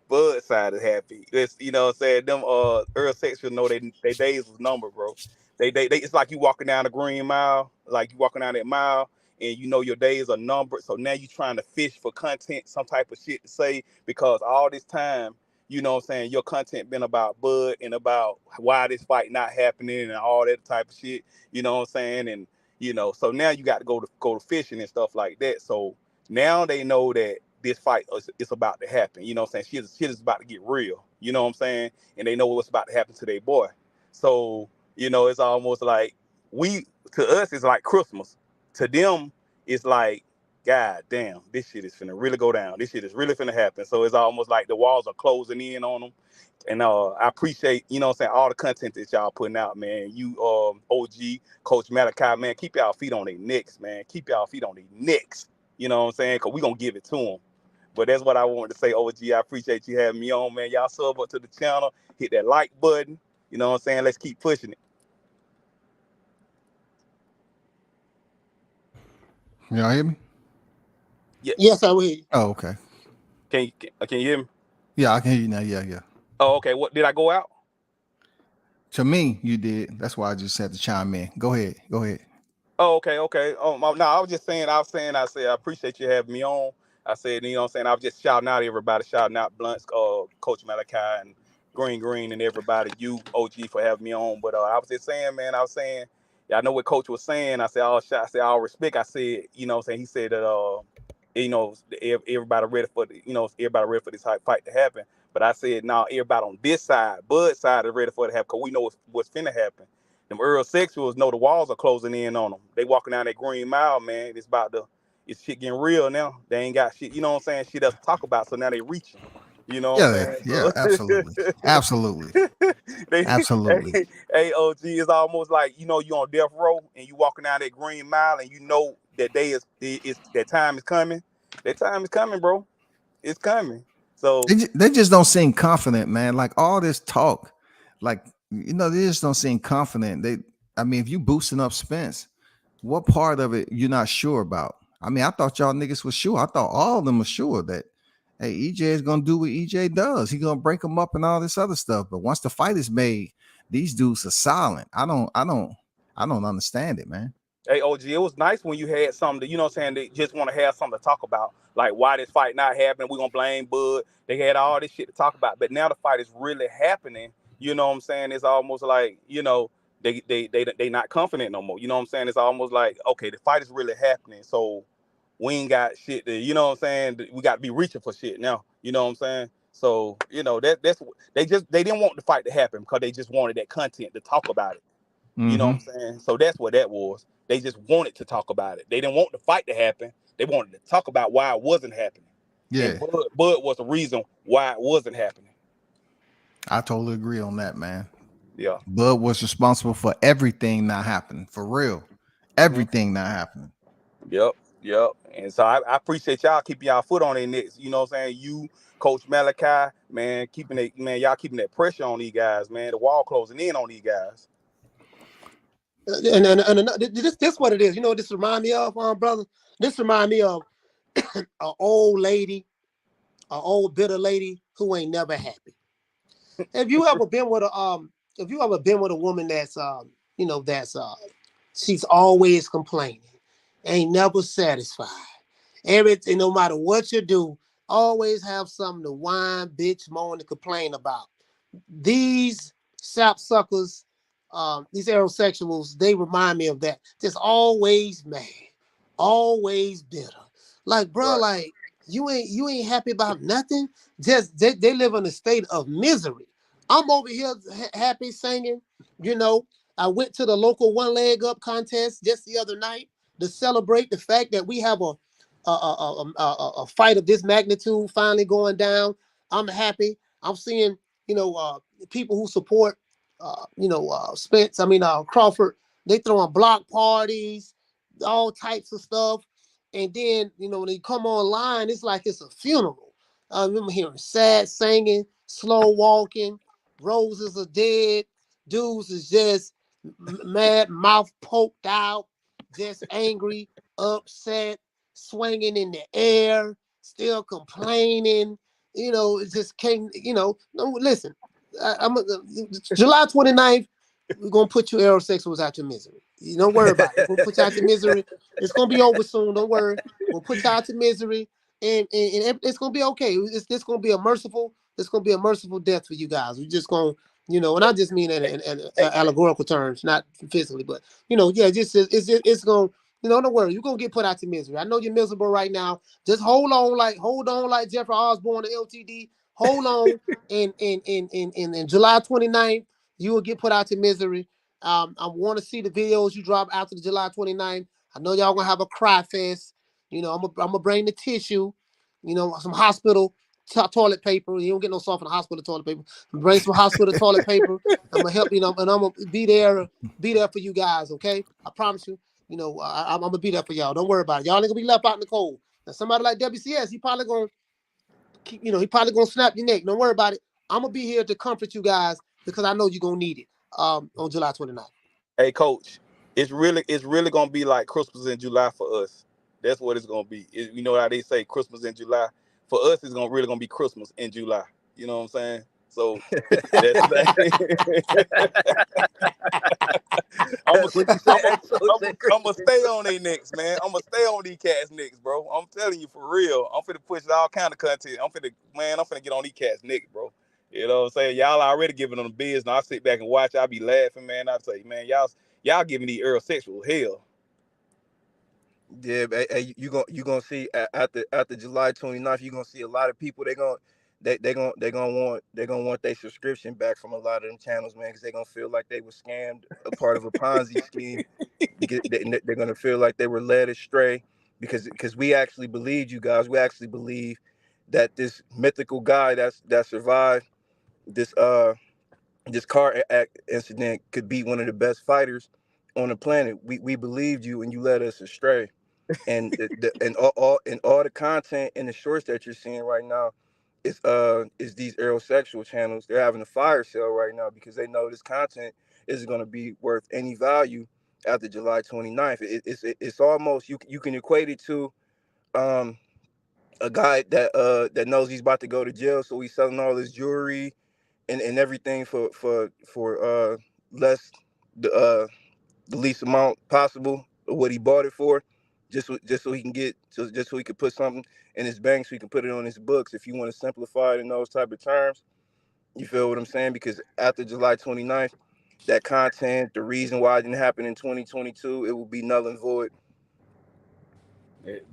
Bud side is happy. Let's, you know what I'm saying, them Earl Sexual know they days was numbered, bro. They it's like you walking down the green mile, like you walking down that mile, and you know your days are numbered. So now you trying to fish for content, some type of shit to say, because all this time, you know what I'm saying, your content been about Bud and about why this fight not happening and all that type of shit. You know what I'm saying? And you know, so now you got to go to fishing and stuff like that. So now they know that this fight is about to happen. You know what I'm saying? Shit is about to get real. You know what I'm saying? And they know what's about to happen to their boy. So, you know, it's almost like to us, it's like Christmas. To them, it's like, God damn, this shit is finna really go down. This shit is really finna happen. So it's almost like the walls are closing in on them. And I appreciate, you know what I'm saying, all the content that y'all putting out, man. You, OG, Coach Malachi, man, keep y'all feet on their necks, man. Keep y'all feet on their necks. You know what I'm saying? Because we going to give it to them. But that's what I wanted to say, OG. I appreciate you having me on, man. Y'all sub up to the channel. Hit that like button. You know what I'm saying? Let's keep pushing it.
Y'all hear me?
Yeah.
Yes, I will hear you.
Oh, okay.
Can you hear me?
Yeah, I can hear you now. Yeah.
Oh, okay. What, did I go out?
To me, you did. That's why I just had to chime in. Go ahead.
Oh, okay. Oh, no, I was just saying, I said, I appreciate you having me on. I said, you know what I'm saying? I was just shouting out everybody, shouting out Blunts, Coach Malachi and Green and everybody, you, OG, for having me on. But I was just saying, man, yeah, I know what Coach was saying. I said, all respect. I said, you know what I'm saying? He said that, you know, everybody ready for this fight to happen. But I said, no, everybody on this side, Bud side, is ready for it to happen, because we know what's finna happen. Them Earl Sexuals know the walls are closing in on them. They walking down that green mile, man. It's shit getting real now. They ain't got shit, you know what I'm saying, shit else to talk about, so now they reaching. You know what I'm saying?
Yeah, absolutely.
Hey, OG, it's almost like, you know, you on death row and you walking down that green mile and you know that that time is coming. That time is coming, bro. It's coming. So
They just don't seem confident, man. Like all this talk, like, you know, they just don't seem confident. I mean, if you boosting up Spence, what part of it you're not sure about? I mean, I thought y'all niggas was sure. I thought all of them were sure that, hey, EJ is gonna do what EJ does. He's gonna break them up and all this other stuff. But once the fight is made, these dudes are silent. I don't understand it, man.
hey, OG, it was nice when you had something, you know what I'm saying, they just want to have something to talk about. Like, why this fight not happening? We're going to blame Bud. They had all this shit to talk about. But now the fight is really happening. You know what I'm saying? It's almost like, you know, they not confident no more. You know what I'm saying? It's almost like, okay, the fight is really happening. So we ain't got shit to, you know what I'm saying? We got to be reaching for shit now. You know what I'm saying? So, you know, they didn't want the fight to happen because they just wanted that content to talk about it. You know what I'm saying? So that's what that was. They just wanted to talk about it. They didn't want the fight to happen. They wanted to talk about why it wasn't happening.
Yeah.
And Bud was the reason why it wasn't happening.
I totally agree on that, man.
Yeah.
Bud was responsible for everything not happening. For real. Everything not happening.
Yep. And so I appreciate y'all keeping y'all foot on their necks. You know what I'm saying? You, Coach Malachi, man, y'all keeping that pressure on these guys, man. The wall closing in on these guys.
And this what it is. You know what this remind me of, brother? This remind me of an old lady, an old bitter lady who ain't never happy. Have you ever been with a woman that's you know, that's she's always complaining, ain't never satisfied. Everything, no matter what you do, always have something to whine, bitch, moan, and complain about. These sapsuckers, these aerosexuals, they remind me of that. Just always mad, always bitter. Like, bro,
Right.
like you ain't happy about nothing. Just they live in a state of misery. I'm over here happy singing. You know, I went to the local one leg up contest just the other night to celebrate the fact that we have a fight of this magnitude finally going down. I'm happy. I'm seeing, people who support, Spence. Crawford. They throwing block parties, all types of stuff. And then, when they come online, it's like it's a funeral. I remember hearing sad singing, slow walking, roses are dead, dudes is just mad, mouth poked out, just angry, upset, swinging in the air, still complaining. It just can't, no, listen, July 29th, we're going to put you aerosexuals out your misery. You don't worry about it. We're going to put you out your misery. It's going to be over soon. Don't worry. We'll put you out your misery, and it's going to be okay. It's going to be a merciful death for you guys. We're just going to, and I just mean in allegorical terms, not physically, but, it's going to, don't worry. You're going to get put out your misery. I know you're miserable right now. Just hold on like Jeffrey Osborne, the LTD. Hold on. And in July 29th, you will get put out your misery. I want to see the videos you drop after the July 29th. I know y'all gonna have a cry fest. I'm gonna bring the tissue, some hospital toilet paper. You don't get no soft in the hospital toilet paper. Bring some hospital toilet paper. I'm gonna help, and I'm gonna be there for you guys. Okay, I promise you. I'm gonna be there for y'all. Don't worry about it. Y'all ain't gonna be left out in the cold. Now somebody like WCS, he probably gonna snap your neck. Don't worry about it. I'm gonna be here to comfort you guys because I know you're gonna need it. On July 29th.
Hey, Coach, it's really gonna be like Christmas in July for us. That's what it's gonna be. You know how they say Christmas in July. For us, it's gonna be Christmas in July. You know what I'm saying? So that's I'm
What you say,
gonna stay on their necks, man. I'm gonna stay on these cats' necks, bro. I'm telling you for real. I'm finna push all kind of content. I'm finna get on these cats' necks, bro. You know what I'm saying? Y'all already giving them the biz. Now I sit back and watch. I be laughing, man. I say, man, y'all giving these heterosexual hell.
Yeah, hey, you gonna see after July 29th, you're gonna see a lot of people. They gonna want their subscription back from a lot of them channels, man, because they gonna feel like they were scammed, a part of a Ponzi scheme. Because they're gonna feel like they were led astray, because we actually believed you guys. We actually believe that this mythical guy that survived this car incident could be one of the best fighters on the planet. We believed you, and you led us astray. And all the content in the shorts that you're seeing right now is these aerosexual channels. They're having a fire sale right now because they know this content isn't going to be worth any value after July 29th. It's almost, you can equate it to um a guy that knows he's about to go to jail, so he's selling all his jewelry and everything for less the least amount possible of what he bought it for, just so he can just so he could put something in his bank, so he can put it on his books. If you want to simplify it in those type of terms, you feel what I'm saying? Because after July 29th, that content, the reason why it didn't happen in 2022, it will be null and void.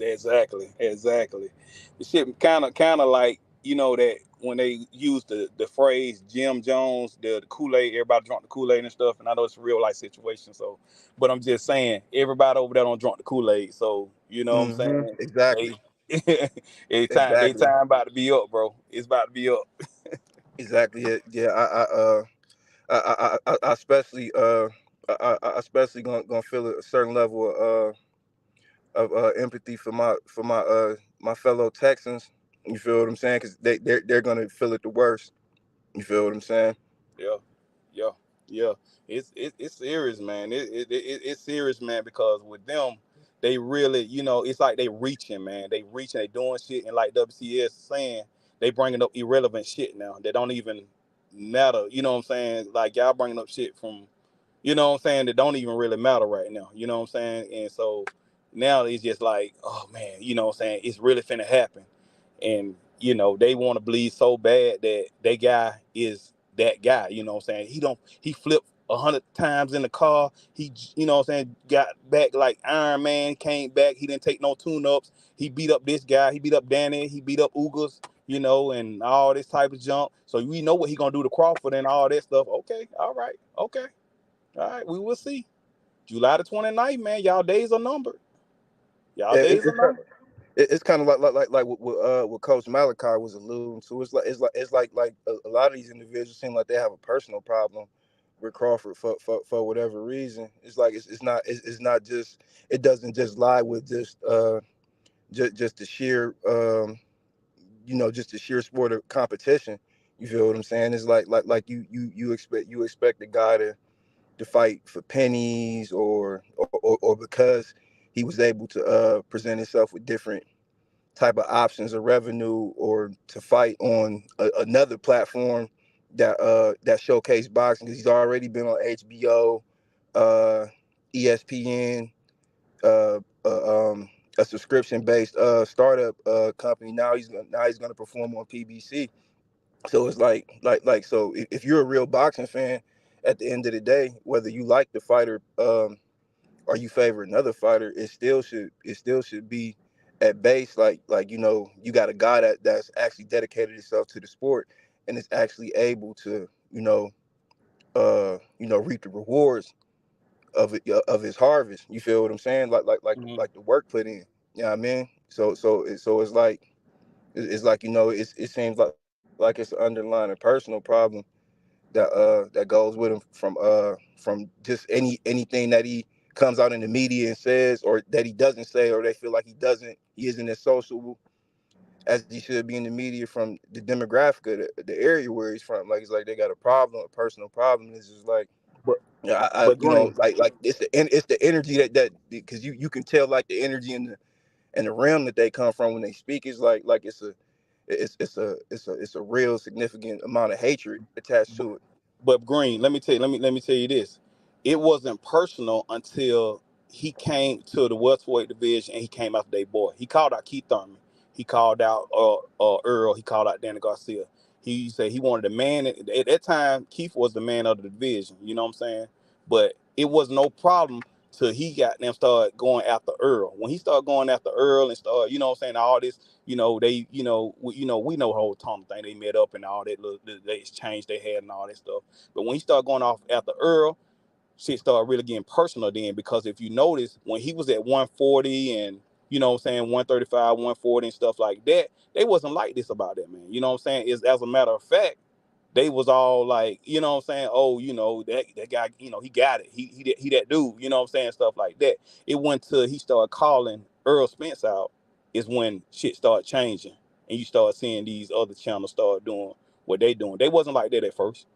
Exactly. The shit kind of like, that when they use the phrase Jim Jones, the Kool-Aid, everybody drunk the Kool-Aid and stuff, and I know it's a real life situation. So, but I'm just saying, everybody over there don't drunk the Kool-Aid. So, you know what I'm saying?
Exactly.
They
Exactly.
time about to be up, bro. It's about to be up.
Exactly. Yeah. I especially I especially gonna feel a certain level of empathy for my fellow Texans. You feel what I'm saying? Because they're gonna feel it the worst. You feel what I'm saying?
Yeah, yeah, yeah. It's serious, man. It's serious, man. Because with them, they really, it's like they reaching, man. They reaching, they doing shit, and like WCS saying, they bringing up irrelevant shit now. They don't even matter. You know what I'm saying? Like y'all bringing up shit from, that don't even really matter right now. You know what I'm saying? And so now it's just like, oh man, you know what I'm saying? It's really finna happen. and they want to believe so bad that they guy is that guy. You know what I'm saying? He flipped 100 times in the car. He, what I'm saying, got back like Iron Man, came back. He didn't take no tune-ups. He beat up this guy. He beat up Danny. He beat up Ugas, and all this type of junk. So we know what he gonna do to Crawford and all that stuff. Okay, all right, okay, all right. We will see. July the 29th, man. Y'all days are numbered. Y'all
Yeah,
days are numbered.
it's kind of like what Coach Malachi was alluding to. It's like a lot of these individuals seem like they have a personal problem with Crawford for whatever reason. It's like it's not just, it doesn't just lie with just the sheer just the sheer sport of competition. You feel what I'm saying? It's like you expect the guy to fight for pennies or because he was able to present himself with different type of options of revenue, or to fight on another platform that showcase boxing, because he's already been on HBO, uh, ESPN, uh, a subscription based startup company. Now he's gonna perform on PBC. So it's so if you're a real boxing fan, at the end of the day, whether you like the fighter or you favor another fighter, it still should be at base you got a guy that's actually dedicated himself to the sport and is actually able to reap the rewards of his harvest. You feel what I'm saying?
Mhm.
Like the work put in. You know what I mean? So it's like it seems like it's an underlying personal problem that goes with him from just anything that he comes out in the media and says, or that he doesn't say, or they feel like he isn't as sociable as he should be in the media, from the demographic of the area where he's from. Like, it's like they got a personal problem. It's just like,
But
yeah,
but Green,
like it's the energy that because you can tell, like, the energy and the realm that they come from when they speak is like it's a real significant amount of hatred attached to it.
But Green, let me tell you this. It wasn't personal until he came to the welterweight division and he came after their boy. He called out Keith Thurman. He called out Earl. He called out Danny Garcia. He said he wanted a man. At that time, Keith was the man of the division. You know what I'm saying? But it was no problem till he got them started going after Earl. When he started going after Earl and started, what I'm saying, all this, they, we know the whole Tom thing. They met up and all that little, they exchange they had and all that stuff. But when he started going off after Earl, shit started really getting personal then, because if you notice, when he was at 140 and, 135, 140 and stuff like that, they wasn't like this about that, man. You know what I'm saying? Is, as a matter of fact, they was all like, oh, that guy, he got it. He that dude, you know what I'm saying? Stuff like that. It went till he started calling Earl Spence out is when shit started changing. And you start seeing these other channels start doing what they doing. They wasn't like that at first.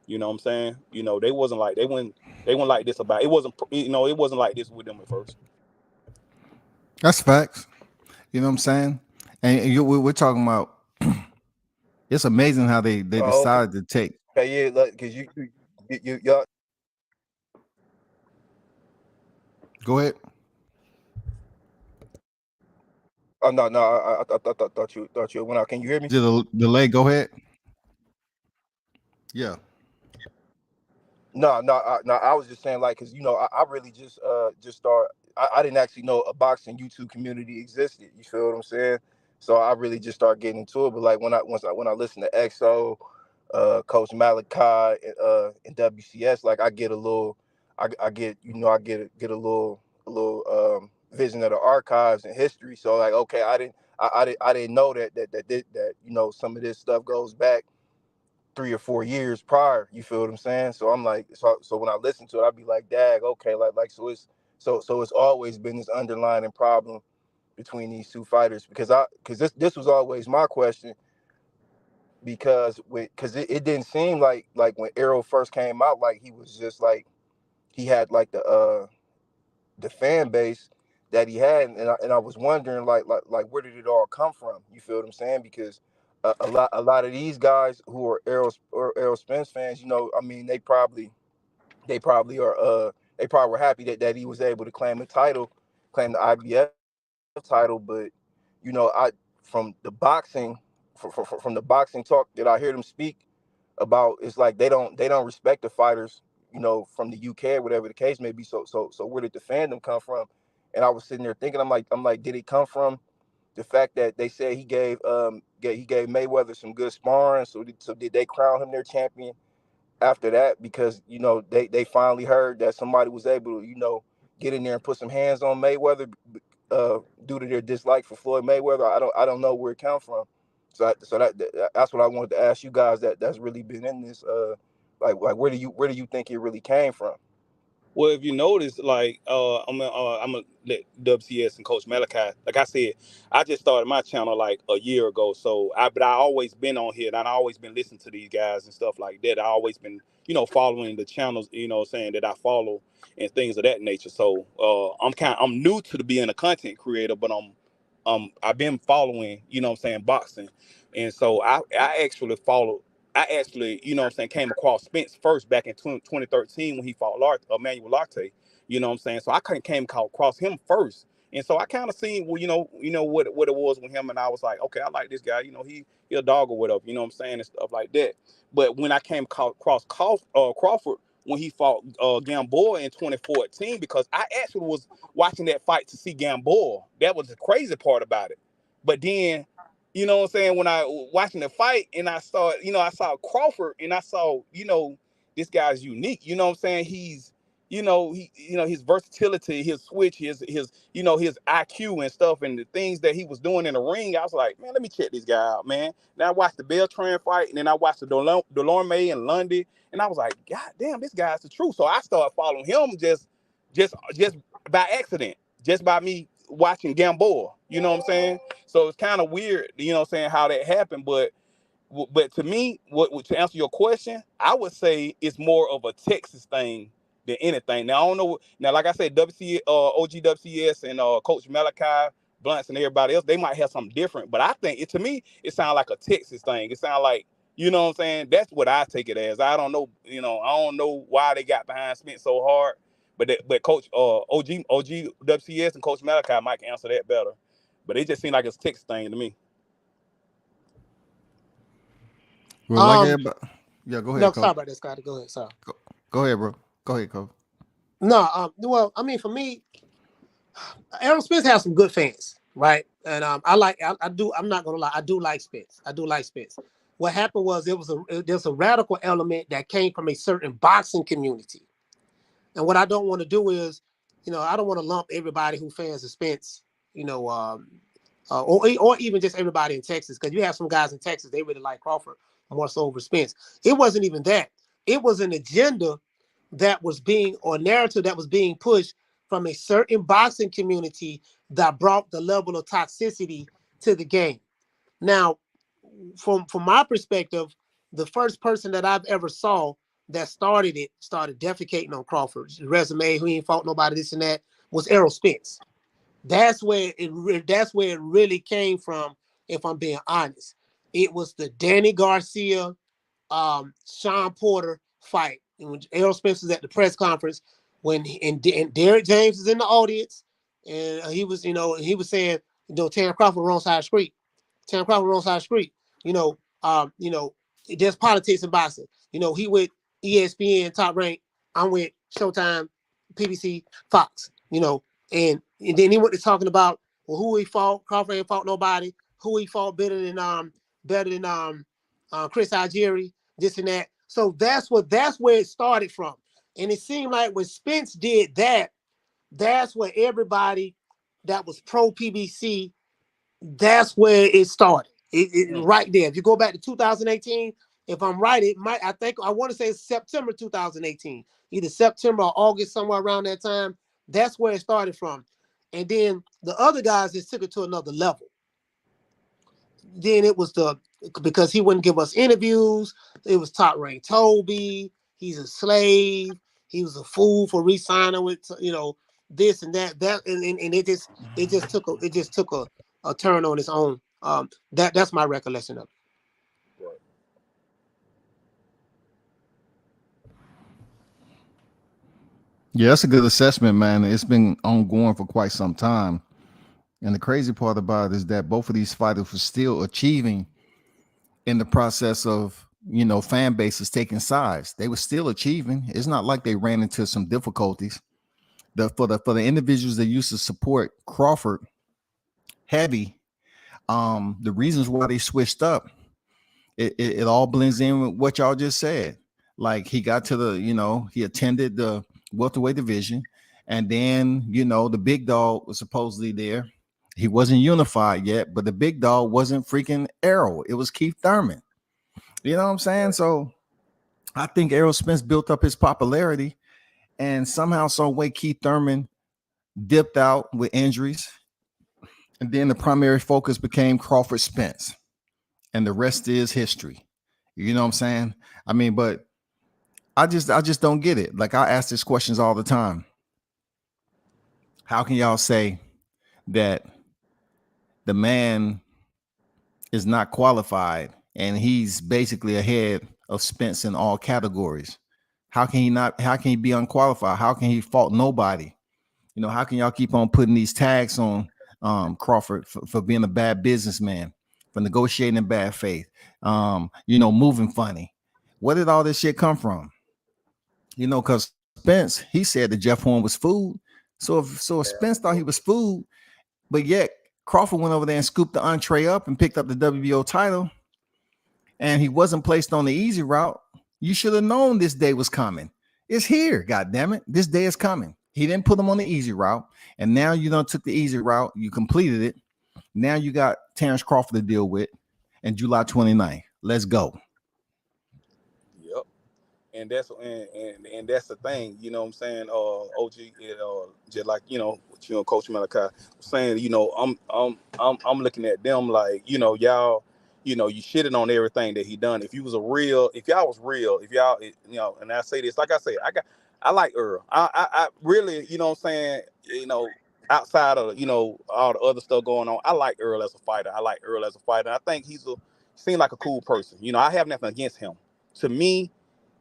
You know what I'm saying? They wasn't like they weren't like this about it. Wasn't it wasn't like this with them at first.
That's facts. You know what I'm saying? And we're talking about. It's amazing how they
Oh, okay,
decided to take.
yeah, like, because y'all.
Go ahead.
Oh, no, I thought you went out. Can you hear me?
Did a delay? Go ahead. Yeah.
No. I was just saying, like, because I really just started. I didn't actually know a boxing YouTube community existed. You feel what I'm saying? So I really just started getting into it. But like when I listen to EXO, Coach Malachi, and WCS, like, I get a little, I get get a little vision of the archives and history. So, like, okay, I didn't know that some of this stuff goes back 3 or 4 years prior. You feel what I'm saying? So I'm like, so when I listen to it, I'd be like, dag, okay, so it's always been this underlying problem between these two fighters, because this was always my question, because it didn't seem like when Errol first came out, like, he was just like, he had like the fan base that he had, and I was wondering, like where did it all come from? You feel what I'm saying? Because a lot of these guys who are Errol Spence fans, I mean, they probably are they probably were happy that he was able to claim the IBF title. But you know I from the boxing, from the boxing talk that I hear them speak about, it's like they don't respect the fighters, you know, from the UK or whatever the case may be. So where did the fandom come from? And I was sitting there thinking, I'm like, did it come from the fact that they said he gave Mayweather some good sparring? So did they crown him their champion after that? Because, you know, they finally heard that somebody was able to, you know, get in there and put some hands on Mayweather due to their dislike for Floyd Mayweather. I don't know where it comes from. So that's what I wanted to ask you guys. That's really been in this. Like where do you think it really came from?
Well, if you notice, like, I'm gonna let WCS and Coach Malachi. Like I said, I just started my channel like a year ago. But I always been on here, and I always been listening to these guys and stuff like that. I always been, you know, following the channels, you know, saying that I follow and things of that nature. So, I'm new to being a content creator, but I've been following, you know what I'm saying, boxing, and so I actually followed. I actually, you know what I'm saying, came across Spence first back in 2013 when he fought Emmanuel Larte. You know what I'm saying? So I came across him first. And so I kind of seen, well, you know what it was with him, and I was like, okay, I like this guy. You know, he a dog or whatever. You know what I'm saying, and stuff like that. But when I came across Crawford when he fought Gamboa in 2014, because I actually was watching that fight to see Gamboa. That was the crazy part about it. But then, you know what I'm saying, when I watching the fight and I saw, you know, I saw Crawford and I saw, you know, this guy's unique. You know what I'm saying? He's, his versatility, his switch, his you know, his IQ and stuff, and the things that he was doing in the ring. I was like, man, let me check this guy out, man. Then I watched the Beltran fight, and then I watched the Delorme and Lundy, and I was like, God damn, this guy's the truth. So I started following him just by accident, just by me watching Gamboa. You know what I'm saying? So it's kind of weird, you know what I'm saying, how that happened. But to me, to answer your question, I would say it's more of a Texas thing than anything. Now I don't know. Now, like I said, OGWCS and Coach Malachi, Blunts, and everybody else, they might have something different. But I think to me, it sounds like a Texas thing. It sounds like, you know what I'm saying? That's what I take it as. I don't know. You know, I don't know why they got behind Spence so hard. But Coach OGWCS and Coach Malachi might answer that better. But it just seemed like it's a Texas thing to me.
Well, like everybody, yeah, go ahead.
No,
Coach.
sorry about that, Scotty. Go ahead. Sorry.
Go ahead, bro. Go ahead, Coach.
No, well, I mean, for me, Errol Spence has some good fans, right? And I do. I'm not gonna lie. I do like Spence. What happened was there's a radical element that came from a certain boxing community, and what I don't want to do is, you know, I don't want to lump everybody who fans of Spence, you know, or even just everybody in Texas, because you have some guys in Texas, they really like Crawford more so over Spence. It wasn't even that. It was an agenda or narrative that was being pushed from a certain boxing community that brought the level of toxicity to the game. Now, from my perspective, the first person that I've ever saw that started defecating on Crawford's resume, who ain't fought nobody, this and that, was Errol Spence. That's where it really came from. If I'm being honest, it was the Danny Garcia, Sean Porter fight, and when Errol Spence was at the press conference, and Derek James is in the audience, and he was saying, you know, Terrence Crawford wrong side of the street. Terrence Crawford wrong side of the street. There's politics in boxing. You know, he with ESPN Top Rank. I'm with Showtime, PBC, Fox. You know, and then he went to talking about, well, who he fought. Crawford ain't fought nobody. Who he fought better than Chris Algieri, this and that. So that's where it started from. And it seemed like when Spence did that, that's where everybody that was pro PBC, that's where it started. Right there. If you go back to 2018, if I'm right, I want to say it's September 2018, either September or August, somewhere around that time. That's where it started from. And then the other guys just took it to another level. Then it was because he wouldn't give us interviews. It was Top Rank Toby. He's a slave. He was a fool for re-signing with, you know, this and that. And it just took a turn on its own. That's my recollection of it.
Yeah, that's a good assessment, man. It's been ongoing for quite some time. And the crazy part about it is that both of these fighters were still achieving in the process of, fan bases taking sides. They were still achieving. It's not like they ran into some difficulties. For the individuals that used to support Crawford heavy, the reasons why they switched up, it all blends in with what y'all just said. Like he got to he attended the welterweight division, and then the big dog was supposedly there. He wasn't unified yet, but the big dog wasn't freaking Errol. It was Keith Thurman. You know what I'm saying? So I think Errol Spence built up his popularity, and somehow, some way, Keith Thurman dipped out with injuries, and then the primary focus became Crawford Spence, and the rest is history. You know what I'm saying? I mean, but I just don't get it. Like, I ask these questions all the time. How can y'all say that the man is not qualified and he's basically ahead of Spence in all categories? How can he be unqualified? How can he fault nobody? How can y'all keep on putting these tags on Crawford for being a bad businessman, for negotiating in bad faith, moving funny? Where did all this shit come from? Because Spence, he said that Jeff Horn was food. So if Spence thought he was food, but yet Crawford went over there and scooped the entree up and picked up the WBO title, and he wasn't placed on the easy route, you should have known this day was coming. It's here, God damn it. This day is coming. He didn't put him on the easy route, and now you done took the easy route. You completed it. Now you got Terrence Crawford to deal with, and July 29th. Let's go.
Yep. And that's the thing, you know what I'm saying? OG, just like what Coach Malachi was saying, I'm looking at them like, y'all, you shitting on everything that he done. If y'all was real, and I say this, like I say, I like Earl. I really, you know what I'm saying, outside of all the other stuff going on, I like Earl as a fighter. I think seems like a cool person. I have nothing against him. To me,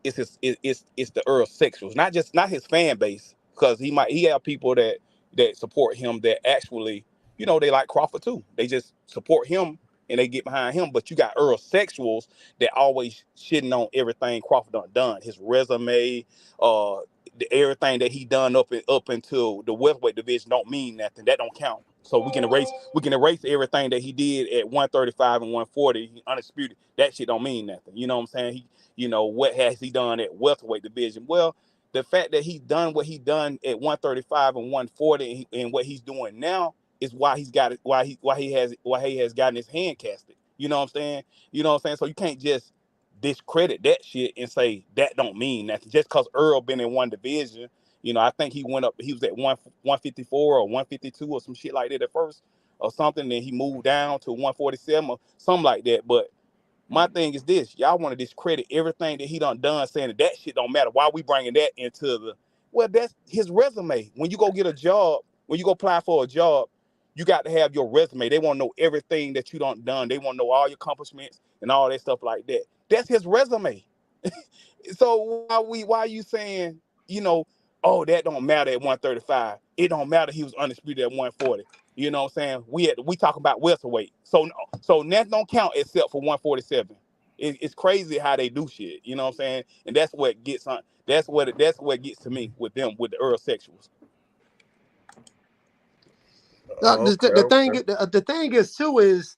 it's the Earl sexuals, not his fan base, because he have people that support him that actually, they like Crawford too. They just support him and they get behind him. But you got Earl sexuals that always shitting on everything Crawford done, his resume, everything that he done up until the welterweight division don't mean nothing. That don't count. So we can erase everything that he did at 135 and 140, undisputed. That shit don't mean nothing. You know what I'm saying? What has he done at welterweight division? Well, the fact that he done what he done at 135 and 140 and what he's doing now is why he's got it, why he has gotten his hand casted. You know what I'm saying? So you can't just discredit that shit and say that don't mean nothing. Just because Earl been in one division, I think he went up, he was at 154 or 152 or some shit like that at first or something. Then he moved down to 147 or something like that. But my thing is this: y'all want to discredit everything that he done, saying that shit don't matter. Why we bringing that into that's his resume. When you go get a job, when you go apply for a job, you got to have your resume. They want to know everything that you done. They want to know all your accomplishments and all that stuff like that. That's his resume. So why are you saying, oh, that don't matter at 135. It don't matter he was undisputed at 140. You know what I'm saying? We talk about welterweight. So that don't count except for 147. It's crazy how they do shit. You know what I'm saying? And that's what gets on. That's what gets to me with them, with the Earl sexuals.
The thing is too is,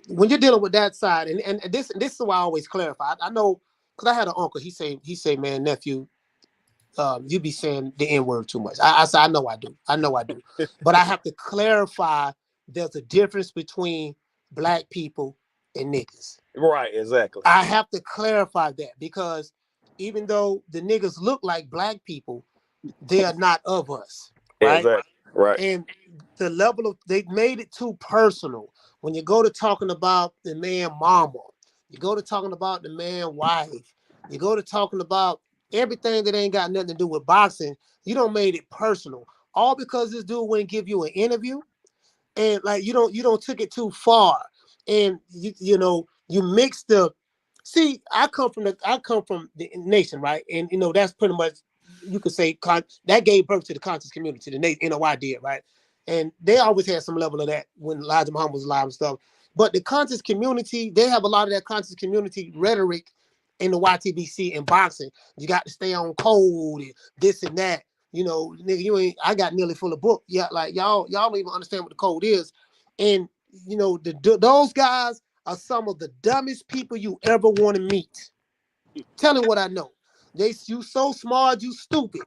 when you're dealing with that side, and this is why I always clarify. I know, because I had an uncle. He say, man, nephew, you be saying the N-word too much. I said, I know I do, but I have to clarify. There's a difference between black people and niggas.
Right, exactly.
I have to clarify that, because even though the niggas look like black people, they are not of us. Right?
Exactly. Right.
And the level of, they made it too personal. When you go to talking about the man mama, you go to talking about the man wife, you go to talking about everything that ain't got nothing to do with boxing, you don't made it personal. All because this dude wouldn't give you an interview, and like you don't took it too far. And you mix the, see, I come from the nation, right? And that's pretty much you could say that gave birth to the conscious community. The NOI did, right? And they always had some level of that when Elijah Muhammad was alive and stuff. But the conscious community, they have a lot of that conscious community rhetoric in the YTBC and boxing. You got to stay on code and this and that. You know, nigga, you ain't. I got nearly full of book. Yeah, like y'all don't even understand what the code is. And you know, those guys are some of the dumbest people you ever want to meet. Tell them what I know. You so smart, you stupid.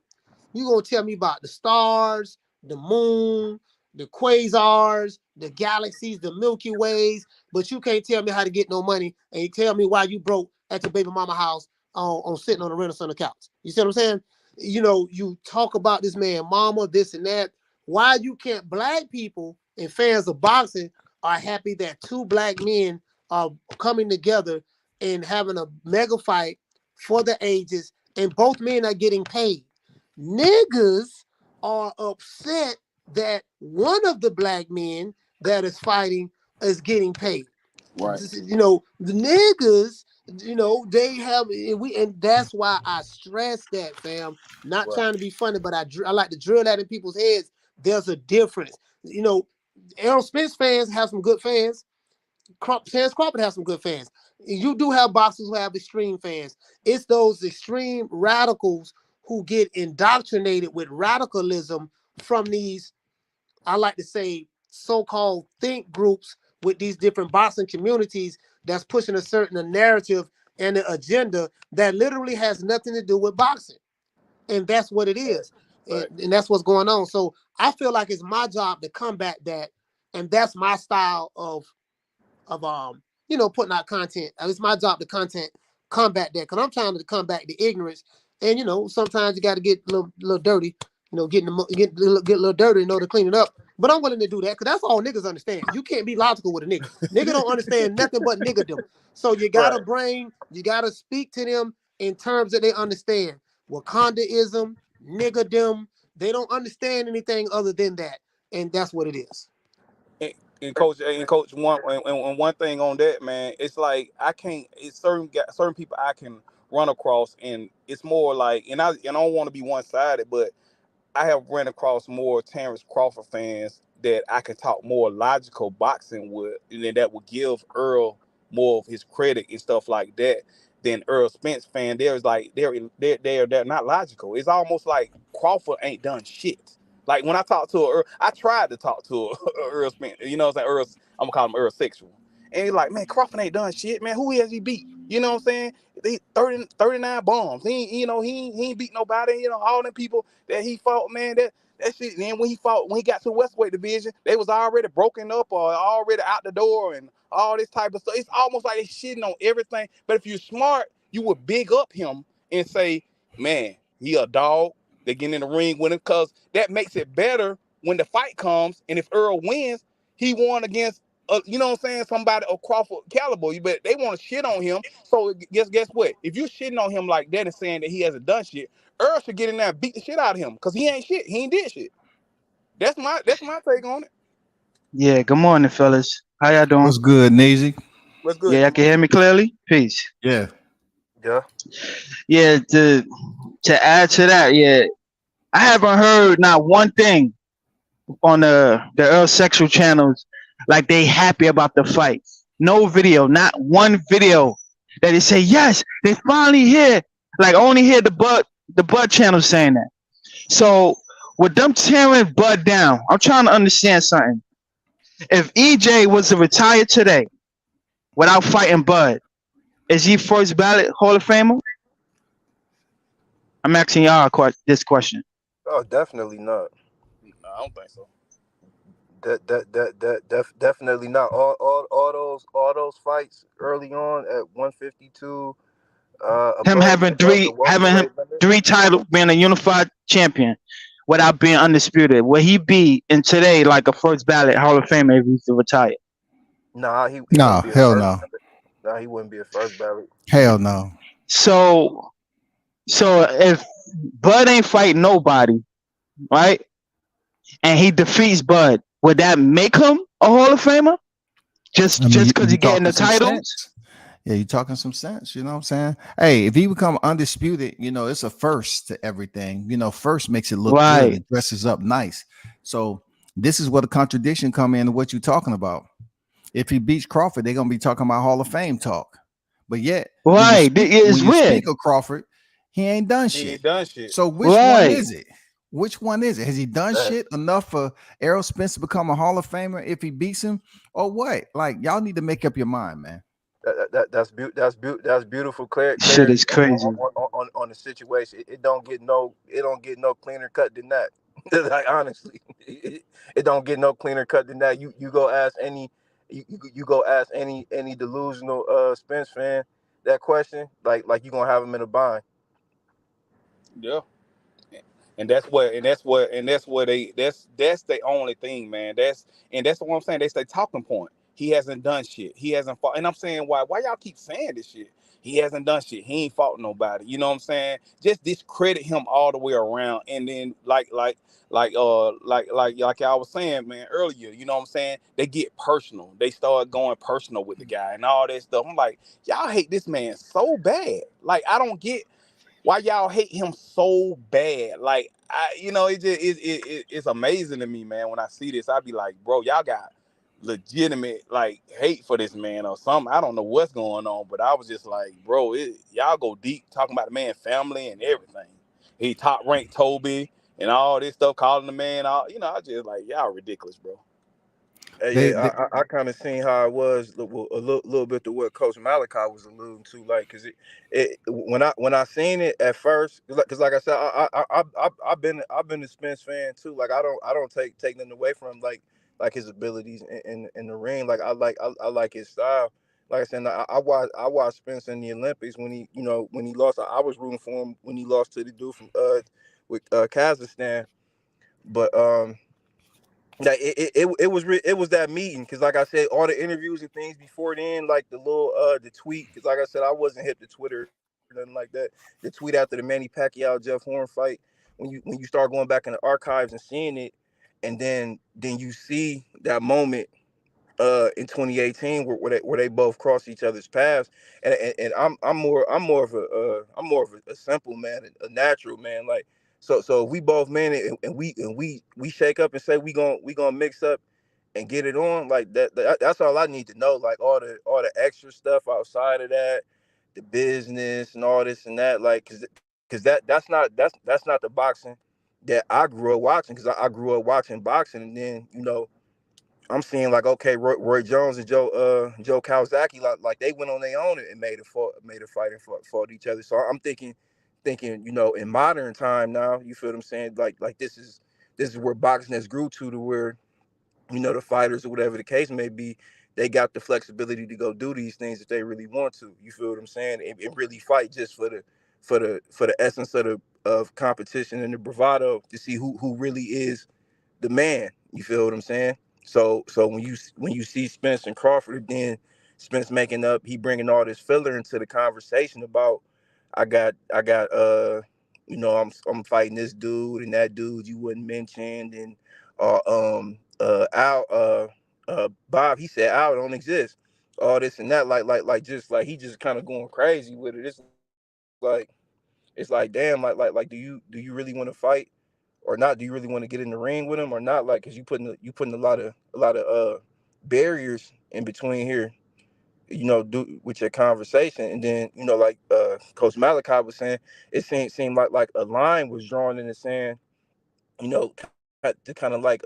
You gonna tell me about the stars, the moon, the quasars, the galaxies, the Milky Ways, but you can't tell me how to get no money, and you tell me why you broke at your baby mama house on sitting on the rental center couch. You see what I'm saying? You know, you talk about this man, mama, this and that. Why you can't? Black people and fans of boxing are happy that two black men are coming together and having a mega fight for the ages, and both men are getting paid. Niggas are upset that one of the black men that is fighting is getting paid.
Right.
You know, the niggas, you know, they have, and that's why I stress that, fam. Not trying to be funny, but I like to drill that in people's heads. There's a difference. You know, Errol Spence fans have some good fans. Terrence Crawford has some good fans. You do have boxers who have extreme fans. It's those extreme radicals who get indoctrinated with radicalism from these, I like to say, so-called think groups with these different boxing communities that's pushing a certain narrative and an agenda that literally has nothing to do with boxing. And that's what it is. And that's what's going on. So I feel like it's my job to combat that. And that's my style of you know, putting out content. It's my job to combat that, because I'm trying to combat the ignorance. And you know, sometimes you got to get a little dirty. You know, get a little dirty in order to clean it up. But I'm willing to do that because that's all niggas understand. You can't be logical with a nigga. Nigga don't understand nothing but niggerdom. So you got a brain. You got to speak to them in terms that they understand. Wakandaism, niggerdom. They don't understand anything other than that, and that's what it is.
And coach, one thing on that, man, it's like I can't. It's certain people I can run across, and it's more like, and I don't want to be one sided, but I have run across more Terrence Crawford fans that I can talk more logical boxing with, and then that will give Earl more of his credit and stuff like that than Earl Spence fan. There's like they're not logical. It's almost like Crawford ain't done shit. Like when I talked to Earl, I tried to talk to Earl Spence. You know what I'm saying? I'm gonna call him Earl Sexual. And he's like, man, Crawford ain't done shit, man. Who has he beat? You know what I'm saying? They 39 bombs. He ain't beat nobody. You know, all them people that he fought, man, that shit. And then when he got to the Westweight division, they was already broken up or already out the door and all this type of stuff. It's almost like they shitting on everything. But if you're smart, you would big up him and say, man, he a dog. They get in the ring with him, because that makes it better when the fight comes. And if Earl wins, he won against, you know what I'm saying, somebody of Crawford caliber. But they want to shit on him. So guess what? If you're shitting on him like that and saying that he hasn't done shit, Earl should get in there and beat the shit out of him, because he ain't shit. He ain't did shit. That's my take on it.
Yeah, good morning, fellas. How y'all doing?
What's good, Nazy?
What's good?
Yeah, y'all can hear me clearly? Peace.
Yeah.
Yeah, to add to that, yeah, I haven't heard not one thing on the Earl Sexual channels like they happy about the fight. No video, not one video that they say, yes, they finally here. Like only hear the Bud channel saying that. So with them tearing Bud down, I'm trying to understand something. If EJ was to retire today without fighting Bud, is he first ballot Hall of Famer? I'm asking y'all this question.
Oh, definitely not.
I don't think so.
Definitely not. All those fights early on at 152.
Him having three titles, being a unified champion without being undisputed. Will he be in today like a first ballot Hall of Famer if he's to retire?
Nah,
No, hell no.
Nah, he wouldn't be a first ballot.
Hell no.
So if Bud ain't fighting nobody, right, and he defeats Bud, would that make him a Hall of Famer? Just because he getting the titles?
Yeah, you talking some sense, you know what I'm saying? Hey, if he become undisputed, it's a first to everything. First makes it look good.
Right,
It dresses up nice. So this is where the contradiction come in to what you're talking about. If he beats Crawford, they're gonna be talking about Hall of Fame talk. But yet, when you
right.
speak when
It's
you
weird.
speak of Crawford, he ain't done
He
shit.
ain't done shit.
So which one
Right.
is it? Which one is it? Has he done shit enough for Errol Spence to become a Hall of Famer if he beats him, or what? Like y'all need to make up your mind, man.
That's beautiful
Shit
clarity
is crazy.
on the situation. It don't get no cleaner cut than that. Like honestly, it don't get no cleaner cut than that. You go ask any you go ask any delusional Spence fan that question, like you gonna have him in a bind.
Yeah. That's the only thing, man. That's what I'm saying. That's their talking point. He hasn't done shit. He hasn't fought. And I'm saying, why y'all keep saying this shit? He hasn't done shit. He ain't fought nobody. You know what I'm saying? Just discredit him all the way around. And then like I was saying, man, earlier, you know what I'm saying? They get personal. They start going personal with the guy and all that stuff. I'm like, y'all hate this man so bad. Like, I don't get why y'all hate him so bad. Like, it's amazing to me, man. When I see this, I be like, bro, y'all got legitimate like hate for this man or something. I don't know what's going on, but I was just like, bro, y'all go deep talking about the man family and everything. He top ranked Toby and all this stuff, calling the man all. I just like, y'all ridiculous, bro.
They,
Yeah,
they
I kind of seen how it was a little bit to what Coach Malachi was alluding to, like, cause it when I seen it at first, cause like I said, I've been a Spence fan too. Like I don't take nothing away from him, like his abilities in the ring. Like I like his style. Like I said, I watched Spence in the Olympics when he lost. I was rooting for him when he lost to the dude from with Kazakhstan, but like it was that meeting, because like I said, all the interviews and things before then, like the little the tweet, because like I said, I wasn't hip to Twitter or nothing like that. The tweet after the Manny Pacquiao Jeff Horn fight, when you start going back in the archives and seeing it, and then you see that moment in 2018 where they both cross each other's paths, and I'm more of a simple man, a natural man, like, so if we both men, and we shake up and say we gonna mix up and get it on, like that's all I need to know. Like all the extra stuff outside of that, the business and all this and that, like, because that's not the boxing that I grew up watching, because I grew up watching boxing, and then I'm seeing, like, okay, Roy Jones and Joe Kawasaki, like they went on their own and made a fight and fought each other. So I'm thinking, in modern time now, you feel what I'm saying? Like this is where boxing has grew to where, the fighters or whatever the case may be, they got the flexibility to go do these things if they really want to. You feel what I'm saying? And really fight just for the essence of competition and the bravado, to see who really is the man. You feel what I'm saying? So when you see Spence and Crawford, then Spence he bringing all this filler into the conversation about, I'm fighting this dude and that dude you wouldn't mention, and Al Bob, he said Al don't exist, all this and that, like he just kind of going crazy with it. It's like damn, like do you really want to fight or not? Do you really want to get in the ring with him or not? Like, because you putting a lot of barriers in between here, do with your conversation. And then, like Coach Malachi was saying, it seemed like a line was drawn in the sand, to kind of like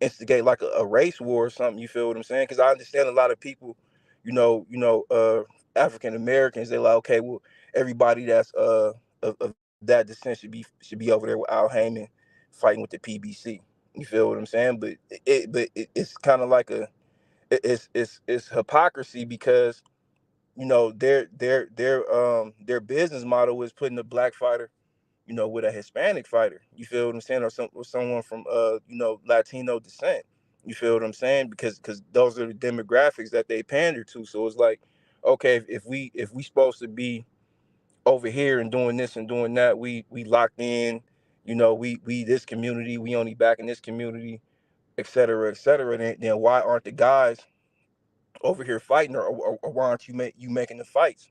instigate like a race war or something. You feel what I'm saying? Because I understand a lot of people, African Americans, they're like, okay, well, everybody that's of that descent should be over there with Al Haymon fighting with the PBC. You feel what I'm saying? But it's kind of like it's hypocrisy, because their business model is putting a black fighter, with a Hispanic fighter. You feel what I'm saying? Or someone from Latino descent. You feel what I'm saying? Because those are the demographics that they pander to. So it's like, okay, if we supposed to be over here and doing this and doing that, we locked in, we this community, we only back in this community, et cetera, then why aren't the guys over here fighting, or why aren't you making the fights?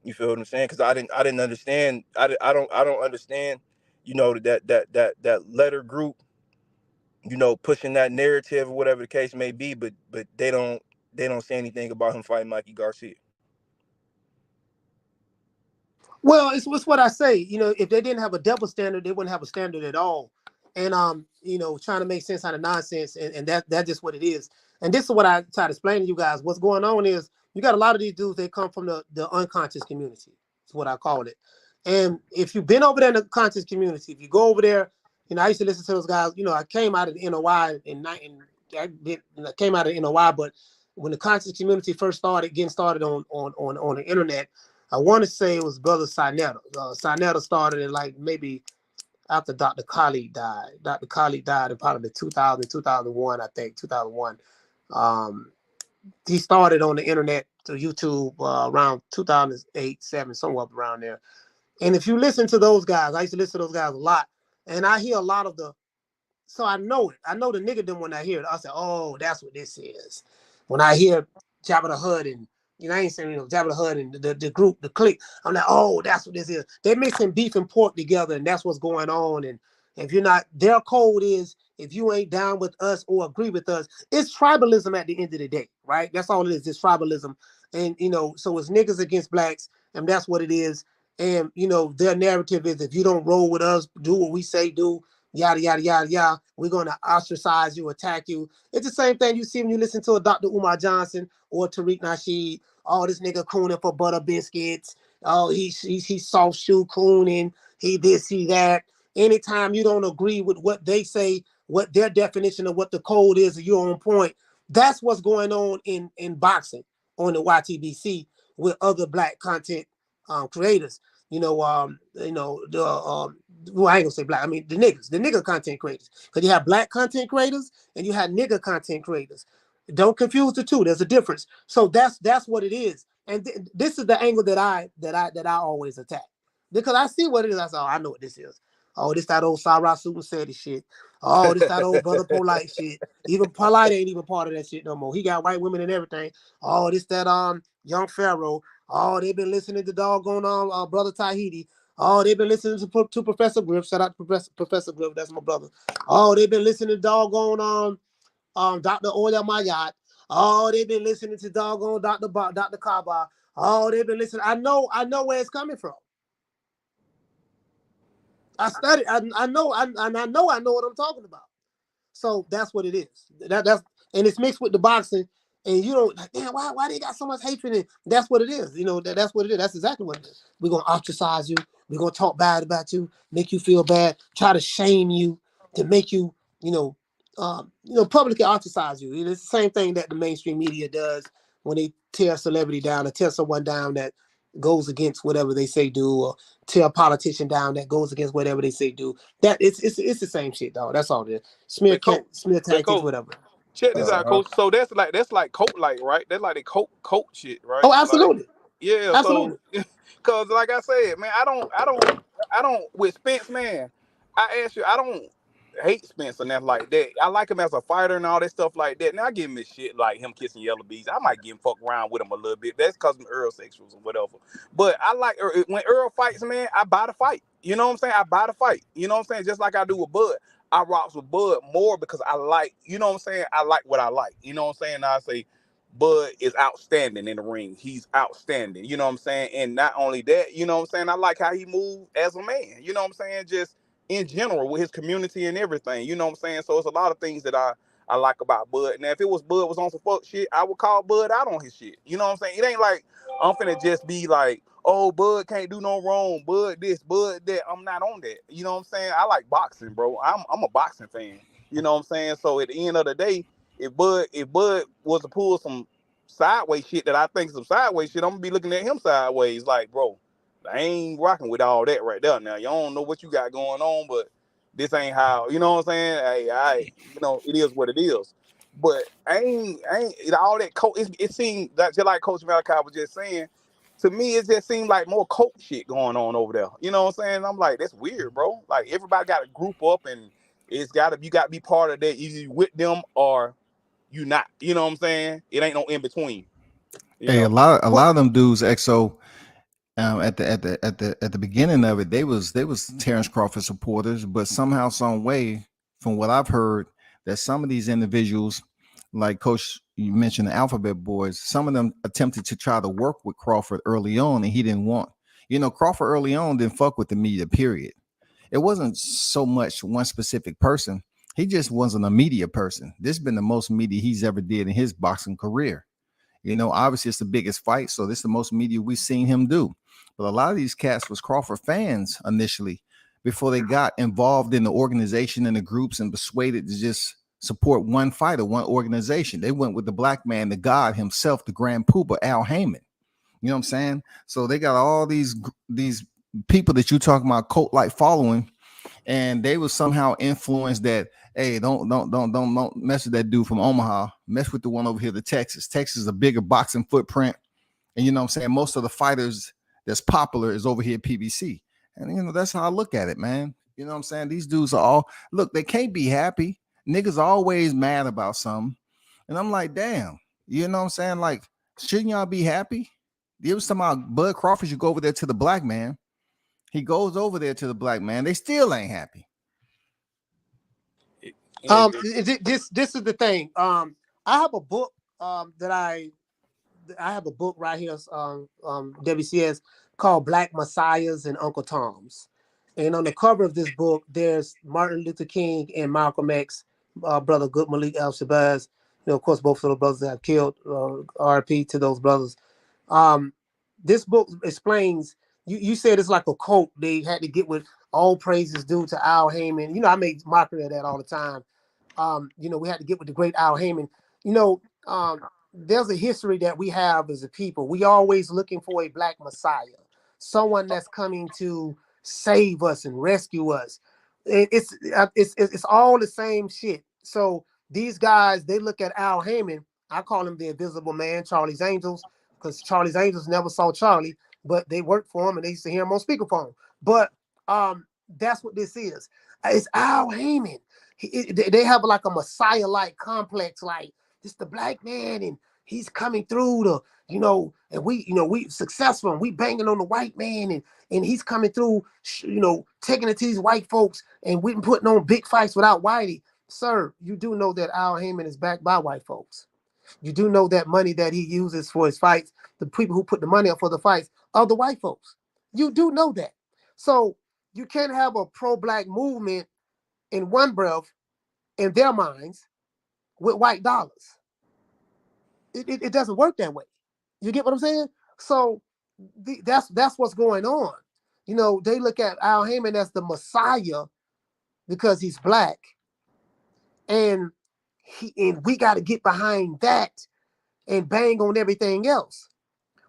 You feel what I'm saying? Because I didn't understand. I don't understand. That letter group, pushing that narrative or whatever the case may be, but they don't say anything about him fighting Mikey Garcia.
Well, it's what I say. If they didn't have a double standard, they wouldn't have a standard at all. And trying to make sense out of nonsense, and that's just what it is. And this is what I try to explain to you guys. What's going on is you got a lot of these dudes. They come from the unconscious community. That's what I call it. And if you've been over there in the conscious community, if you go over there, I used to listen to those guys. I came out of the NOI I came out of the NOI, but when the conscious community first getting started on the internet, I want to say it was Brother Sinetta. Sinetta started it like maybe after Dr. Khalid died. Dr. Khalid died in probably 2001, I think, 2001. He started on the internet through YouTube around 2008, 7, somewhere up around there. And if you listen to those guys, I used to listen to those guys a lot. And I hear a lot of so I know it. I know the nigga them when I hear it. I say, oh, that's what this is. When I hear Jabba the Hutt and, I ain't saying, Jabba the Hutt and the group, the clique, I'm like, oh, that's what this is. They're mixing beef and pork together, and that's what's going on. And if you're not, their code is, if you ain't down with us or agree with us, it's tribalism at the end of the day, right? That's all it is. It's tribalism. And, so it's niggas against blacks, and that's what it is. And, their narrative is, if you don't roll with us, do what we say do, yada, yada, yada, yada, we're going to ostracize you, attack you. It's the same thing you see when you listen to a Dr. Umar Johnson or Tariq Nasheed. Oh, this nigga cooning for butter biscuits. Oh, he's soft shoe cooning. He this, he that. Anytime you don't agree with what they say, what their definition of what the code is, you're on point. That's what's going on in boxing on the YTBC with other black content creators. Well, I ain't gonna say black. I mean the nigga content creators. Because you have black content creators and you have nigga content creators. Don't confuse the two. There's a difference. So that's what it is. And this is the angle that I always attack, because I see what it is. I say, oh, I know what this is. Oh, this that old Sarah Suit said shit. Oh, this that old Brother Polite shit. Even Polite ain't even part of that shit no more. He got white women and everything. Oh, this that Young Pharaoh. Oh, they've been listening to doggone Brother Tahiti. Oh, they've been listening to Professor Griff. Shout out to Professor Griff. That's my brother. Oh, they've been listening to doggone Dr. Oya Mayat. Oh, they've been listening to doggone Dr. Kaba. Oh, they've been listening. I know where it's coming from. I studied. I know what I'm talking about. So that's what it is. That's and it's mixed with the boxing. And you don't like, damn, why they got so much hatred? And that's what it is. That's what it is. That's exactly what it is. We're gonna ostracize you. We're gonna talk bad about you, make you feel bad, try to shame you, to make you, publicly ostracize you. It's the same thing that the mainstream media does when they tear a celebrity down or tear someone down that goes against whatever they say do, or tear a politician down that goes against whatever they say do. That it's the same shit, dog. That's all it is. Smear tactics, whatever.
Check this out, coach. So that's like coat like, right? That's like the coat shit, right?
Oh, absolutely.
Like, yeah,
absolutely.
So because like I said, man, I don't with Spence, man. I ask you, I don't hate Spence and that like that. I like him as a fighter and all that stuff like that. Now I give him this shit like him kissing yellow bees. I might give him fuck around with him a little bit. That's because I'm Earl sexuals or whatever. But I like when Earl fights, man, I buy the fight. You know what I'm saying? I buy the fight. You know what I'm saying? Just like I do with Bud. I rocks with Bud more because I like, you know what I'm saying? I like what I like. You know what I'm saying? I say Bud is outstanding in the ring. He's outstanding. You know what I'm saying? And not only that, you know what I'm saying? I like how he moves as a man. You know what I'm saying? Just in general with his community and everything. You know what I'm saying? So it's a lot of things that I like about Bud. Now, if it was Bud was on some fuck shit, I would call Bud out on his shit. You know what I'm saying? It ain't like I'm finna just be like, oh, Bud can't do no wrong. Bud this, Bud that. I'm not on that. You know what I'm saying? I like boxing, bro. I'm a boxing fan. You know what I'm saying? So at the end of the day, if Bud was to pull some sideways shit that I think is some sideways shit, I'm gonna be looking at him sideways like, bro, I ain't rocking with all that right there. Now, you don't know what you got going on, but this ain't how, you know what I'm saying? Hey, it is what it is. But I ain't all that coach. It seemed that just like Coach Malachi was just saying, to me, it just seemed like more coach shit going on over there. You know what I'm saying? I'm like, that's weird, bro. Like everybody got to group up and you got to be part of that, either with them or you not. You know what I'm saying? It ain't no in between. You
Hey,
know.
a lot of them dudes, XO, at the beginning of it, they was Terrence Crawford supporters, but somehow, some way, from what I've heard, that some of these individuals, like Coach, you mentioned the Alphabet Boys, some of them attempted to try to work with Crawford early on, and he didn't want. Crawford early on didn't fuck with the media. Period. It wasn't so much one specific person. He just wasn't a media person. This has been the most media he's ever did in his boxing career. Obviously it's the biggest fight, so this is the most media we've seen him do. But a lot of these cats was Crawford fans initially before they got involved in the organization and the groups and persuaded to just support one fighter, one organization. They went with the black man, the God himself, the Grand Poobah, Al Haymon. You know what I'm saying? So they got all these people that you talking about cult-like following, and they was somehow influenced that, hey, don't mess with that dude from Omaha. Mess with the one over here, the Texas. Texas is a bigger boxing footprint. And you know what I'm saying? Most of the fighters that's popular is over here at PBC. And that's how I look at it, man. You know what I'm saying? These dudes are all, look, they can't be happy. Niggas are always mad about something. And I'm like, damn, you know what I'm saying? Like, shouldn't y'all be happy? There was talking about Bud Crawford, you go over there to the black man. He goes over there to the black man. They still ain't happy.
This is the thing. I have a book that I have a book right here, WCS, called Black Messiahs and Uncle Toms. And on the cover of this book, there's Martin Luther King and Malcolm X, brother Good Malik Al-Shabazz. Of course, both of the brothers have killed, RP to those brothers. This book explains, you said it's like a cult. They had to get with all praises due to Al Haymon. I make mockery of that all the time. We had to get with the great Al Haymon. There's a history that we have as a people. We always looking for a black messiah, someone that's coming to save us and rescue us. It's all the same shit. So these guys, they look at Al Haymon. I call him the Invisible Man, Charlie's Angels, because Charlie's Angels never saw Charlie, but they worked for him and they used to hear him on speakerphone. But that's what this is. It's Al Haymon. They have like a messiah-like complex, like this the black man, and he's coming through and we successful, and we banging on the white man, and he's coming through, taking it to these white folks, and we putting on big fights without Whitey. Sir, you do know that Al Haymon is backed by white folks. You do know that money that he uses for his fights, the people who put the money up for the fights are the white folks. You do know that. So you can't have a pro-black movement in one breath in their minds with white dollars. It doesn't work that way. You get what I'm saying? So that's what's going on. They look at Al Haymon as the messiah because he's black, and we got to get behind that and bang on everything else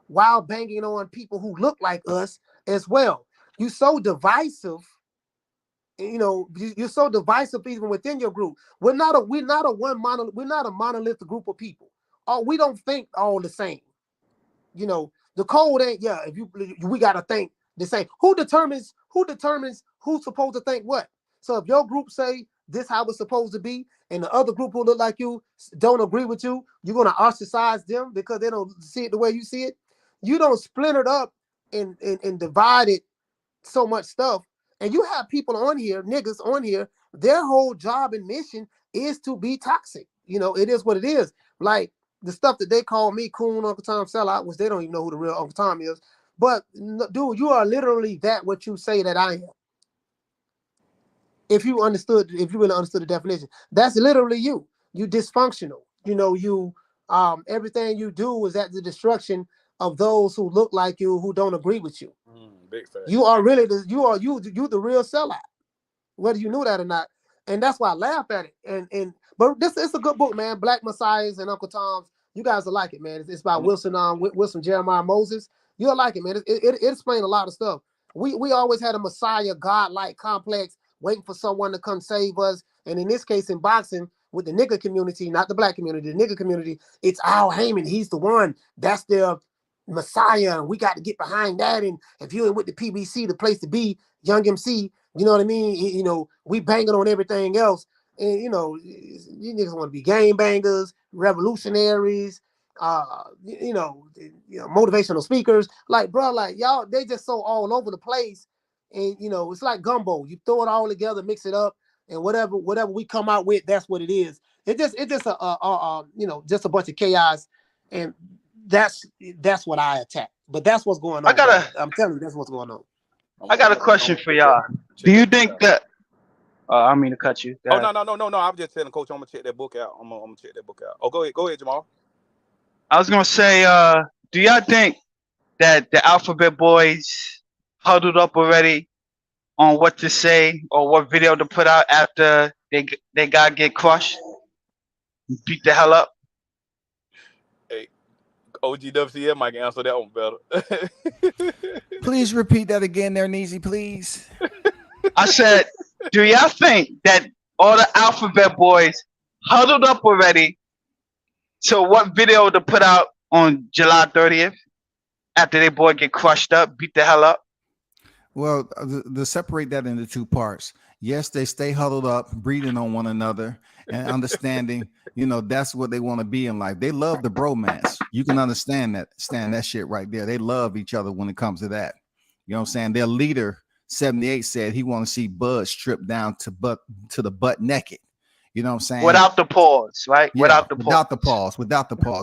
while banging on people who look like us as well. You're so divisive. You're so divisive even within your group. We're not a monolithic group of people. We don't think all the same. The code ain't, we gotta think the same. Who determines who's supposed to think what? So if your group say this how it's supposed to be, and the other group who look like you don't agree with you, you're gonna ostracize them because they don't see it the way you see it. You don't split it up and divide it so much stuff. And you have people on here, niggas on here, their whole job and mission is to be toxic. It is what it is. Like the stuff that they call me coon, Uncle Tom sellout, which they don't even know who the real Uncle Tom is. But dude, you are literally what you say that I am. If you really understood the definition, that's literally you. You dysfunctional. Everything you do is at the destruction of those who look like you, who don't agree with you.
Big fact.
You are really you the real sellout, whether you knew that or not. And that's why I laugh at it. But it's a good book, man. Black Messiahs and Uncle Toms. You guys will like it, man. It's by Wilson Jeremiah Moses. You'll like it, man. It explains a lot of stuff. We always had a Messiah God-like complex, waiting for someone to come save us. And in this case, in boxing, with the nigger community, not the black community, the nigger community, it's Al Haymon. He's the one. That's their Messiah, and we got to get behind that. And if you ain't with the PBC, the place to be, Young MC, you know what I mean? We banging on everything else. and you niggas want to be game bangers, revolutionaries, motivational speakers. Like, bro, like y'all, they just so all over the place, and it's like gumbo. You throw it all together, mix it up, and whatever we come out with, that's what it is. It's just just a bunch of chaos, and that's what I attack. But that's what's going on. I'm telling you, that's what's going on.
I got a question for y'all. Do you think that? I mean to cut you.
Oh no! I'm just telling Coach. I'm gonna check that book out. I'm gonna check that book out. Oh, go ahead, Jermall.
I was gonna say, do y'all think that the Alphabet Boys huddled up already on what to say or what video to put out after they got get crushed, beat the hell up?
Hey, OGWCM might answer that one better.
Please repeat that again, there, Neezy, please.
I said, do y'all think that all the Alphabet Boys huddled up already? So what video to put out on July 30th after they boy get crushed up, beat the hell up?
Well, to separate that into two parts. Yes, they stay huddled up, breathing on one another and understanding, that's what they want to be in life. They love the bromance. You can understand that shit right there. They love each other when it comes to that. You know what I'm saying? Their leader, 78, said he want to see Bud stripped down to the butt naked. You know what I'm saying?
Without the pause, right?
Yeah, without the pause.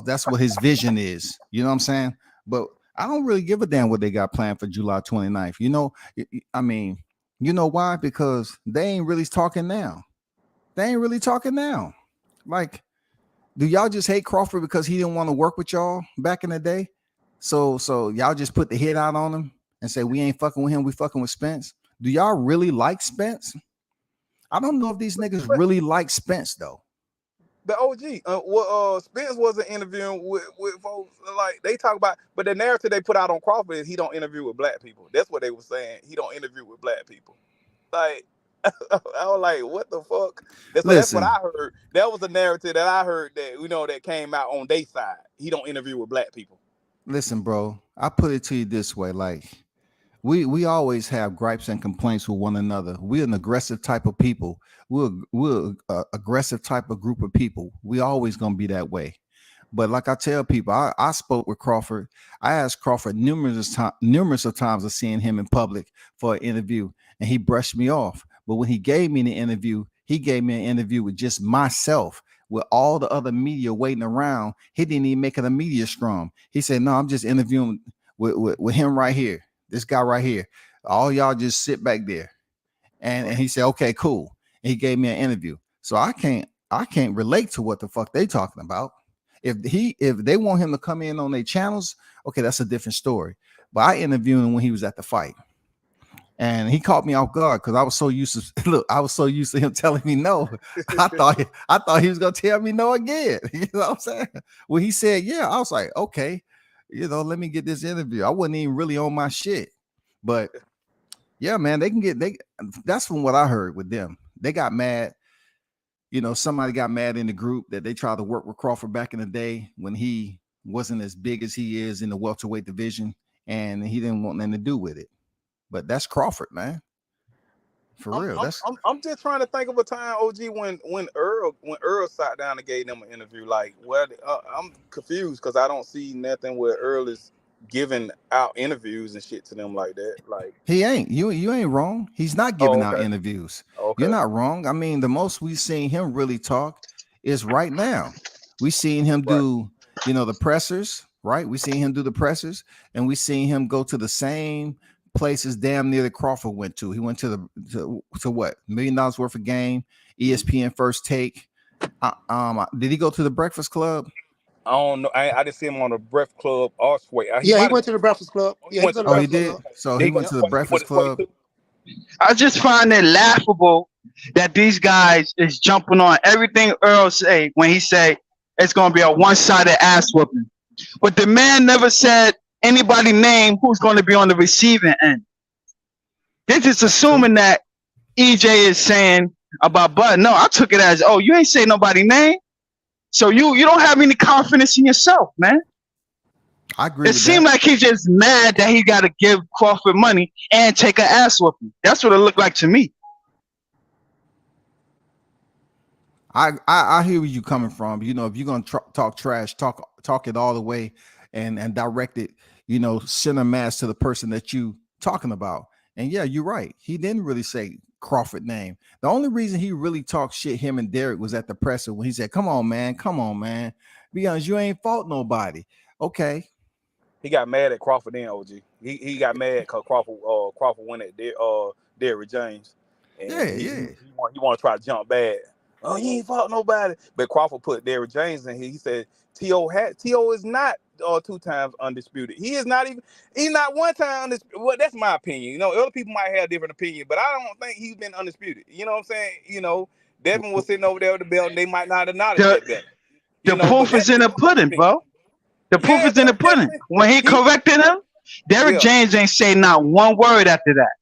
That's what his vision is. You know what I'm saying? But I don't really give a damn what they got planned for July 29th. I mean, you know why? Because they ain't really talking now. Like, do y'all just hate Crawford because he didn't want to work with y'all back in the day? So y'all just put the hit out on him and say, we ain't fucking with him, we fucking with Spence. Do y'all really like Spence? I don't know if these niggas really like Spence though.
The OG, Spence wasn't interviewing with folks like they talk about, but the narrative they put out on Crawford is he don't interview with black people. That's what they were saying. He don't interview with black people. Like, I was like, what the fuck? That's what I heard. That was the narrative that I heard that came out on their side. He don't interview with black people.
Listen, bro, I put it to you this way, like. We always have gripes and complaints with one another. We're an aggressive type of people. We're aggressive type of group of people. We always gonna be that way. But like I tell people, I spoke with Crawford. I asked Crawford numerous of times of seeing him in public for an interview, and he brushed me off. But when he gave me the interview, he gave me an interview with just myself, with all the other media waiting around. He didn't even make it a media scrum. He said, "No, I'm just interviewing with him right here. This guy right here. All y'all just sit back there." And he said, "Okay, cool." And he gave me an interview. So I can't relate to what the fuck they talking about. If they want him to come in on their channels, okay, that's a different story. But I interviewed him when he was at the fight. And he caught me off guard because I was so used to him telling me no. I thought he was gonna tell me no again. You know what I'm saying? When he said yeah, I was like, okay. Let me get this interview. I wasn't even really on my shit. But yeah, man, that's from what I heard with them. They got mad. Somebody got mad in the group that they tried to work with Crawford back in the day when he wasn't as big as he is in the welterweight division, and he didn't want nothing to do with it. But that's Crawford, man. For real.
I'm just trying to think of a time, OG, when Earl sat down and gave them an interview. Like, I'm confused because I don't see nothing where Earl is giving out interviews and shit to them like that. Like, he ain't.
You ain't wrong. He's not giving out interviews. Okay. You're not wrong. I mean, the most we've seen him really talk is right now. We seen him do, the pressers, right? We seen him do the pressers, and we seen him go to the same places damn near that Crawford went to. He went to what, $1 million worth of game, ESPN First Take. Did he go to the Breakfast Club?
I don't know. I didn't see him on the Breakfast Club or Sway.
He went to the Breakfast Club.
He did. So he went to the Breakfast Club.
I just find it laughable that these guys is jumping on everything Earl say when he say it's gonna be a one-sided ass whooping, but the man never said anybody name who's going to be on the receiving end. They're just assuming that EJ is saying about Bud. No, I took it as, oh, you ain't saying nobody name. So you don't have any confidence in yourself, man.
I agree. It
seemed like he's just mad that he got to give Crawford money and take an ass whooping. That's what it looked like to me.
I hear where you coming from. You know, if you're gonna talk trash, talk it all the way, and direct it. You know, center mass to the person that you talking about. And yeah, you're right. He didn't really say Crawford name. The only reason he really talked shit him and Derek was at the presser when he said, come on, man. Be honest, you ain't fought nobody. Okay.
He got mad at Crawford then, OG. He got mad because Crawford went at Derrick James. And
Yeah.
He want to try to jump bad. Oh, you ain't fought nobody. But Crawford put Derrick James in here. He said T.O. is not 2 times undisputed. He is not even. He's not 1 time undisputed. Well, that's my opinion. You know, other people might have a different opinion, but I don't think he's been undisputed. You know what I'm saying? You know, Devin was sitting over there with the belt, and they might not acknowledge that belt.
The proof is in the pudding, bro. The proof is in the pudding. When he corrected him, Derrick James ain't say not one word after that.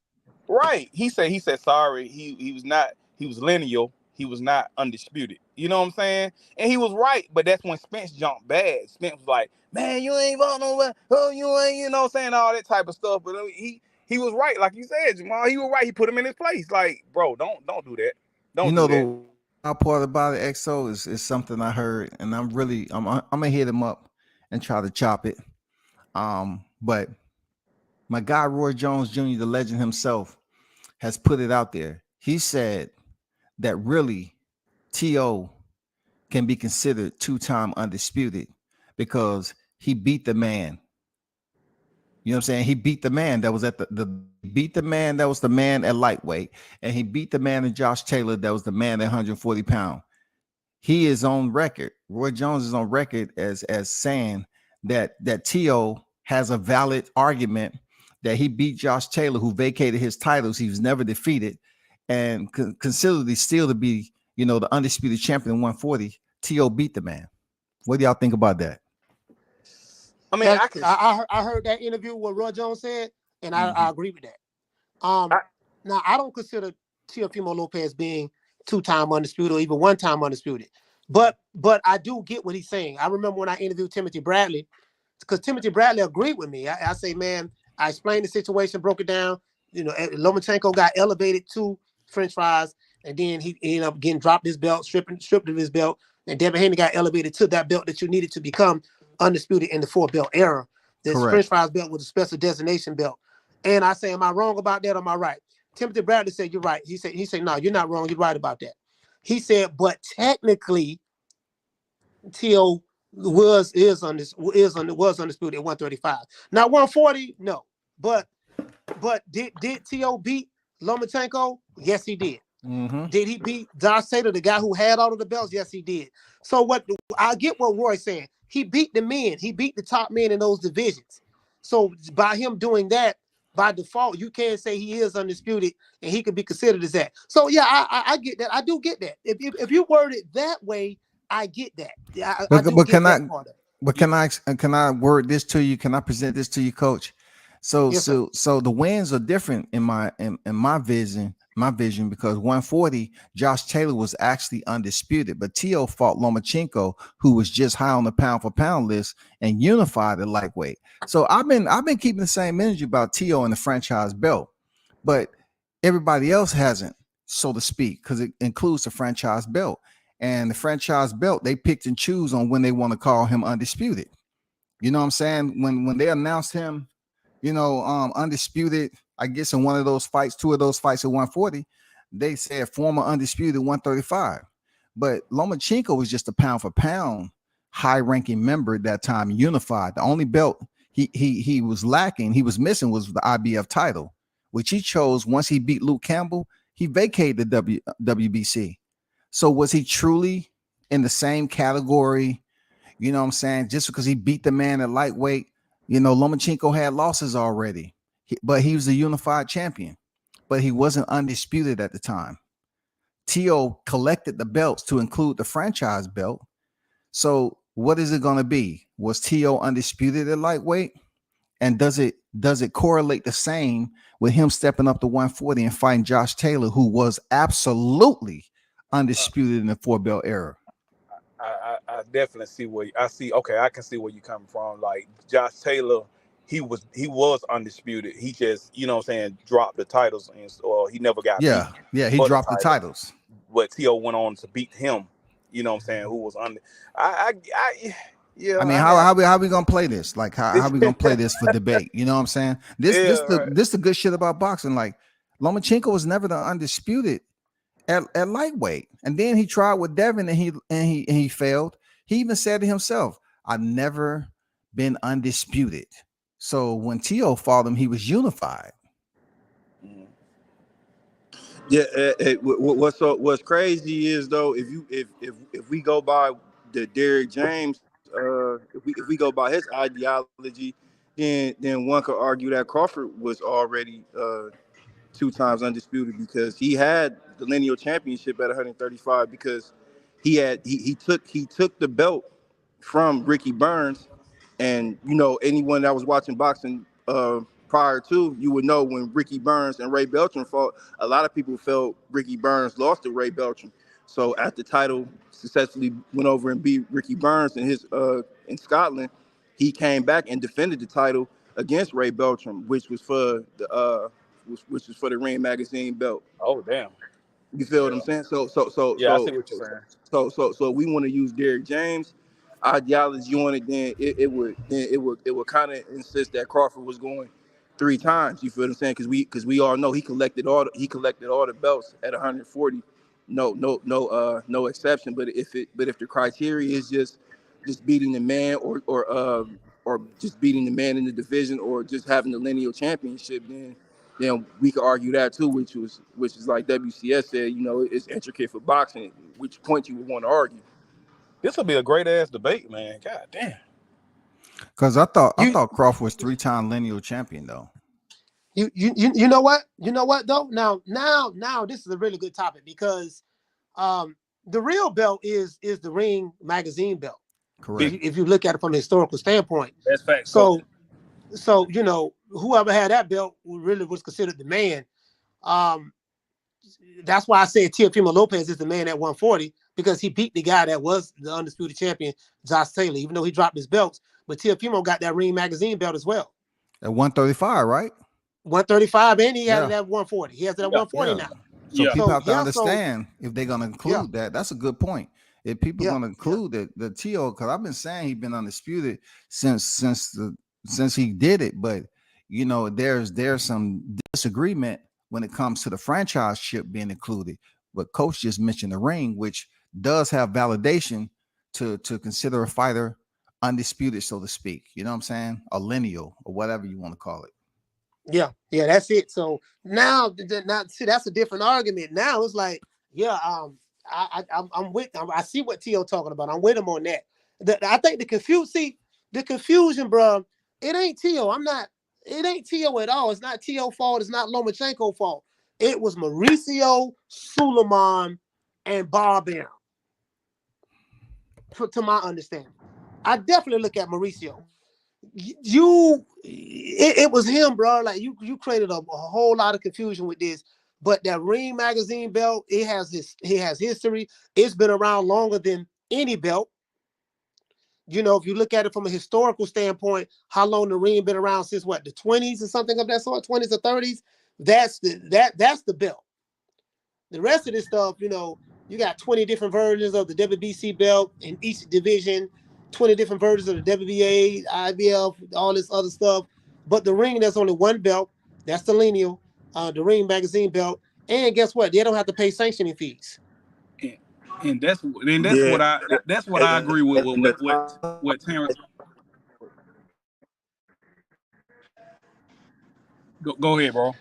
Right. He said sorry. He was not. He was lineal. He was not undisputed. You know what I'm saying? And he was right. But that's when Spence jumped bad. Spence was like, man, you ain't voting nowhere. Oh, you ain't, you know, saying all that type of stuff. But he was right. Like you said, Jermall, he was right. He put him in his place. Like, bro, don't do that. Don't do that.
The part about it, XO, is something I heard, and I'm gonna hit him up and try to chop it. But my guy Roy Jones Jr., the legend himself, has put it out there. He said that really T.O. can be considered 2-time undisputed because he beat the man. You know what I'm saying? He beat the man that was at beat the man that was the man at lightweight, and he beat the man in Josh Taylor that was the man at 140 pounds. He is on record. Roy Jones is on record as saying that T.O. has a valid argument that he beat Josh Taylor, who vacated his titles. He was never defeated, and considered still to be, you know, the undisputed champion in 140. T.O. beat the man. What do y'all think about that?
I mean, I heard that interview what Roy Jones said, and I agree with that. Now I don't consider Teofimo Lopez being 2-time undisputed or even 1-time undisputed, but I do get what he's saying. I remember when I interviewed Timothy Bradley, because Timothy Bradley agreed with me. I say, man, I explained the situation, broke it down. You know, Lomachenko got elevated to French fries, and then he ended up getting dropped his belt, stripped of his belt, and Devin Haney got elevated to that belt that you needed to become undisputed in the 4-belt era. This French fries belt was a special designation belt. And I say, am I wrong about that or am I right? Timothy Bradley said, you're right. He said, no, you're not wrong. You're right about that. He said, but technically, T.O. was undisputed at 135. Now 140, no. But did T.O. beat Lomachenko? Yes, he did.
Mm-hmm.
Did he beat Josh Taylor, the guy who had all of the belts? Yes, he did. So what I get what Roy's saying. He beat the men. He beat the top men in those divisions. So by him doing that, by default, you can't say he is undisputed and he could be considered as that. So yeah, I get that. I do get that. If you word it that way, I get that.
Can I word this to you? Can I present this to you, Coach? So the wins are different in my vision. Because 140, Josh Taylor was actually undisputed, but T.O. fought Lomachenko, who was just high on the pound for pound list and unified at lightweight. So I've been keeping the same energy about T.O. and the franchise belt, but everybody else hasn't, so to speak, because it includes the franchise belt. And the franchise belt, they picked and choose on when they want to call him undisputed. You know what I'm saying? When they announced him, you know, undisputed, I guess in one of those fights, 2 of those fights at 140, they said former undisputed 135. But Lomachenko was just a pound for pound high-ranking member at that time, unified. The only belt he was lacking, he was missing, was the IBF title, which he chose once he beat Luke Campbell. He vacated the WBC. So was he truly in the same category? You know what I'm saying? Just because he beat the man at lightweight, you know, Lomachenko had losses already, but he was a unified champion, but he wasn't undisputed at the time. T.O. collected the belts to include the franchise belt. So what is it going to be? Was T.O. undisputed at lightweight? And does it correlate the same with him stepping up to 140 and fighting Josh Taylor, who was absolutely undisputed in the 4-belt era?
I definitely see where I see. Okay, I can see where you're coming from. Like Josh Taylor, he was undisputed. He just, you know what I'm saying, dropped the titles, and he never got beat.
Yeah, he dropped the titles.
But T.O. went on to beat him. You know what I'm saying? Who was under? Yeah.
I mean,
I have
how we gonna play this? Like, how we gonna play this for debate? You know what I'm saying?
yeah. Right.
This the good shit about boxing. Like, Lomachenko was never the undisputed at lightweight, and then he tried with Devin, and he failed. He even said it himself, "I've never been undisputed." So when Tio fought him, he was unified.
Yeah, what's crazy is though, if we go by the Derrick James, if we go by his ideology, then one could argue that Crawford was already 2 times undisputed because he had the lineal championship at 135 because he took the belt from Ricky Burns, and anyone that was watching boxing prior to, you would know when Ricky Burns and Ray Beltran fought, a lot of people felt Ricky Burns lost to Ray Beltran. So at the title successfully went over and beat Ricky Burns in Scotland, he came back and defended the title against Ray Beltran, which was for the Ring Magazine belt.
Oh damn.
You feel what I'm saying? So
Yeah, I see what you're saying.
so we want to use Derrick James ideology on it, then it would kind of insist that Crawford was going 3 times. You feel what I'm saying? Because we all know he collected all the belts at 140, no exception. But if the criteria is just beating the man or just beating the man in the division or just having the lineal championship, then we could argue that too, which is like WCS said, it's intricate for boxing, which point you would want to argue.
This will be a great ass debate, man. God damn.
Because I thought Crawford was 3-time lineal champion though.
You know what? You know what though? Now this is a really good topic because the real belt is the Ring Magazine belt.
Correct.
If you look at it from a historical standpoint.
That's facts.
So whoever had that belt really was considered the man. That's why I said Teofimo Lopez is the man at 140 because he beat the guy that was the undisputed champion, Josh Taylor, even though he dropped his belts. But Teofimo got that Ring Magazine belt as well.
At 135, right?
135, and he has it at 140. He has it at 140 now.
So people have to understand if they're going to include that. That's a good point. If people are going to include the Tio, because I've been saying he's been undisputed since he did it, but there's some disagreement when it comes to the franchise ship being included. But Coach just mentioned the ring, which does have validation to consider a fighter undisputed, so to speak. You know what I'm saying? A lineal or whatever you want to call it.
Yeah, that's it. So now see, that's a different argument. Now it's like, I'm with him. I see what Tio talking about. I'm with him on that. I think the confusion, bro. It ain't Tio. It ain't Tio at all. It's not Tio fault. It's not Lomachenko fault. It was Mauricio, Suleiman, and Barbell. To my understanding, I definitely look at Mauricio. It was him, bro. Like you created a whole lot of confusion with this. But that Ring Magazine belt, it has history. It's been around longer than any belt. If you look at it from a historical standpoint, how long the ring been around since what, the 20s or something of that sort, 20s or 30s? That's the belt. The rest of this stuff, you got 20 different versions of the WBC belt in each division, 20 different versions of the WBA, IBF, all this other stuff. But the ring, there's only one belt. That's the lineal, the Ring Magazine belt. And guess what? They don't have to pay sanctioning fees.
And that's what I agree with what Terrence. Go ahead, bro.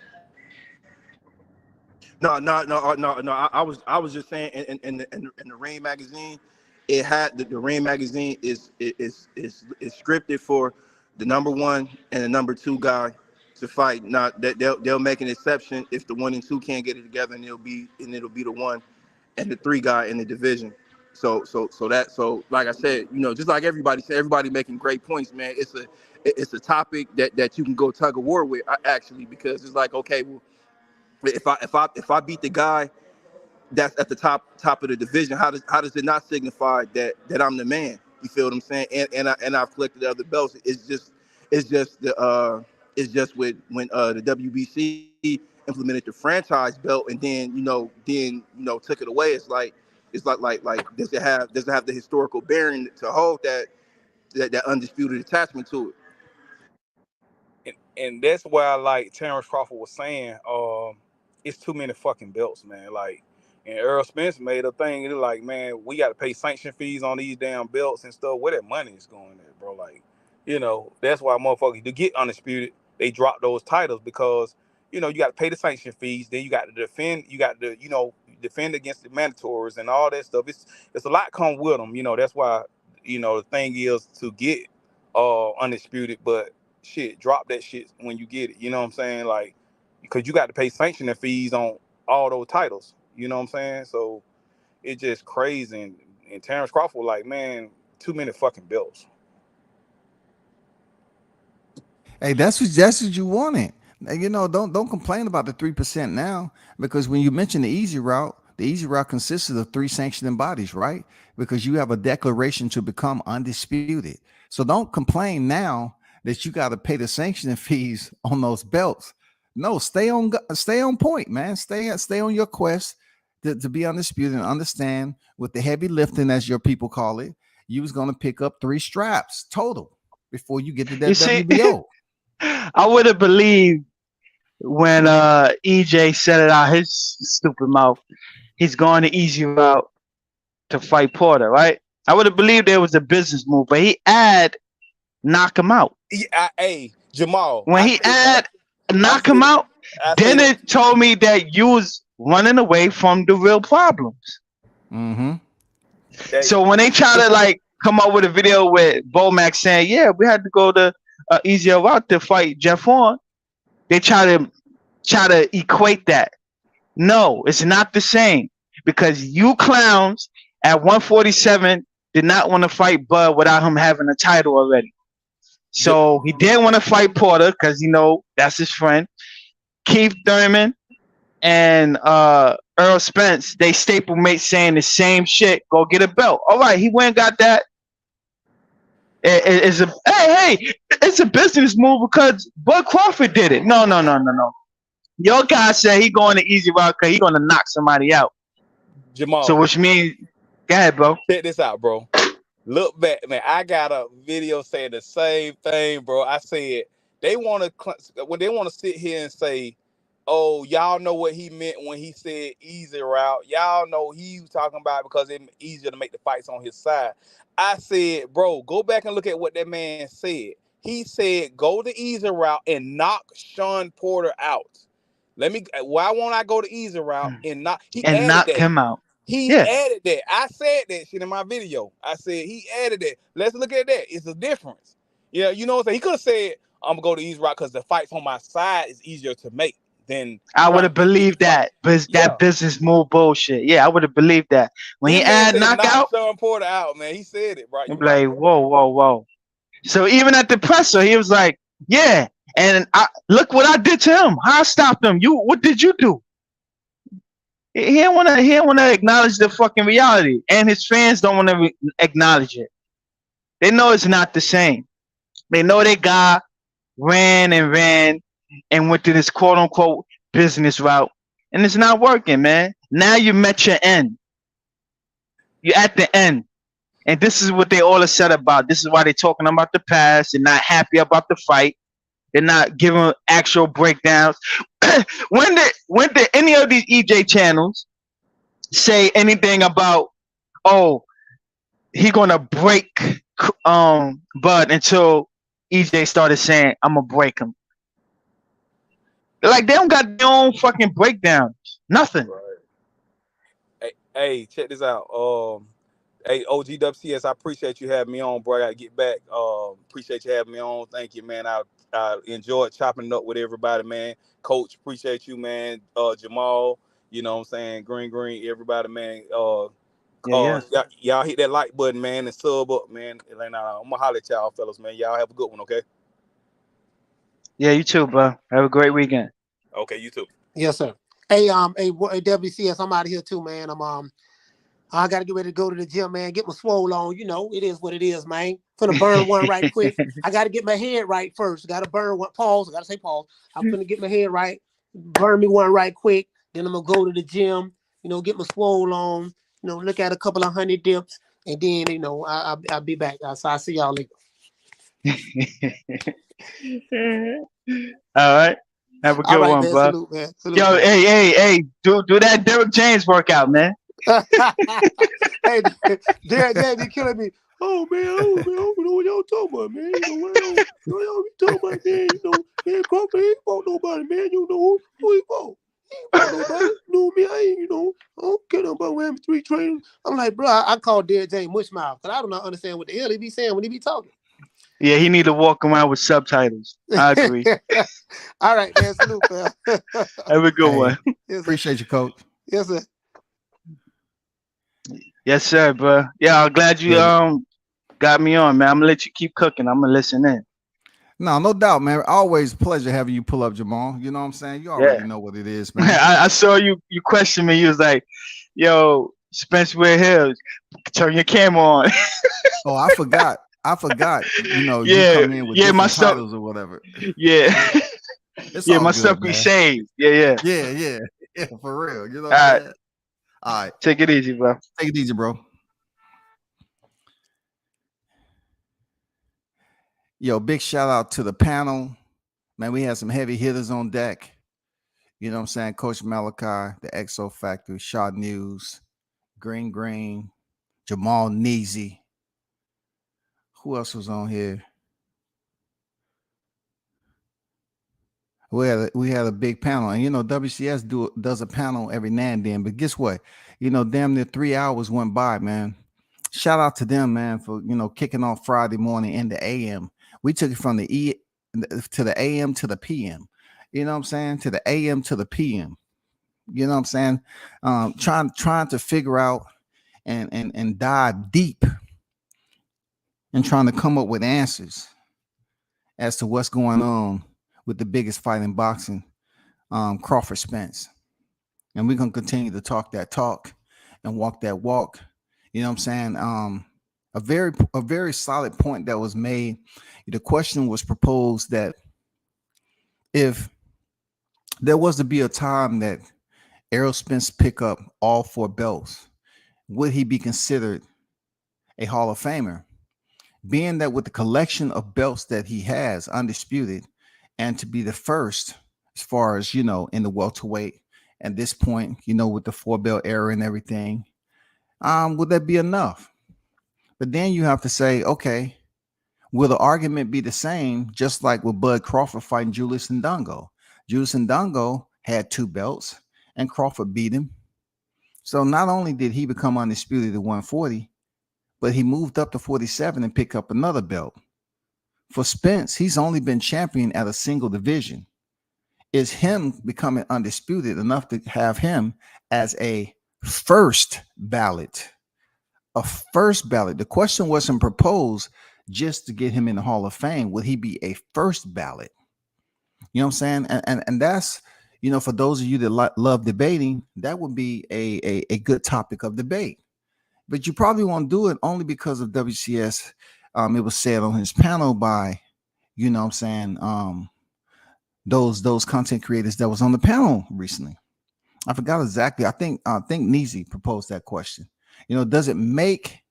No. I was just saying, in the Ring Magazine, it had the Ring Magazine is scripted for the number 1 and the number 2 guy to fight. Not that they'll make an exception if the 1 and 2 can't get it together, and it'll be the 1 and the 3 guy in the division. So like I said, just like everybody said, everybody making great points, man. It's a topic that you can go tug of war with, actually, because it's like, okay, well, if I beat the guy that's at the top of the division, how does it not signify that I'm the man? You feel what I'm saying? And I've collected other belts. It's just with when the WBC implemented the franchise belt and then took it away. It's like It's like does it have the historical bearing to hold that undisputed attachment to it?
And that's why, like Terrence Crawford was saying, it's too many fucking belts, man. Like, and Earl Spence made a thing. It's like, man, we got to pay sanction fees on these damn belts and stuff. Where that money is going at, bro? Like, that's why motherfuckers to get undisputed, they drop those titles because you got to pay the sanction fees. Then you got to defend. You got to defend against the mandatories and all that stuff. It's a lot come with them. That's why the thing is to get undisputed, but shit, drop that shit when you get it. You know what I'm saying? Like, because you got to pay sanctioning fees on all those titles. You know what I'm saying? So it's just crazy. And Terrence Crawford, like, man, too many fucking belts.
Hey, that's what you wanted. Don't complain about the 3% now, because when you mention the easy route consists of 3 sanctioning bodies, right? Because you have a declaration to become undisputed. So don't complain now that you got to pay the sanctioning fees on those belts. No, stay on point, man. Stay on your quest to be undisputed, and understand with the heavy lifting, as your people call it, you was going to pick up 3 straps total before you get to that WBO.
I would have believed when EJ said it out his stupid mouth, he's going the easy route to fight Porter, right? I would have believed there was a business move, but he knock him out.
Hey, Jermall.
When he knock him out, then it told me that you was running away from the real problems.
Mm-hmm.
So when they try to like come up with a video with Bomac saying, yeah, we had to go the easier route to fight Jeff Horn, they try to equate that. No, it's not the same, because you clowns at 147 did not want to fight Bud without him having a title already. So he didn't want to fight Porter because that's his friend. Keith Thurman and Earl Spence, they staple mates saying the same shit. Go get a belt. All right, he went and got that. It's a business move because Bud Crawford did it. No. Your guy said he going the easy route because he going to knock somebody out.
Jermall.
So which means, go ahead, bro.
Check this out, bro. Look back, man. I got a video saying the same thing, bro. I said they want to sit here and say, oh, y'all know what he meant when he said easy route. Y'all know he was talking about because it's easier to make the fights on his side. I said, bro, go back and look at what that man said. He said, go the easy route and knock Sean Porter out. Why won't I go the easy route and knock
him out?
He added that. I said that shit in my video. I said he added that. Let's look at that. It's a difference. Yeah, you know what I'm saying? He could have said, I'm going to go the easy route because the fights on my side is easier to make than...
I would have believed that. But that business move bullshit. Yeah, I would have believed that. When he added knockout...
Sean Porter out, man. He said it, right?
I'm like, whoa. So even at the presser, he was like, yeah. And look what I did to him. How I stopped him. What did you do? He didn't want to acknowledge the fucking reality, and his fans don't want to acknowledge it. They know it's not the same. They know they guy ran and went to this quote unquote business route, and it's not working, man. Now you met your end. You're at the end, and this is what they all are said about. This is why they're talking about the past. They're not happy about the fight. They're not giving actual breakdowns. When did any of these EJ channels say anything about, oh, he gonna break Bud until EJ started saying, I'm gonna break him? Like, they don't got their own fucking breakdowns. Nothing.
Right. Hey, check this out. Hey, OGWCS, I appreciate you having me on, bro. I gotta get back. Appreciate you having me on. Thank you, man. I enjoyed chopping up with everybody, man. Coach, appreciate you, man. Jermall, you know what I'm saying? Green, everybody, man. Y'all hit that like button, man, and sub up, man. I'm gonna holler at y'all, fellas, man. Y'all have a good one, okay?
Yeah, you too, bro. Have a great weekend.
Okay, you too.
Yes, sir. Hey, WCS, I'm out of here too, man. I gotta get ready to go to the gym, man. Get my swole on. You know, it is what it is, man. Finna burn one right quick. I gotta get my head right first. Gotta burn one. Pause. I gotta say pause. I'm finna get my head right. Burn me one right quick. Then I'm gonna go to the gym. You know, get my swole on. look at a couple of honey dips, and then I'll be back. So I'll see y'all later.
All right. Have a good one,
man.
bro.
Salute, man. Salute,
Yo,
man.
Hey, do that Derrick James workout, man.
Hey, Derrick be killing me. Oh man, I don't know what y'all talking about, man. What y'all be talking about, man? Man, Crawford ain't fought nobody, man. Who he fought? He ain't fought nobody. Me, I ain't, I don't care about having 3 trainers. I'm like, bro, I call Derrick James mushmouth because I do not understand what the hell he be saying when he be talking.
Yeah, he need to walk around with subtitles. I agree.
All right, man. Salute, man.
Have a good one.
Yes,
Appreciate you, Coach.
Yes, sir.
Yes, sir, bro. Yeah, I'm glad you got me on, man. I'm gonna let you keep cooking. I'm gonna listen in.
No doubt, man. Always a pleasure having you pull up, Jermall. You know what I'm saying? You already know what it is, man.
I saw you question me. You was like, yo, Spence wear heels. Turn your camera on.
Oh, I forgot. You come in with different titles or whatever.
Yeah.
It's
my
good,
stuff be
man.
saved. Yeah,
for real. You know
what I'm saying?
All right.
Take it easy, bro.
Take it easy, bro. Yo, big shout out to the panel. Man, we had some heavy hitters on deck. You know what I'm saying? Coach Malachi, the XO Factory, Shot News, Green, Jermall Neasy. Who else was on here? We had a big panel, and WCS does a panel every now and then. But guess what? Damn near 3 hours went by, man. Shout out to them, man, for kicking off Friday morning in the AM. We took it from the to the AM to the PM. You know what I'm saying? To the AM to the PM. You know what I'm saying? Trying to figure out and dive deep and trying to come up with answers as to what's going on with the biggest fight in boxing, Crawford Spence. And we're gonna continue to talk that talk and walk that walk. You know what I'm saying? A very solid point that was made. The question was proposed that if there was to be a time that Errol Spence pick up all 4 belts, would he be considered a Hall of Famer? Being that with the collection of belts that he has, undisputed, and to be the first, as far as, in the welterweight at this point, with the 4-belt era and everything, would that be enough? But then you have to say, okay, will the argument be the same, just like with Bud Crawford fighting Julius Ndongo? Julius Ndongo had 2 belts, and Crawford beat him. So not only did he become undisputed at 140, but he moved up to 47 and picked up another belt. For Spence, he's only been champion at a single division. Is him becoming undisputed enough to have him as a first ballot? A first ballot. The question wasn't proposed just to get him in the Hall of Fame. Would he be a first ballot? You know what I'm saying? And that's, for those of you that love debating, that would be a good topic of debate. But you probably won't do it only because of WCS. It was said on his panel by, those content creators that was on the panel recently. I forgot exactly. I think Neasy proposed that question. Does it make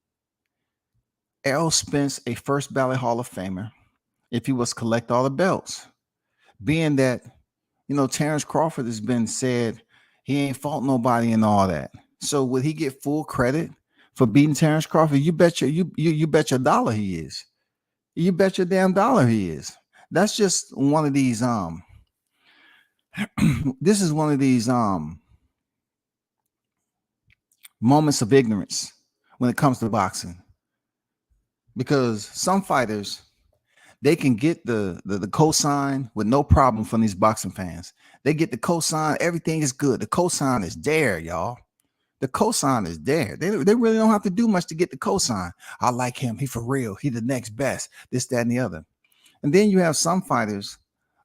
Errol Spence a first ballot Hall of Famer if he was to collect all the belts? Being that, Terrence Crawford has been said he ain't fought nobody and all that. So would he get full credit for beating Terrence Crawford? You bet you bet your dollar he is. You bet your damn dollar he is. That's just one of these this is one of these moments of ignorance when it comes to boxing. Because some fighters, they can get the cosign with no problem from these boxing fans. They get the cosign, everything is good. The cosign is there, y'all. The cosign is there. They really don't have to do much to get the cosign. I like him. He for real. He the next best. This, that, and the other. And then you have some fighters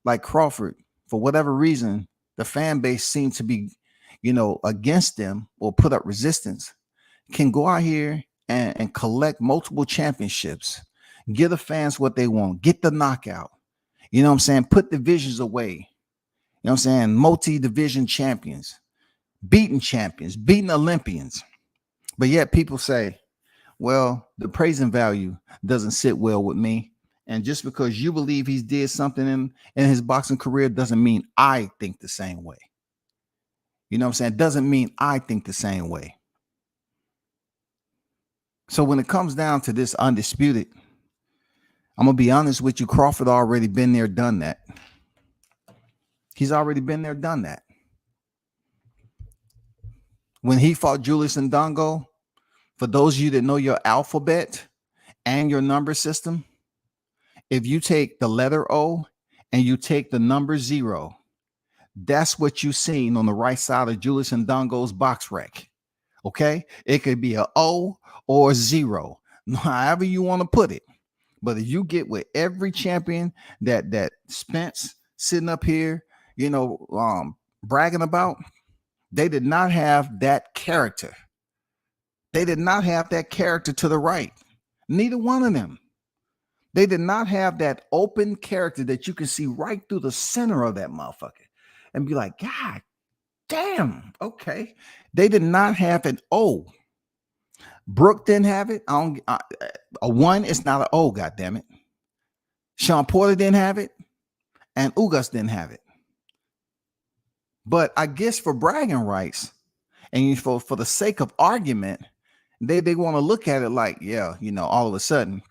like Crawford. For whatever reason, the fan base seems to be, against them or put up resistance. Can go out here and collect multiple championships. Give the fans what they want. Get the knockout. You know what I'm saying? Put divisions away. You know what I'm saying? Multi-division champions. Beating champions, beating Olympians. But yet people say, well, the praising value doesn't sit well with me. And just because you believe he's did something in his boxing career doesn't mean I think the same way. You know what I'm saying? Doesn't mean I think the same way. So when it comes down to this Undisputed, I'm going to be honest with you. Crawford already been there, done that. He's already been there, done that. When he fought Julius Ndongo, for those of you that know your alphabet and your number system, if you take the letter O and you take the number 0, that's what you seen on the right side of Julius Ndongo's box rec. Okay? It could be a O or a 0, however you want to put it. But if you get with every champion that Spence sitting up here, bragging about, they did not have that character. They did not have that character to the right. Neither one of them. They did not have that open character that you can see right through the center of that motherfucker and be like, God damn, okay. They did not have an O. Brooke didn't have it. A 1 is not an O, God damn it. Sean Porter didn't have it, and Ugas didn't have it. But I guess for bragging rights and for the sake of argument, they want to look at it like, yeah, all of a sudden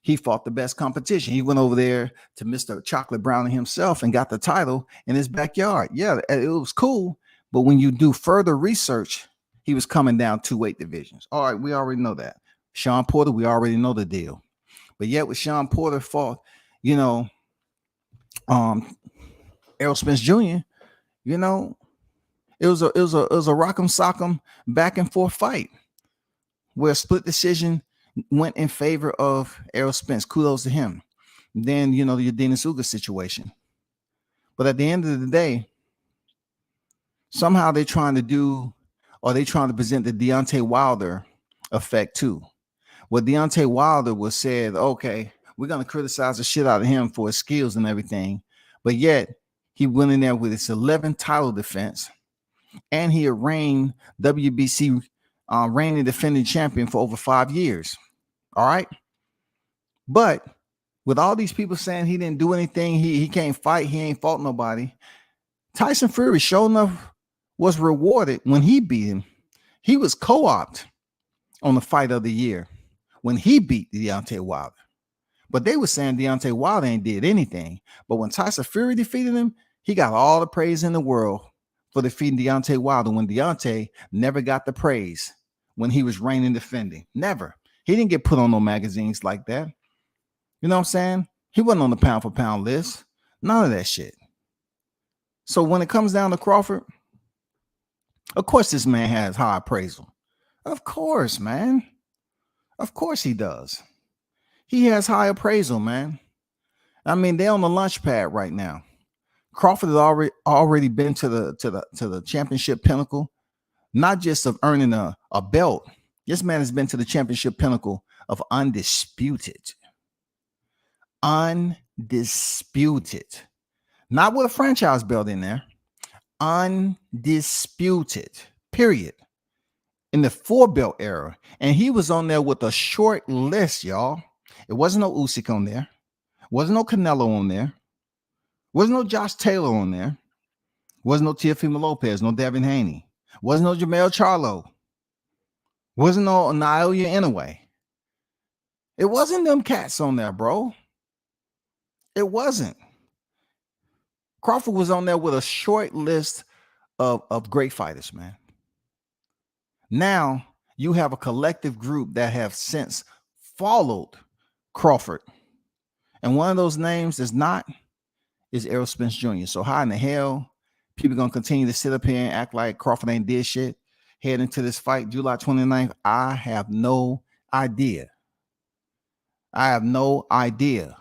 he fought the best competition. He went over there to Mr. Chocolate Brownie himself and got the title in his backyard. Yeah, it was cool. But when you do further research, he was coming down 2 weight divisions. All right, we already know that. Sean Porter, we already know the deal. But yet with Sean Porter fought, Errol Spence Jr., it was a rock'em sock'em back and forth fight where a split decision went in favor of Errol Spence. Kudos to him. Then, the Denis Ugas situation. But at the end of the day, somehow they're trying to present the Deontay Wilder effect too. Where Deontay Wilder was said, okay, we're going to criticize the shit out of him for his skills and everything. But yet he went in there with his 11th title defense, and he had reigned WBC reigning defending champion for over 5 years. All right. But with all these people saying he didn't do anything, he can't fight, he ain't fought nobody, Tyson Fury, sure enough, was rewarded when he beat him. He was co-opted on the fight of the year when he beat Deontay Wilder. But they were saying Deontay Wilder ain't did anything. But when Tyson Fury defeated him, he got all the praise in the world for defeating Deontay Wilder, when Deontay never got the praise when he was reigning defending. Never. He didn't get put on no magazines like that. You know what I'm saying? He wasn't on the pound for pound list. None of that shit. So when it comes down to Crawford, of course this man has high appraisal. Of course, man. Of course he does. He has high appraisal, man. I mean, they're on the launch pad right now. Crawford has already been to the championship pinnacle, not just of earning a belt. This man has been to the championship pinnacle of undisputed. Undisputed. Not with a franchise belt in there. Undisputed. Period. In the 4-belt era. And he was on there with a short list, y'all. It wasn't no Usyk on there. Wasn't no Canelo on there. Wasn't no Josh Taylor on there. Wasn't no Teofimo Lopez, no Devin Haney. Wasn't no Jermall Charlo. Wasn't no Naoya Inoue. It wasn't them cats on there, bro. It wasn't. Crawford was on there with a short list of great fighters, man. Now you have a collective group that have since followed Crawford. And one of those names is Errol Spence Jr. So how in the hell people going to continue to sit up here and act like Crawford ain't did shit head into this fight July 29th? I have no idea. I have no idea.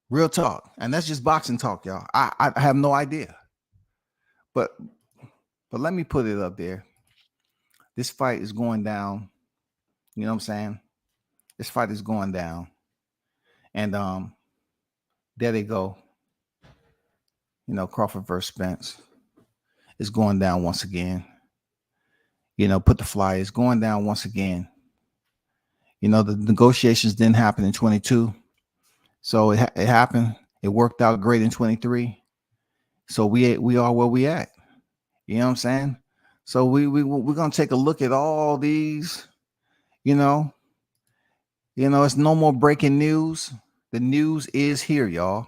Real talk. And that's just boxing talk, y'all. I have no idea. But let me put it up there. This fight is going down. You know what I'm saying? This fight is going down. And there they go. Crawford versus Spence is going down once again. put the flyers going down once again. The negotiations didn't happen in 22. So it happened. It worked out great in 23. So we are where we at. You know what I'm saying? So we're going to take a look at all these, it's no more breaking news. The news is here, y'all.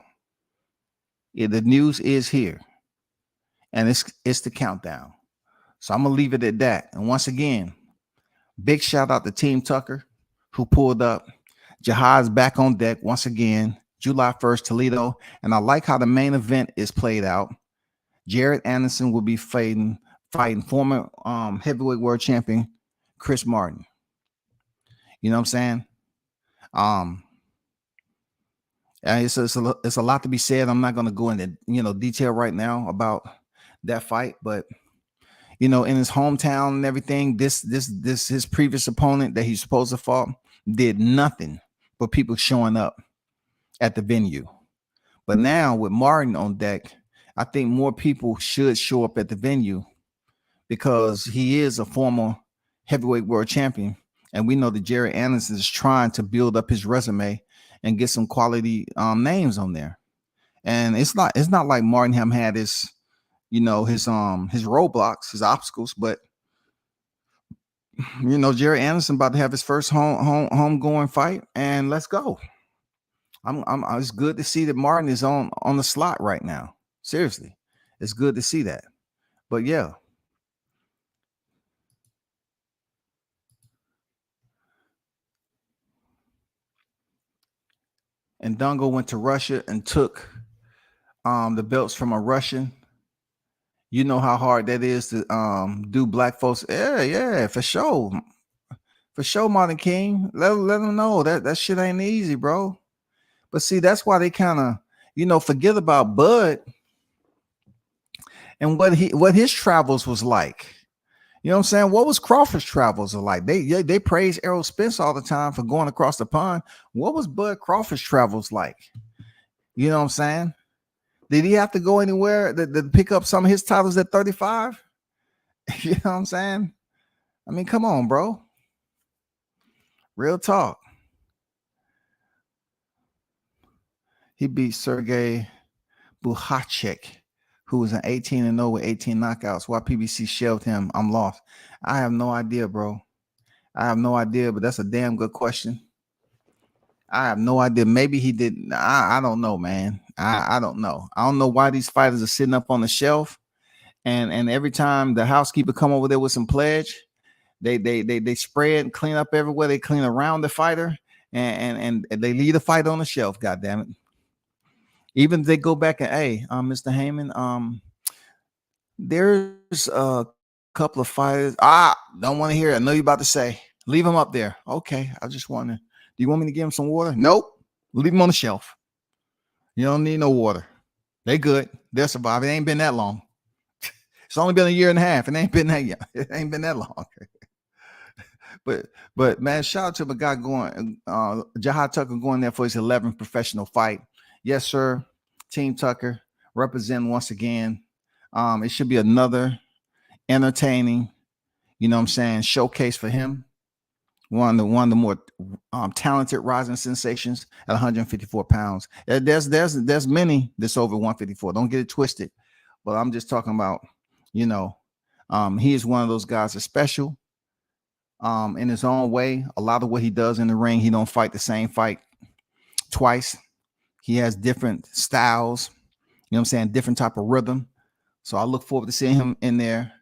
Yeah, the news is here. And it's the countdown. So I'm going to leave it at that. And once again, big shout out to Team Tucker who pulled up. Jihad's back on deck once again, July 1st, Toledo. And I like how the main event is played out. Jared Anderson will be fighting former heavyweight world champion Chris Martin. You know what I'm saying? It's a lot to be said. I'm not going to go into detail right now about that fight, but in his hometown and everything, this his previous opponent that he's supposed to fight did nothing but people showing up at the venue. But now with Martin on deck, I think more people should show up at the venue because he is a former heavyweight world champion. And we know that Jerry Anderson is trying to build up his resume and get some quality names on there. And it's not like Martin had his roadblocks, his obstacles, but Jerry Anderson about to have his first homegoing fight, and let's go. It's good to see that Martin is on the slot right now. Seriously, it's good to see that. But yeah. And Dongo went to Russia and took the belts from a Russian. You know how hard that is to do black folks. Yeah, for sure. For sure, Martin King. Let them know that shit ain't easy, bro. But see, that's why they kind of, forget about Bud and what his travels was like. You know what I'm saying? What was Crawford's travels like? They praise Errol Spence all the time for going across the pond. What was Bud Crawford's travels like? You know what I'm saying? Did he have to go anywhere to pick up some of his titles at 35? You know what I'm saying? I mean, come on, bro. Real talk. He beat Sergey Buhacek, who was an 18-0 with 18 knockouts. Why PBC shelved him? I'm lost. I have no idea, bro. I have no idea, but that's a damn good question. I have no idea. Maybe he didn't. I don't know, man. I don't know. I don't know why these fighters are sitting up on the shelf, and every time the housekeeper come over there with some pledge, they spray it and clean up everywhere. They clean around the fighter, and they leave the fight on the shelf. God damn it. Even if they go back and, hey, Mr. Haymon, there's a couple of fighters. Don't want to hear it. I know you're about to say, leave them up there. Okay, I just want to. Do you want me to give them some water? Nope. Leave them on the shelf. You don't need no water. They good. They'll survive. It ain't been that long. It's only been a year and a half. It ain't been that young. It ain't been that long. But man, shout out to the guy going, Jihad Tucker going there for his 11th professional fight. Yes, sir. Team Tucker representing once again. It should be another entertaining, showcase for him. One of the more talented rising sensations at 154 pounds. There's many that's over 154. Don't get it twisted. But I'm just talking about, he is one of those guys that's special in his own way. A lot of what he does in the ring, he don't fight the same fight twice. He has different styles, different type of rhythm. So I look forward to seeing him in there,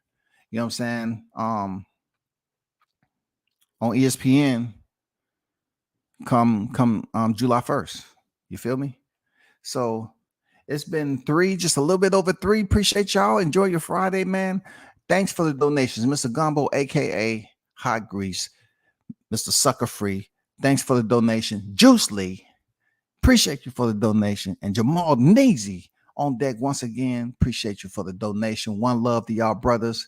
on ESPN come July 1st. You feel me? So it's been 3, just a little bit over 3. Appreciate y'all. Enjoy your Friday, man. Thanks for the donations. Mr. Gumbo, a.k.a. Hot Grease, Mr. Sucker Free. Thanks for the donation. Juice Lee. Appreciate you for the donation. And Jermall Nazy on deck once again. Appreciate you for the donation. One love to y'all brothers.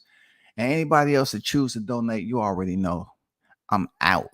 And anybody else that choose to donate, you already know. I'm out.